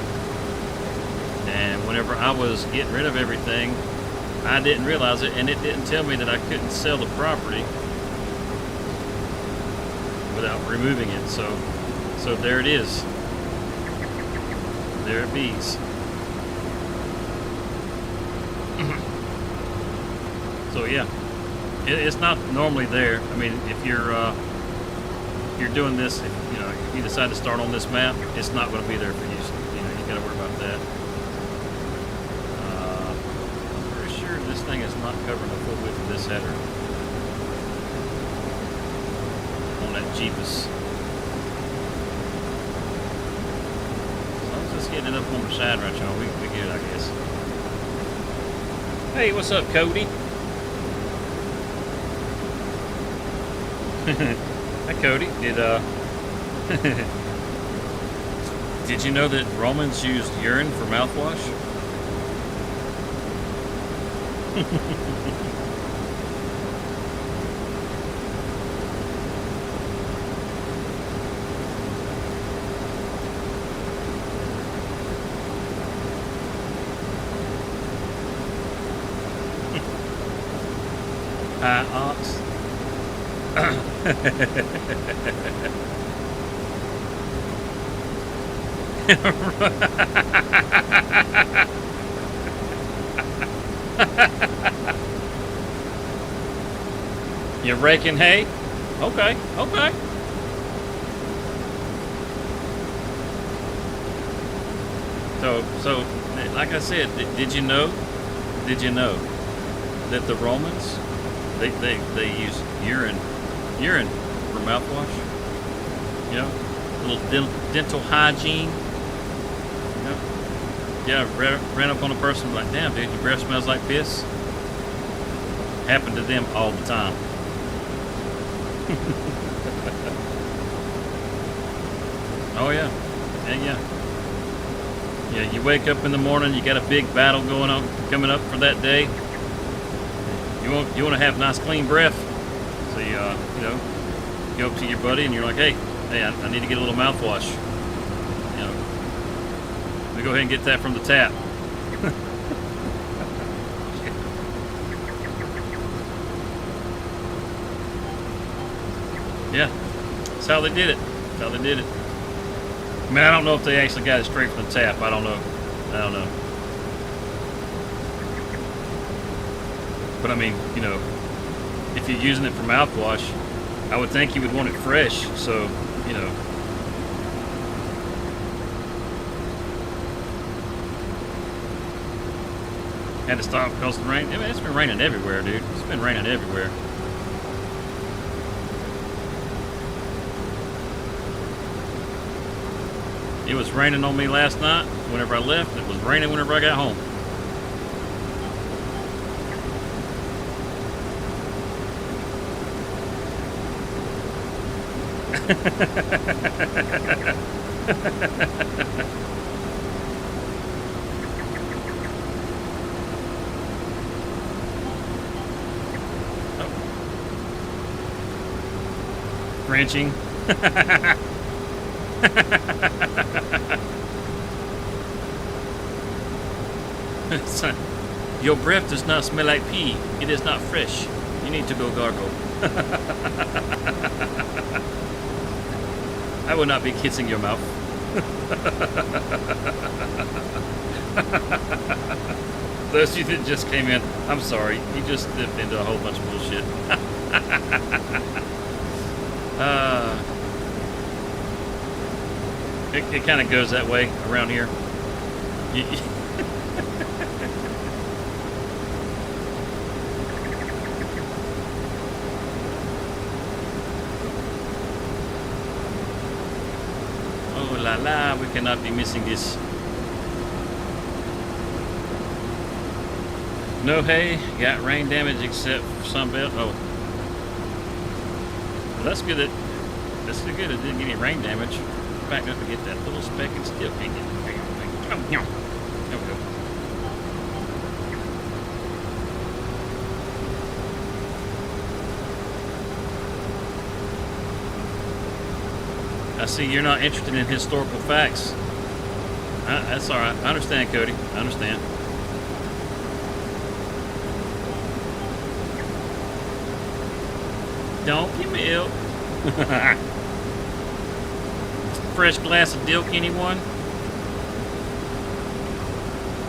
And whenever I was getting rid of everything, I didn't realize it, and it didn't tell me that I couldn't sell the property without removing it. So there it is. There it bees. So yeah, it's not normally there. I mean, if you're doing this, if you decide to start on this map, it's not going to be there for you. So, you got to worry about that. I'm pretty sure this thing is not covering the full width of this header on that Jeepus. As long as it's getting it up on the side right now, we good, I guess. Hey, what's up, Cody? Hi, Cody. Did you know that Romans used urine for mouthwash? Hi, ox. You're raking hay? Okay. So, like I said, did you know that the Romans, they use urine for mouthwash? A little dental hygiene. Yeah, ran up on a person like, damn, dude, your breath smells like piss. Happened to them all the time. Oh yeah, yeah. You wake up in the morning, you got a big battle coming up for that day. You want to have nice clean breath, so you go up to your buddy and you're like, hey, I need to get a little mouthwash. Let me go ahead and get that from the tap. Yeah, that's how they did it. I mean, I don't know if they actually got it straight from the tap. I don't know. But I mean, if you're using it for mouthwash, I would think you would want it fresh. So, had to stop because of the rain. I mean, it's been raining everywhere, dude. It's been raining everywhere. It was raining on me last night whenever I left. It was raining whenever I got home. Wrenching. Your breath does not smell like pee. It is not fresh. You need to go gargle. I will not be kissing your mouth. Those of you that just came in, I'm sorry. You just dipped into a whole bunch of bullshit. It kind of goes that way around here. Oh la la, we cannot be missing this. No hay, got rain damage except for some bit. Oh. Well, that's good that that's good it didn't get any rain damage. Back up to get that little speck and still can't get it. Oh, no. There we go. I see you're not interested in historical facts. That's all right. I understand, Cody. I understand. Donkey milk. Fresh glass of dilk, anyone?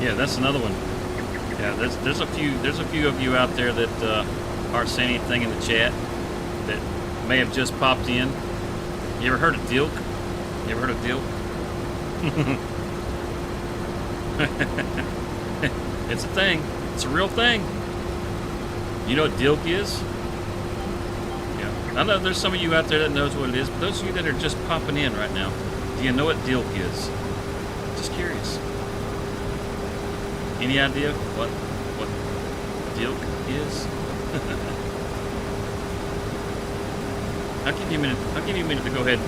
Yeah, that's another one. Yeah, there's a few of you out there that aren't saying anything in the chat that may have just popped in. You ever heard of dilk? You ever heard of dilk? It's a thing. It's a real thing. You know what dilk is? I know there's some of you out there that knows what it is, but those of you that are just popping in right now, do you know what dilk is? Just curious. Any idea what dilk is? I'll give you a minute. I'll give you a minute to go ahead.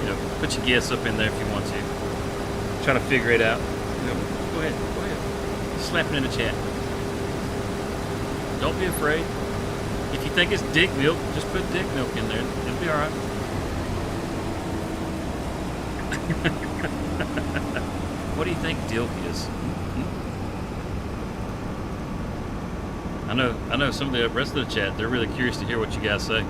You know, put your guess up in there if you want to. Try to figure it out. You know, go ahead. Go ahead. Slap it in the chat. Don't be afraid. If you think it's dick milk, just put dick milk in there. It'll be alright. What do you think dilk is? I know some of the rest of the chat, they're really curious to hear what you guys say.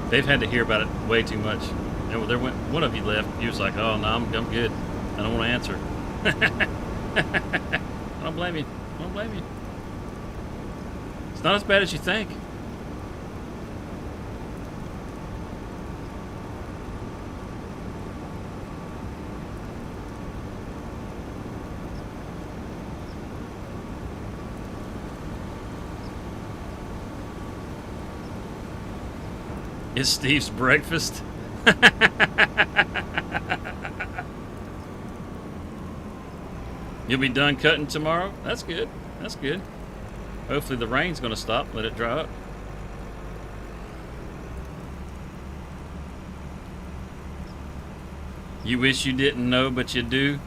They've had to hear about it way too much. And there went one of you left. He was like, "Oh no, I'm good. I don't want to answer." I don't blame you. I don't blame you. It's not as bad as you think. It's Steve's breakfast. You'll be done cutting tomorrow? That's good. That's good. Hopefully the rain's going to stop. Let it dry up. You wish you didn't know, but you do?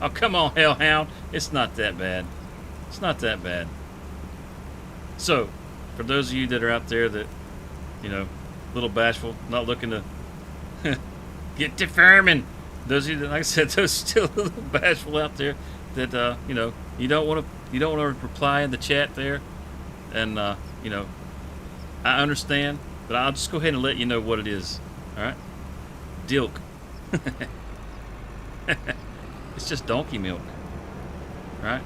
Oh, come on, Hellhound. It's not that bad. It's not that bad. So, for those of you that are out there that, you know, a little bashful, not looking to get to farming. Those of you that, like I said, those still a little bashful out there that, you know, you don't want to reply in the chat there. And, you know, I understand, but I'll just go ahead and let you know what it is. All right? Dilk. It's just donkey milk. All right?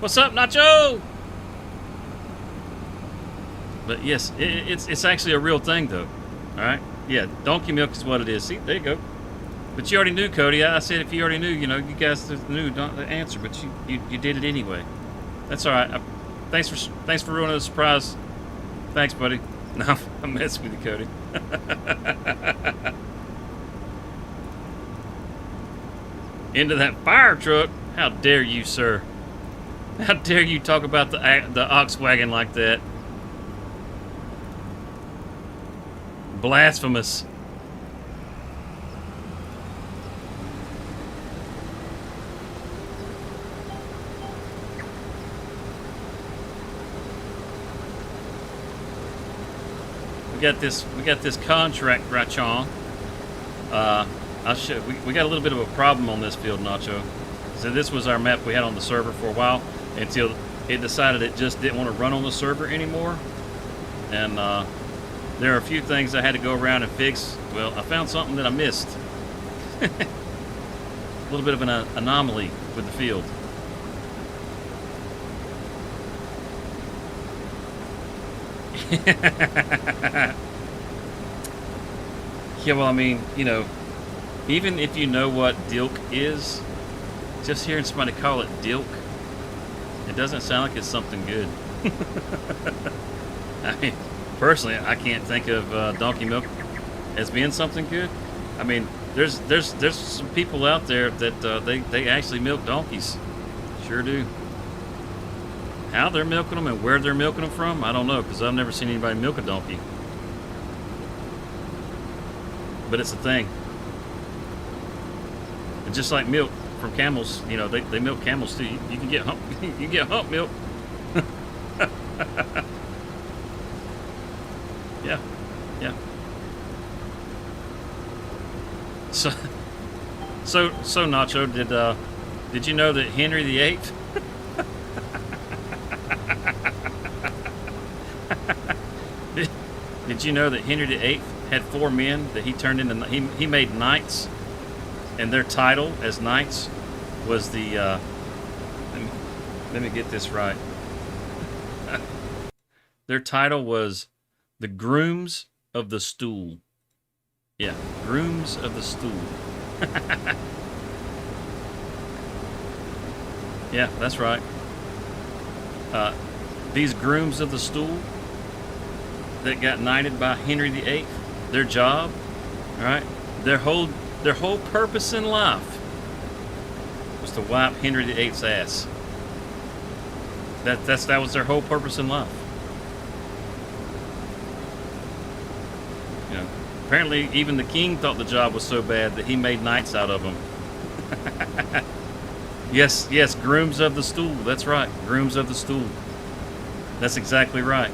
What's up, Nacho? But yes, it's actually a real thing, though. All right? Yeah, donkey milk is what it is. See, there you go. But you already knew, Cody. I said if you already knew, you know, you guys knew the answer, but you did it anyway. That's all right. Thanks for ruining the surprise. Thanks, buddy. No, I'm messing with you, Cody. Into that fire truck? How dare you, sir? How dare you talk about the ox wagon like that? Blasphemous. We got this contract, Rachon. We got a little bit of a problem on this field, Nacho. So this was our map we had on the server for a while until it decided it just didn't want to run on the server anymore. And there are a few things I had to go around and fix. Well, I found something that I missed. A little bit of an anomaly with the field. Yeah, well, I mean, you know, even if you know what dilk is, just hearing somebody call it dilk, it doesn't sound like it's something good. I mean, personally, I can't think of donkey milk as being something good. I mean, there's some people out there that they actually milk donkeys. Sure do. How they're milking them and where they're milking them from, I don't know, because I've never seen anybody milk a donkey. But it's a thing. And just like milk from camels, you know, they milk camels too. You can get hump, you can get hump milk. Yeah, yeah. So Nacho, did you know that Henry VIII? Did you know that Henry VIII had 4 men that he turned into? He made knights, and their title as knights was the. Let me get this right. Their title was the grooms of the stool. Yeah, grooms of the stool. Yeah, that's right. These grooms of the stool that got knighted by Henry VIII, their job, all right, their whole purpose in life was to wipe Henry VIII's ass. That was their whole purpose in life. You know, apparently even the king thought the job was so bad that he made knights out of them. Yes, grooms of the stool. That's right, grooms of the stool. That's exactly right.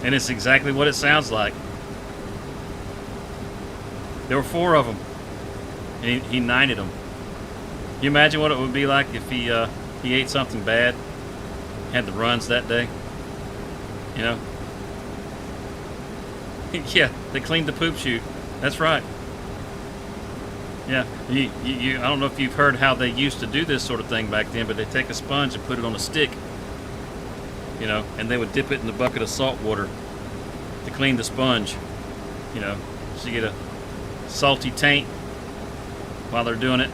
And it's exactly what it sounds like. There were 4 of them. And he knighted them. You imagine what it would be like if he ate something bad, had the runs that day? You know? Yeah, they cleaned the poop chute. That's right. Yeah, I don't know if you've heard how they used to do this sort of thing back then, but they take a sponge and put it on a stick, you know, and they would dip it in a bucket of salt water to clean the sponge, you know, so you get a salty taint while they're doing it.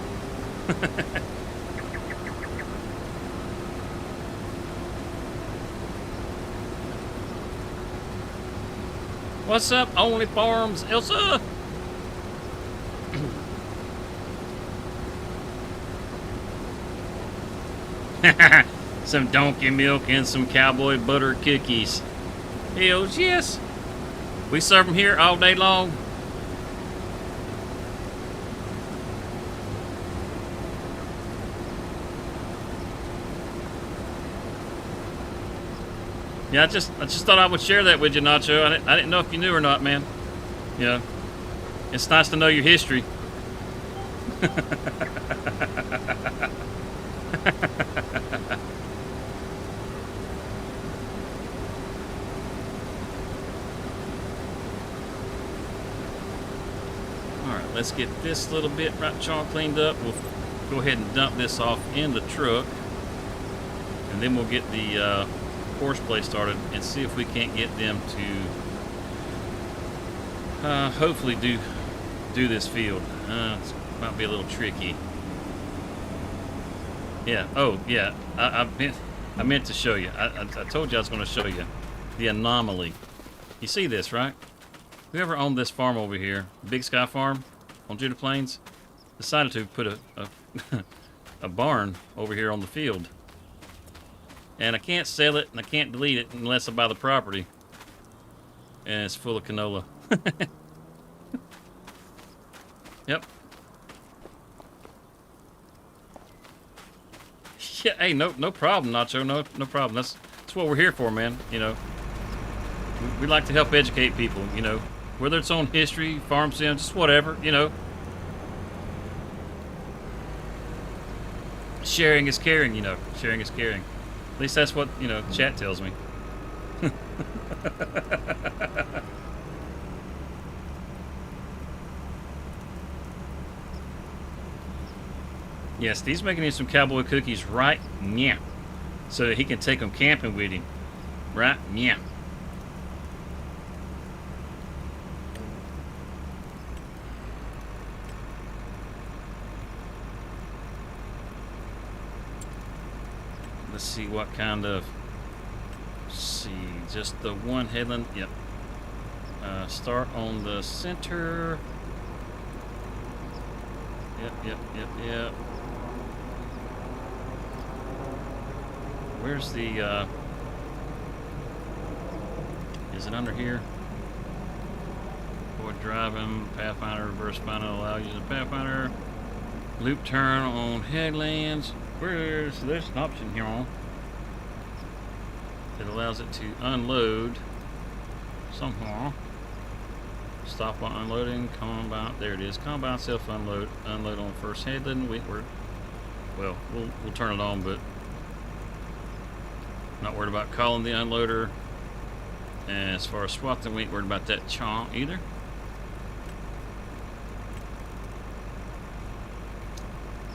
What's up, Only Farms, Elsa? Some donkey milk and some cowboy butter cookies. Hells yes. We serve them here all day long. Yeah, I just thought I would share that with you, Nacho. I didn't know if you knew or not, man. You know, it's nice to know your history. Alright, let's get this little bit right all cleaned up. We'll go ahead and dump this off in the truck. And then we'll get the horseplay started and see if we can't get them to hopefully do this field. It might be a little tricky. Yeah. Oh, yeah. I meant to show you. I told you I was going to show you the anomaly. You see this, right? Whoever owned this farm over here, Big Sky Farm on Judith Plains, decided to put a barn over here on the field. And I can't sell it and I can't delete it unless I buy the property. And it's full of canola. Yep. Yeah, hey, no problem, Nacho. No problem. That's what we're here for, man. You know, we like to help educate people. You know, whether it's on history, farm sim, just whatever. You know. Sharing is caring, you know. Sharing is caring. At least that's what, you know, chat tells me. Yes, Steve's making him some cowboy cookies right now, so that he can take them camping with him. Right now. Let's see what kind of. Let's see, just the one headland. Yep. Start on the center. Yep. Where's the, is it under here? Avoid driving, Pathfinder, reverse final, allow using Pathfinder. Loop turn on headlands. There's an option here on. It allows it to unload somehow. Stop while unloading, combine, there it is. Combine self unload, unload on first headland. Well, we'll turn it on, but not worried about calling the unloader. And as far as swapping, we ain't worried about that chomp either.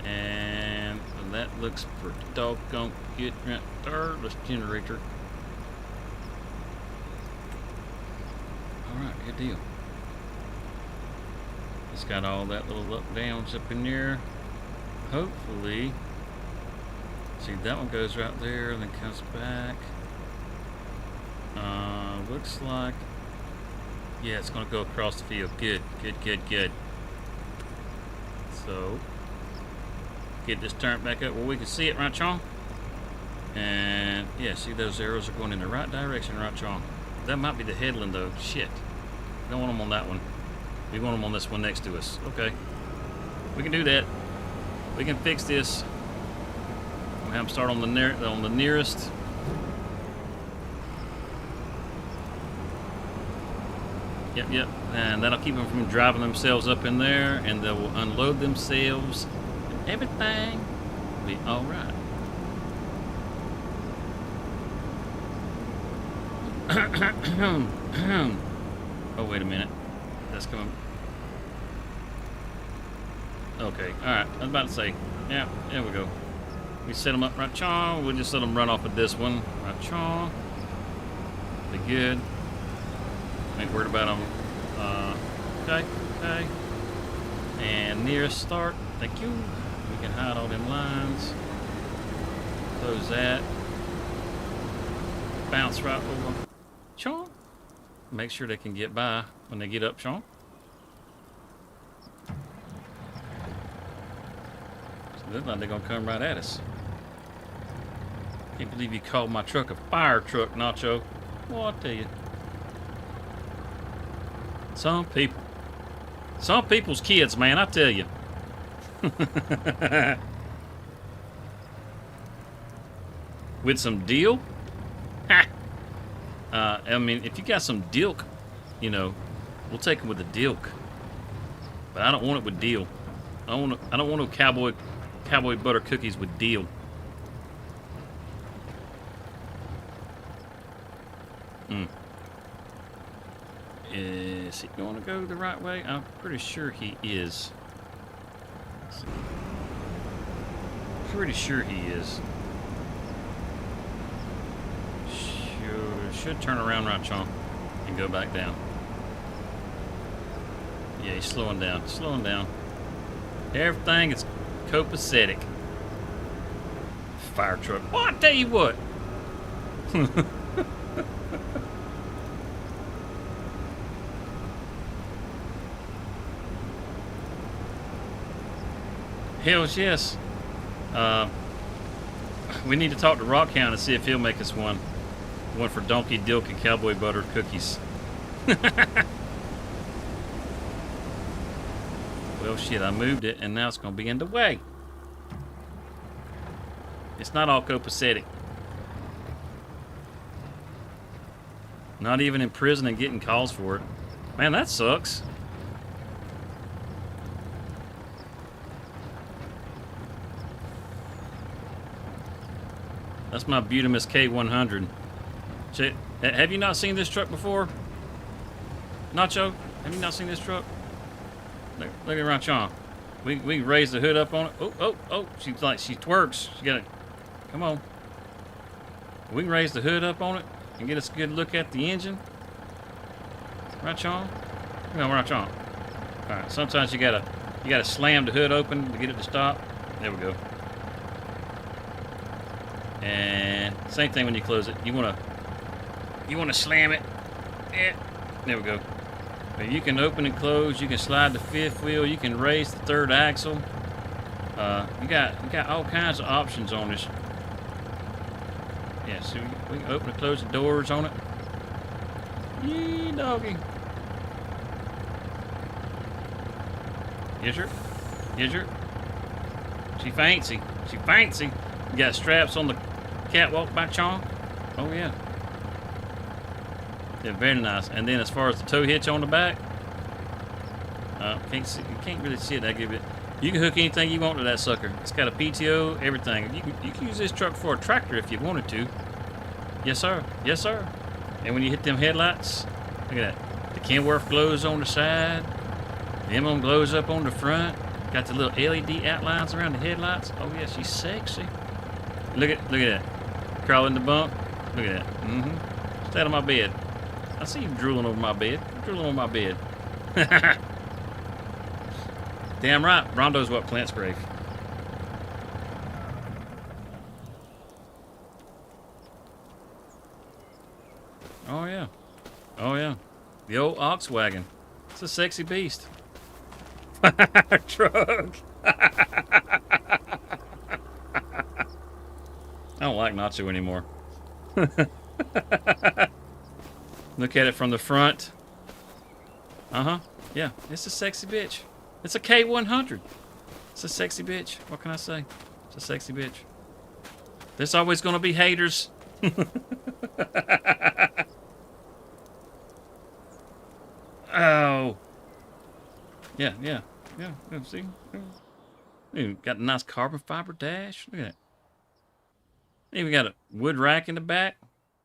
And that looks pretty doggone good right there. Let's generator. Alright, good deal. It's got all that little up downs up in there. Hopefully. See, that one goes right there and then comes back. Looks like, yeah, it's gonna go across the field. Good. So, get this turned back up where we can see it, right, Chong? And yeah, see, those arrows are going in the right direction, right, Chong? That might be the headland though. Shit, we don't want them on that one. We want them on this one next to us. Okay, we can do that. We can fix this. We'll have them start on the nearest. Yep. And that'll keep them from driving themselves up in there, and they will unload themselves, and everything will be all right. Oh, wait a minute. That's coming. Okay, alright. I was about to say, yeah, there we go. We set them up right, chaw. We'll just let them run off of this one. Right, chaw. Be good. Ain't worried about them. Okay. And nearest start. Thank you. We can hide all them lines. Close that. Bounce right over. Chaw. Make sure they can get by when they get up, chaw. Looks like they're gonna come right at us. Can't believe you called my truck a fire truck, Nacho. Well, I'll tell you. Some people's kids, man, I tell you. With some deal? Ha! I mean, if you got some dilk, you know, we'll take them with the dilk. But I don't want it with deal. I don't want no cowboy butter cookies with deal. Is he going to go the right way? I'm pretty sure he is. Pretty sure he is. Should turn around right, Chomp, and go back down. Yeah, he's slowing down. Everything is copacetic. Fire truck. Well, I tell you what. Hells yes. We need to talk to Rockhound and see if he'll make us one. One for donkey dilk and cowboy butter cookies. Well, shit, I moved it, and now it's going to be in the way. It's not all copacetic. Not even in prison and getting calls for it. Man, that sucks. That's my Butamus K100. Have you not seen this truck before? Nacho, have you not seen this truck? Look at Ranchon. We can raise the hood up on it. Oh, she twerks. She got it. Come on. We can raise the hood up on it and get us a good look at the engine. Ranchon. Come on, Ranchon. All right. Sometimes you gotta slam the hood open to get it to stop. There we go. And same thing when you close it. You wanna slam it. Yeah. There we go. But you can open and close. You can slide the fifth wheel. You can raise the third axle. You got all kinds of options on this. Yeah, so we can open and close the doors on it. Yee, doggy. Yes, sir. Yes, sir. She fancy. She fancy. You got straps on the catwalk by Chong? Oh, yeah. Yeah, very nice. And then as far as the tow hitch on the back, you can't really see it that good. You can hook anything you want to that sucker. It's got a PTO, everything. You can use this truck for a tractor if you wanted to. Yes, sir. Yes, sir. And when you hit them headlights, look at that. The Kenworth glows on the side. The M1 glows up on the front. Got the little LED outlines around the headlights. Oh yeah, she's sexy. Look at that. Crawling the bump. Look at that. Mm-hmm. Stay out of my bed. I see you drooling over my bed. Drooling on my bed. Damn right. Rondo's what plants grave. Oh yeah. Oh yeah. The old ox wagon. It's a sexy beast. Truck. I don't like Nacho anymore. Look at it from the front. Uh-huh. Yeah, it's a sexy bitch. It's a K100. It's a sexy bitch. What can I say? It's a sexy bitch. There's always going to be haters. Oh. Yeah. See? Ooh, got a nice carbon fiber dash. Look at that. Even got a wood rack in the back.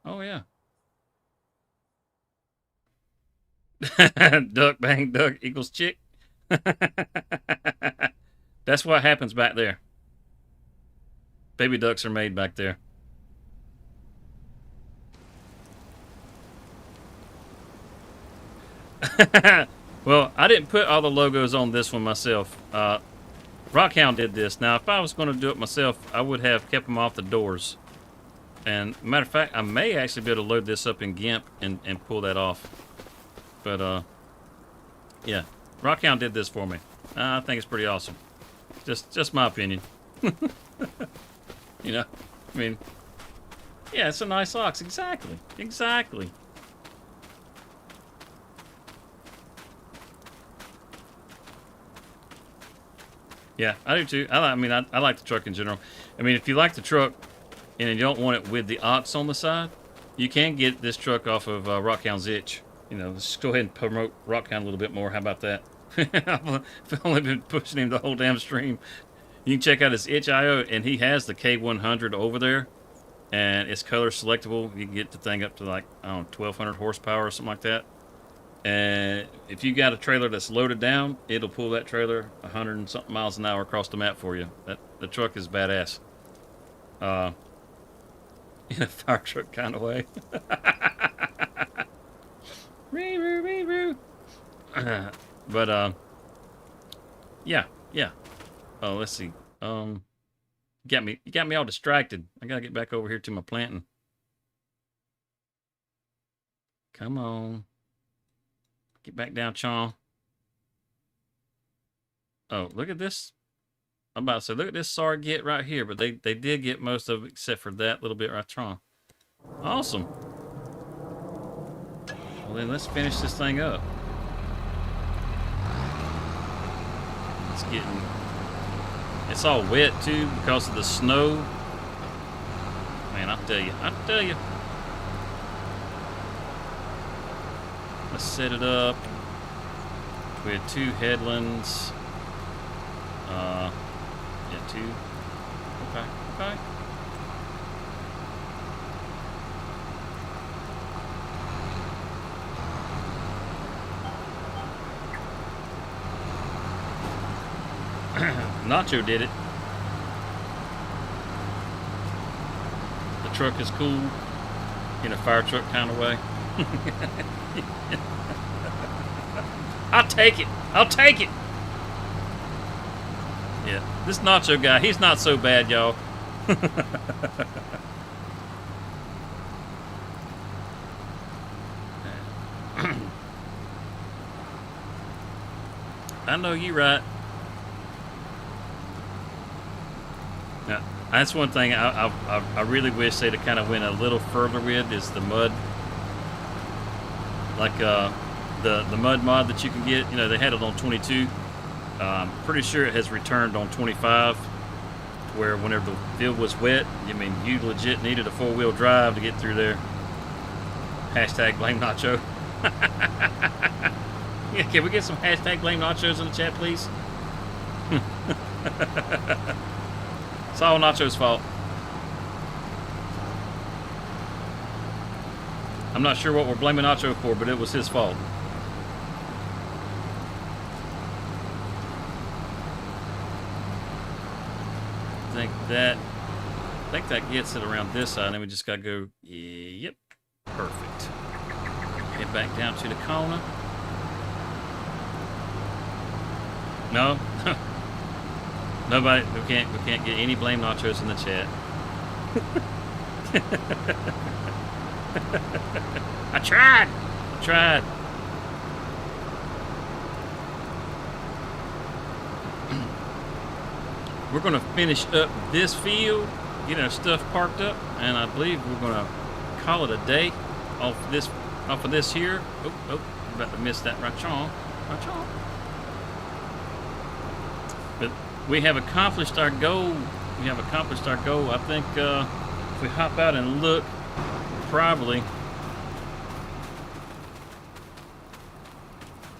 Oh, yeah. Duck, bang, duck equals chick. That's what happens back there. Baby ducks are made back there. Well, I didn't put all the logos on this one myself. Rockhound did this. Now, if I was going to do it myself, I would have kept them off the doors. And matter of fact, I may actually be able to load this up in GIMP and pull that off. But, yeah. Rockhound did this for me. I think it's pretty awesome. Just my opinion. You know? I mean, yeah, it's a nice ox. Exactly. Exactly. Yeah, I do too. I like the truck in general. I mean, if you like the truck and you don't want it with the ox on the side, you can get this truck off of Rockhound's itch. You know, let's go ahead and promote Rockhound a little bit more. How about that? I've only been pushing him the whole damn stream. You can check out his itch.io, and he has the K100 over there, and it's color selectable. You can get the thing up to like, I don't know, 1,200 horsepower or something like that. And if you got a trailer that's loaded down, it'll pull that trailer 100 and something miles an hour across the map for you. The truck is badass. In a fire truck kind of way. But yeah. Oh, let's see. You got me all distracted. I gotta get back over here to my planting. Come on. Get back down, Chong. Oh, look at this. I'm about to say, look at this SAR get right here, but they did get most of it except for that little bit right there. Awesome. Well, then let's finish this thing up. It's all wet too because of the snow. Man, I tell you. Let's set it up with 2 headlands. Yeah, 2. Okay. Nacho did it. The truck is cool in a fire truck kind of way. I'll take it. I'll take it. Yeah, this Nacho guy, he's not so bad, y'all. I know you right. Now, that's one thing I really wish they'd have kind of went a little further with is the mud. Like the mud mod that you can get. You know, they had it on 22. Pretty sure it has returned on 25. Where whenever the field was wet, I mean, you legit needed a 4-wheel drive to get through there. Hashtag blame Nacho. Yeah, can we get some hashtag blame Nachos in the chat, please? It's all Nacho's fault. I'm not sure what we're blaming Nacho for, but it was his fault. I think that gets it around this side, and then we just gotta go, yep, perfect. Head back down to the corner. No, nobody. We can't get any blame Nachos in the chat. I tried. We're gonna finish up this field, get our stuff parked up, and I believe we're gonna call it a day off of this here. Oh, about to miss that right on. But we have accomplished our goal. I think if we hop out and look, probably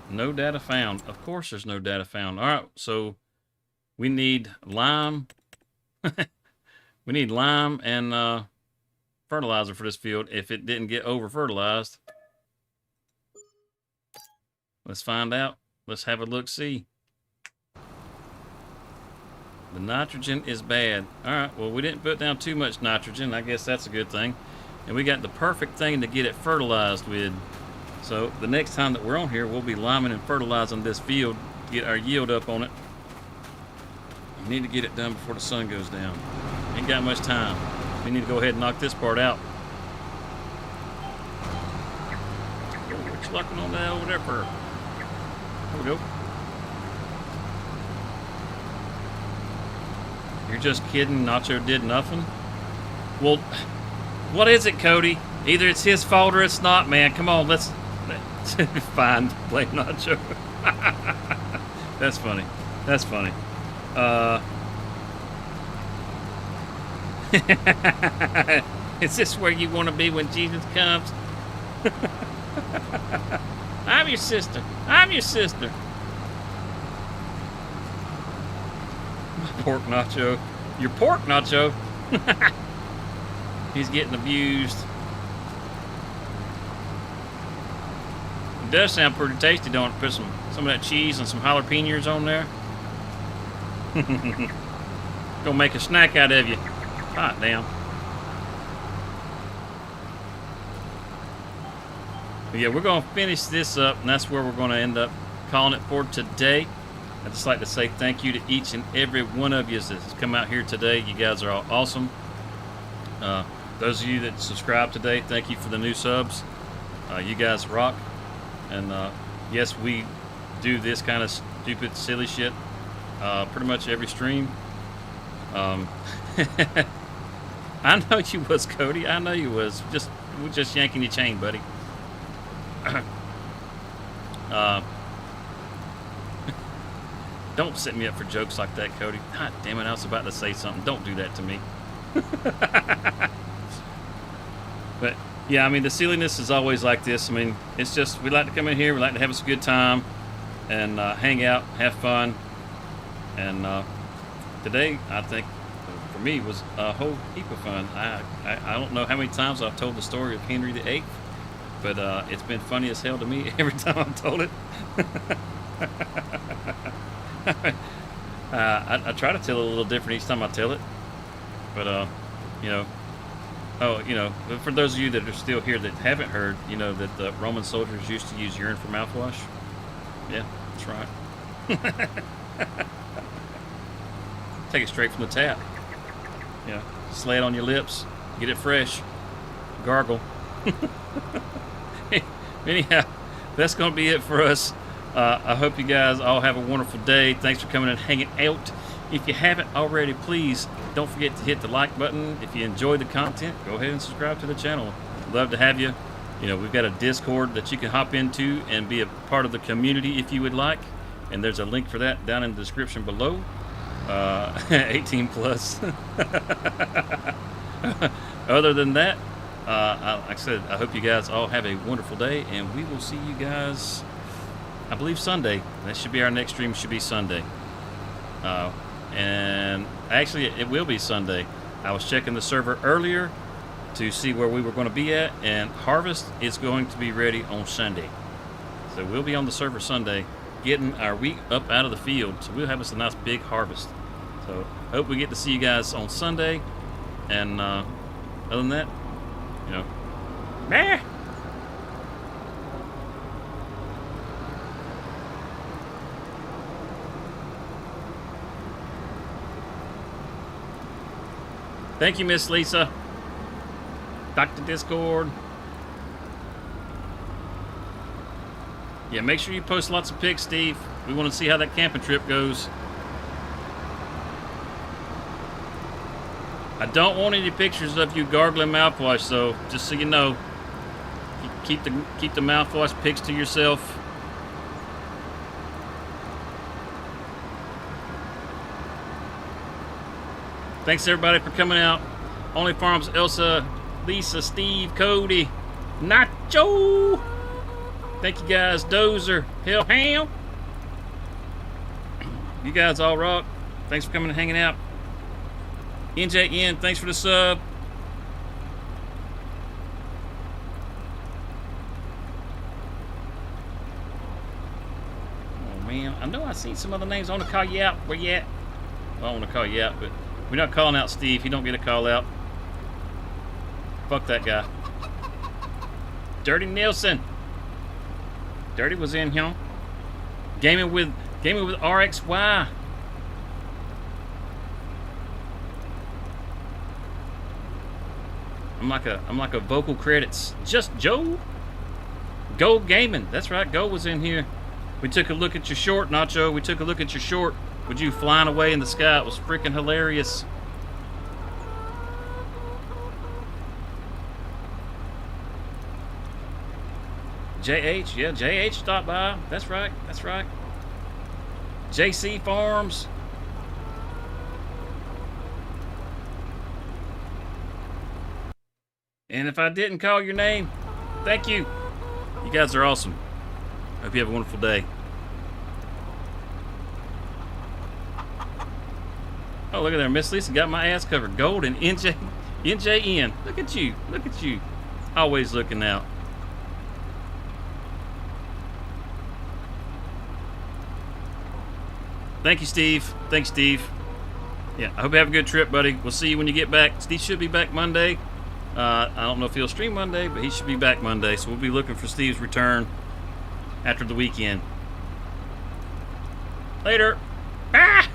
no data found. Of course there's no data found. All right, so we need lime. We need lime and fertilizer for this field if it didn't get over fertilized. Let's find out. Let's have a look see. The nitrogen is bad. All right, well, we didn't put down too much nitrogen. I guess that's a good thing. And we got the perfect thing to get it fertilized with. So the next time that we're on here, we'll be liming and fertilizing this field, get our yield up on it. We need to get it done before the sun goes down. Ain't got much time. We need to go ahead and knock this part out. What you looking on that over there for? There we go. You're just kidding? Nacho did nothing? Well, what is it, Cody? Either it's his fault or it's not, man. Come on, let's fine. Blame Nacho. That's funny. That's funny. Is this where you want to be when Jesus comes? I'm your sister. I'm your sister. Pork Nacho. Your pork Nacho. He's getting abused. It does sound pretty tasty, don't it? Put some of that cheese and some jalapenos on there. Gonna make a snack out of you. Hot damn. But yeah, we're gonna finish this up, and that's where we're gonna end up calling it for today. I'd just like to say thank you to each and every one of you that's come out here today. You guys are all awesome. Those of you that subscribed today, thank you for the new subs. You guys rock. And yes, we do this kind of stupid, silly shit pretty much every stream. I know you was, Cody. I know you was. We're just yanking your chain, buddy. Don't set me up for jokes like that, Cody. God damn it, I was about to say something. Don't do that to me. But yeah, I mean, the silliness is always like this. I mean, it's just, we like to come in here, we like to have us a good time and hang out, have fun. And today, I think, for me, was a whole heap of fun. I don't know how many times I've told the story of Henry VIII, but it's been funny as hell to me every time I've told it. I try to tell it a little different each time I tell it, but you know, for those of you that are still here that haven't heard, you know that the Roman soldiers used to use urine for mouthwash. Yeah, that's right. Take it straight from the tap. Yeah, slay it on your lips, get it fresh, gargle. Anyhow, that's going to be it for us. I hope you guys all have a wonderful day. Thanks for coming and hanging out. If you haven't already, please don't forget to hit the like button. If you enjoy the content, go ahead and subscribe to the channel. Love to have you. You know, we've got a Discord that you can hop into and be a part of the community if you would like. And there's a link for that down in the description below. 18 plus. Other than that, like I said, I hope you guys all have a wonderful day, and we will see you guys, I believe, Sunday. That should be our next stream, should be Sunday. And actually, it will be Sunday. I was checking the server earlier to see where we were going to be at, and Harvest is going to be ready on Sunday. So we'll be on the server Sunday, getting our wheat up out of the field. So we'll have us a nice big harvest. So hope we get to see you guys on Sunday. And other than that, you know, meh. Thank you, Miss Lisa. Dr. Discord. Yeah, make sure you post lots of pics, Steve. We want to see how that camping trip goes. I don't want any pictures of you gargling mouthwash, so just so you know, keep the mouthwash pics to yourself. Thanks everybody for coming out. Only Farms, Elsa, Lisa, Steve, Cody, Nacho. Thank you guys, Dozer, Hellhound. You guys all rock. Thanks for coming and hanging out. NJN, thanks for the sub. Oh man, I know I seen some other names. I want to call you out. Where you at? Well, I want to call you out, but we're not calling out Steve. He don't get a call out. Fuck that guy. Dirty Nielsen. Dirty was in here. Gaming with RXY. I'm like a vocal credits. Just Joe. Go Gaming. That's right. Go was in here. We took a look at your short, Nacho. We took a look at your short with you flying away in the sky. It was freaking hilarious. JH, yeah, JH stopped by. That's right, that's right. JC Farms. And if I didn't call your name, thank you. You guys are awesome. Hope you have a wonderful day. Oh, look at there. Miss Lisa got my ass covered. Gold and NJN. Look at you. Look at you. Always looking out. Thank you, Steve. Thanks, Steve. Yeah, I hope you have a good trip, buddy. We'll see you when you get back. Steve should be back Monday. I don't know if he'll stream Monday, but he should be back Monday. So we'll be looking for Steve's return after the weekend. Later. Ah!